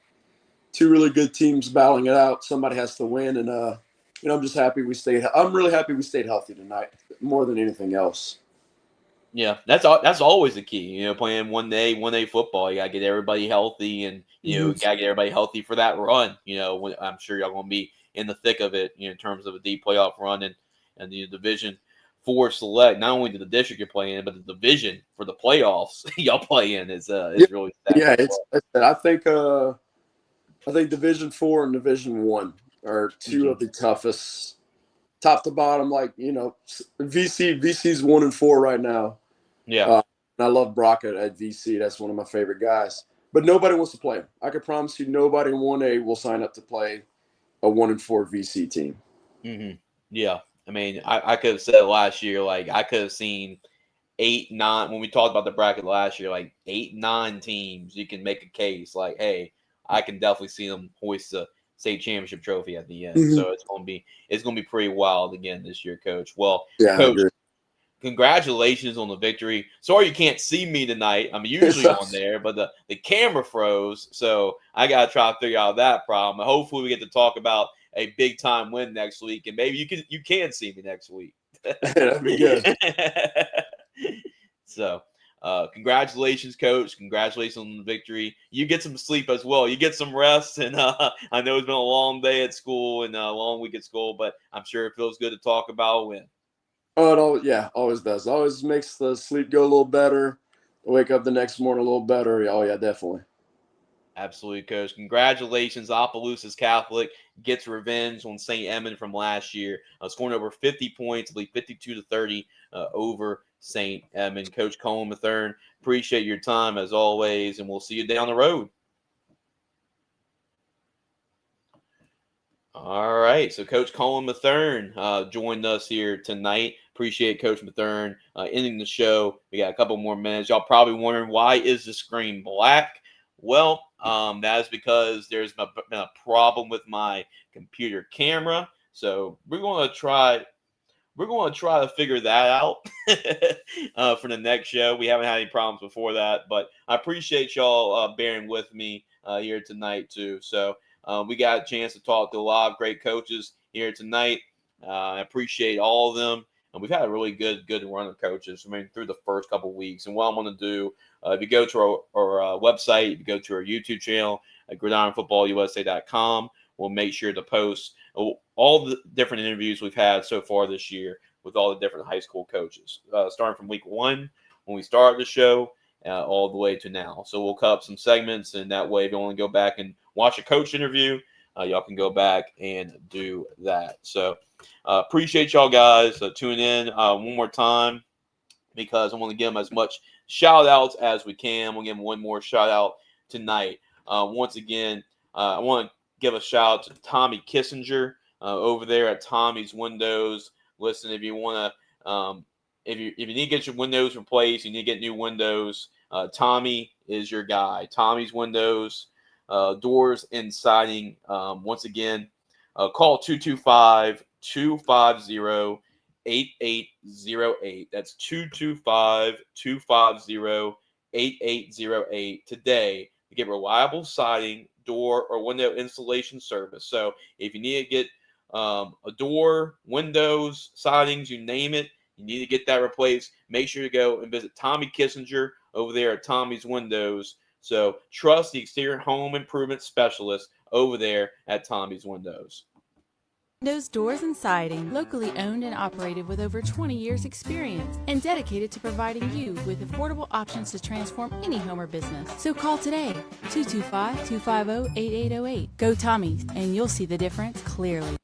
2 really good teams battling it out. Somebody has to win, and I'm just happy we stayed. I'm really happy we stayed healthy tonight, more than anything else. Yeah, that's always the key. Playing 1A football, you gotta get everybody healthy, and you gotta get everybody healthy for that run. When, I'm sure y'all gonna be in the thick of it, in terms of a deep playoff run and the Division 4 select. Not only the district you're playing in, but the division for the playoffs y'all play in is really stacked. Yeah, I think Division 4 and Division 1 are 2 of the toughest, top to bottom. Like, VC's 1-4 right now. Yeah. And I love Brock at VC. That's one of my favorite guys. But nobody wants to play him. I can promise you nobody in 1A will sign up to play a 1-4 VC team. Mm-hmm. Yeah. I mean, I could have said last year, like I could have seen 8, 9, when we talked about the bracket last year, like 8, 9 teams, you can make a case like, hey, I can definitely see them hoist the state championship trophy at the end. So it's gonna be pretty wild again this year, Coach. Well, yeah, Coach, congratulations on the victory. Sorry you can't see me tonight. I'm usually on there, but the camera froze, so I gotta try to figure out that problem. Hopefully, we get to talk about a big time win next week, and maybe you can see me next week. That'd be good. So, congratulations, Coach. Congratulations on the victory. You get some sleep as well. You get some rest, and I know it's been a long day at school and a long week at school, but I'm sure it feels good to talk about a win. Oh, always does. Always makes the sleep go a little better. Wake up the next morning a little better. Oh, yeah, definitely. Absolutely, Coach. Congratulations. Opelousas Catholic gets revenge on St. Edmund from last year, scoring over 50 points, I believe 52-30 over St. Edmund. Coach Cullen, Matherne, appreciate your time as always, and we'll see you down the road. All right, so Coach Cullen Matherne joined us here tonight. Appreciate Coach Matherne ending the show. We got a couple more minutes. Y'all probably wondering, why is the screen black? Well, that is because there's been a problem with my computer camera. So we're going to try to figure that out for the next show. We haven't had any problems before that, but I appreciate y'all bearing with me here tonight too. So we got a chance to talk to a lot of great coaches here tonight. I appreciate all of them. And we've had a really good run of coaches, I mean, through the first couple of weeks. And what I'm going to do, if you go to our website, if you go to our YouTube channel at gridironfootballusa.com, we'll make sure to post all the different interviews we've had so far this year with all the different high school coaches, starting from week 1 when we started the show all the way to now. So we'll cut up some segments, and that way if you want to go back and watch a coach interview, y'all can go back and do that. So appreciate y'all guys tuning in one more time, because I want to give them as much shout outs as we can. We'll give them one more shout out tonight. Once again, I want to give a shout out to Tommy Kissinger over there at Tommy's Windows. Listen, if you want to, if you need to get your windows replaced, you need to get new windows, Tommy is your guy. Tommy's Windows, doors and siding. Once again, call 225-250-8808. That's 225-250-8808 today to get reliable siding, door, or window installation service. So if you need to get a door, windows, sidings, you name it, you need to get that replaced, make sure to go and visit Tommy Kissinger over there at Tommy's Windows. So trust the exterior home improvement specialist over there at Tommy's Windows. Windows, doors, and siding, locally owned and operated with over 20 years experience and dedicated to providing you with affordable options to transform any home or business. So call today, 225-250-8808. Go Tommy's, and you'll see the difference clearly.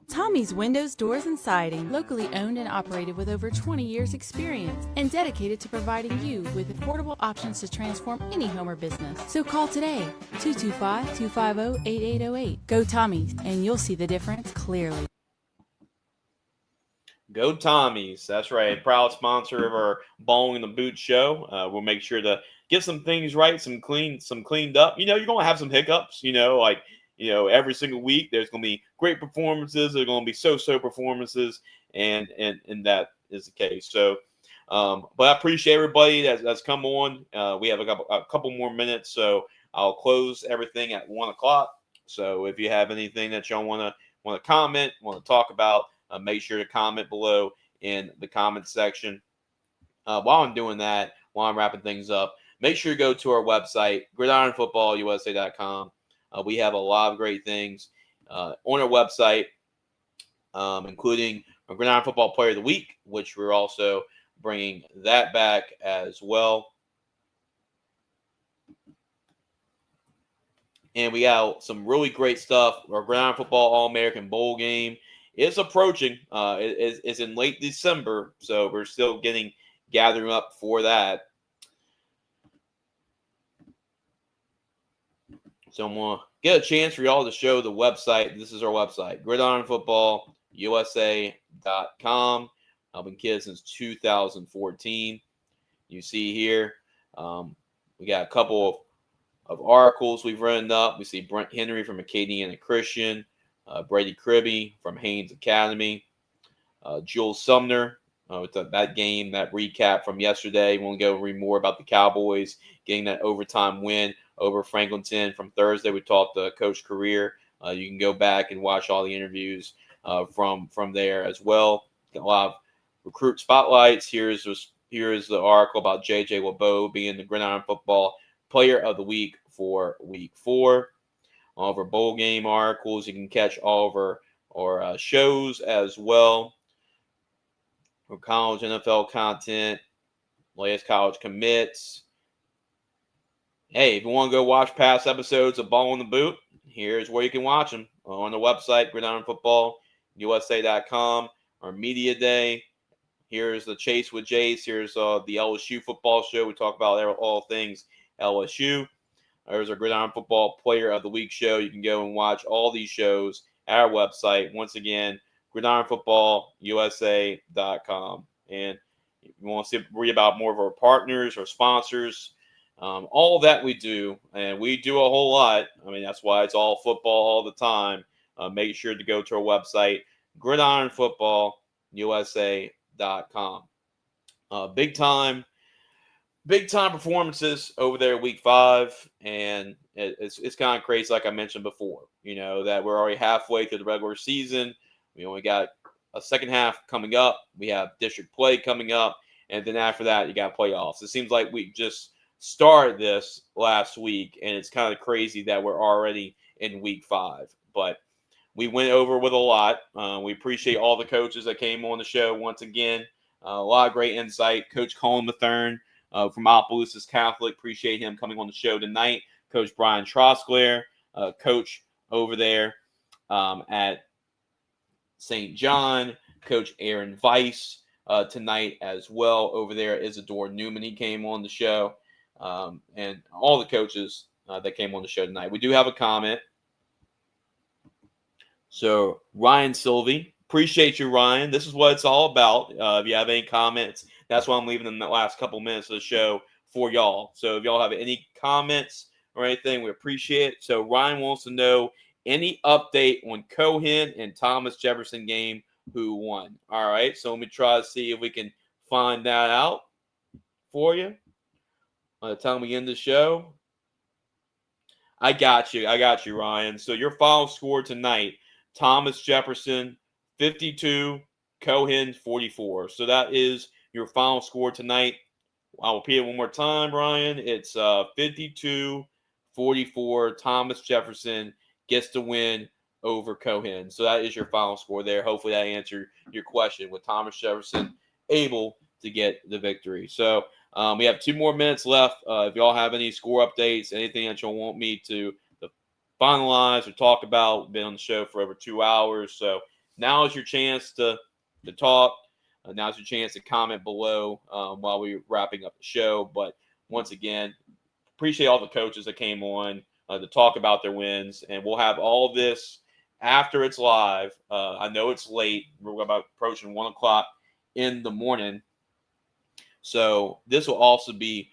Tommy's Windows, Doors, and Siding, locally owned and operated with over 20 years experience and dedicated to providing you with affordable options to transform any home or business. So call today, 225-250-8808. Go Tommy's, and you'll see the difference clearly. Go Tommy's. That's right. Proud sponsor of our Ballin In Da Boot show. We'll make sure to get some things right, some cleaned up. You know, you're going to have some hiccups, every single week there's going to be great performances. There's going to be so-so performances, and that is the case. So, but I appreciate everybody that's come on. We have a couple more minutes, so I'll close everything at 1:00. So if you have anything that y'all want to comment, want to talk about, make sure to comment below in the comment section. While I'm doing that, while I'm wrapping things up, make sure to go to our website, gridironfootballusa.com. We have a lot of great things on our website, including our Gridiron Football Player of the Week, which we're also bringing that back as well. And we got some really great stuff. Our Gridiron Football All-American Bowl game is approaching. It's in late December, so we're still gathering up for that. So I'm going to get a chance for y'all to show the website. This is our website, gridironfootballusa.com. I've been kids since 2014. You see here, we got a couple of articles we've written up. We see Brent Henry from Acadiana Christian, Brady Cribby from Haynes Academy, Jules Sumner with that game, that recap from yesterday. We'll go read more about the Cowboys getting that overtime win over Franklinton from Thursday. We talked to Coach Currier. You can go back and watch all the interviews from there as well. Got a lot of recruit spotlights. Here's the article about J.J. LeBeau being the Gridiron Football Player of the Week for Week 4. All of our bowl game articles. You can catch all of our shows as well. For college NFL content, latest college commits. Hey, if you want to go watch past episodes of Ballin In Da Boot, here's where you can watch them on the website, gridironfootballusa.com, or Media Day. Here's the Chase with Jace. Here's the LSU football show. We talk about all things LSU. There's our Gridiron Football Player of the Week show. You can go and watch all these shows at our website. Once again, gridironfootballusa.com. And if you want to read about more of our partners or sponsors, all that we do, and we do a whole lot. I mean, that's why it's all football all the time. Make sure to go to our website, gridironfootballusa.com. Big time performances over there week 5, and it's kind of crazy, like I mentioned before, that we're already halfway through the regular season. We only got a second half coming up. We have district play coming up, and then after that, you got playoffs. It seems like we just started this last week, and it's kind of crazy that we're already in week 5. But we went over with a lot. We appreciate all the coaches that came on the show once again. A lot of great insight. Coach Cullen Matherne from Opelousas Catholic. Appreciate him coming on the show tonight. Coach Bryan Troxclair, coach over there at St. John. Coach Aaron Weiss tonight as well over there at Isidore. Newman, he came on the show. And all the coaches that came on the show tonight. We do have a comment. So, Ryan Sylvie, appreciate you, Ryan. This is what it's all about. If you have any comments, that's why I'm leaving in the last couple minutes of the show for y'all. So, if y'all have any comments or anything, we appreciate it. So, Ryan wants to know any update on Cohen and Thomas Jefferson game, who won. All right, so let me try to see if we can find that out for you. By the time we end the show, I got you, Ryan. So your final score tonight, Thomas Jefferson, 52, Cohen, 44. So that is your final score tonight. I'll repeat it one more time, Ryan. It's 52-44. Thomas Jefferson gets the win over Cohen. So that is your final score there. Hopefully that answered your question with Thomas Jefferson able to get the victory. So we have 2 more minutes left. If y'all have any score updates, anything that y'all want me to finalize or talk about, we've been on the show for over 2 hours. So now is your chance to talk. Now's your chance to comment below while we're wrapping up the show. But once again, appreciate all the coaches that came on to talk about their wins. And we'll have all of this after it's live. I know it's late. We're about approaching 1 o'clock in the morning. So this will also be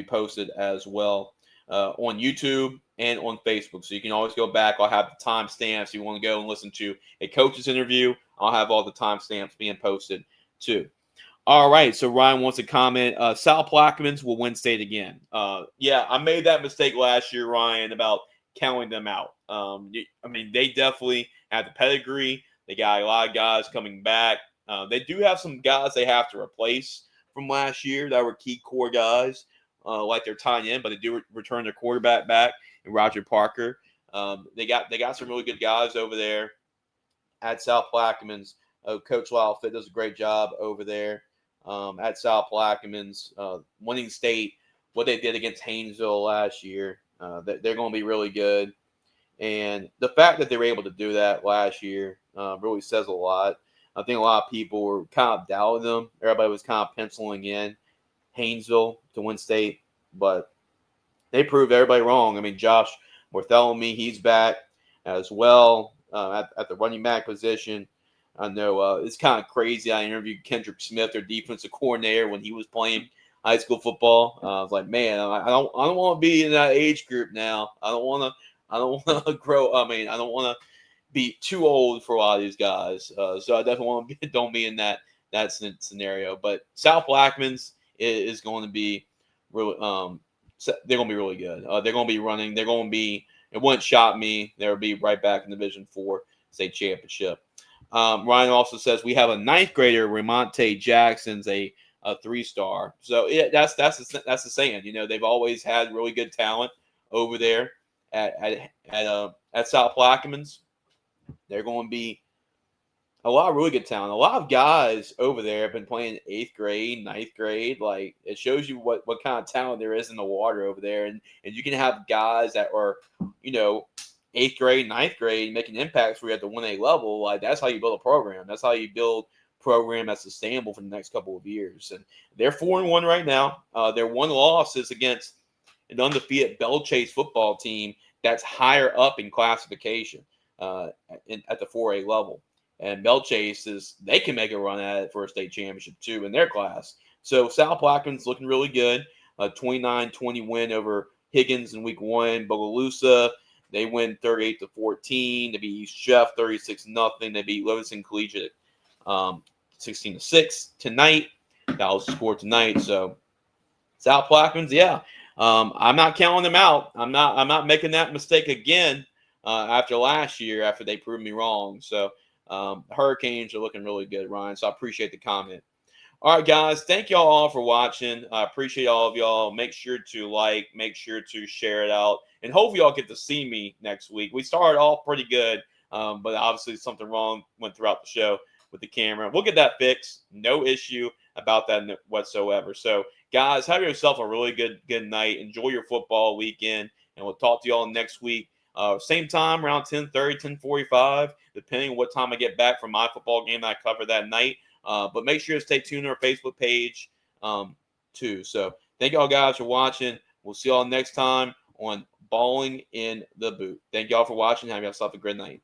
posted as well on YouTube and on Facebook. So you can always go back. I'll have the timestamps. If you want to go and listen to a coach's interview, I'll have all the timestamps being posted too. All right. So Ryan wants to comment. Sal Plaquemines will win state again. Yeah, I made that mistake last year, Ryan, about counting them out. I mean, they definitely have the pedigree. They got a lot of guys coming back. They do have some guys they have to replace from last year that were key core guys, like their tight end, but they do return their quarterback back and Roger Parker. They got some really good guys over there at South Plaquemines. Coach Lyle Fitt does a great job over there at South Plaquemines, winning state. What they did against Haynesville last year, they're going to be really good. And the fact that they were able to do that last year really says a lot. I think a lot of people were kind of doubting them. Everybody was kind of penciling in Haynesville to win state, but they proved everybody wrong. I mean, Josh Bartholomew, he's back as well at the running back position. I know it's kind of crazy. I interviewed Kendrick Smith, their defensive coordinator, when he was playing high school football. I was like, man, I don't want to be in that age group now. I don't want to grow. I mean, I don't want to be too old for a lot of these guys. So I definitely don't be in that scenario. But South Blackman's is going to be really they're going to be really good. They're going to be running. They're going to be. It wouldn't shock me. They'll be right back in Division 4 state championship. Ryan also says we have a 9th grader, Ramonte Jackson's a 3-star. So yeah, that's the saying. They've always had really good talent over there at South Plaquemines. They're going to be a lot of really good talent. A lot of guys over there have been playing 8th grade, 9th grade. Like, it shows you what kind of talent there is in the water over there. And you can have guys that are, 8th grade, 9th grade making impacts for you at the 1A level. Like, that's how you build a program. That's how you build a program that's sustainable for the next couple of years. And they're 4-1 right now. Their one loss is against an undefeated Bellchase football team that's higher up in classification at the 4A level. And Bellchase they can make a run at it for a state championship too in their class. So South Plaquemines looking really good. 29-20 win over Higgins in week 1. Opelousas, they win 38-14. They beat East Jeff 36-0. They beat Livingston Collegiate 16-6 tonight. That was the score tonight. So South Plaquemines, yeah. I'm not counting them out. I'm not making that mistake again after last year, after they proved me wrong. So Hurricanes are looking really good, Ryan. So I appreciate the comment. All right, guys. Thank y'all all for watching. I appreciate all of y'all. Make sure to like, make sure to share it out. And hopefully y'all get to see me next week. We started off pretty good, but obviously something wrong went throughout the show with the camera. We'll get that fixed. No issue about that whatsoever. So, guys, have yourself a really good night. Enjoy your football weekend, and we'll talk to y'all next week. Same time, around 10:30, 10:45, depending on what time I get back from my football game that I cover that night. But make sure to stay tuned to our Facebook page too. So thank y'all guys for watching. We'll see y'all next time on Ballin in the Boot. Thank y'all for watching. Have yourself a great night.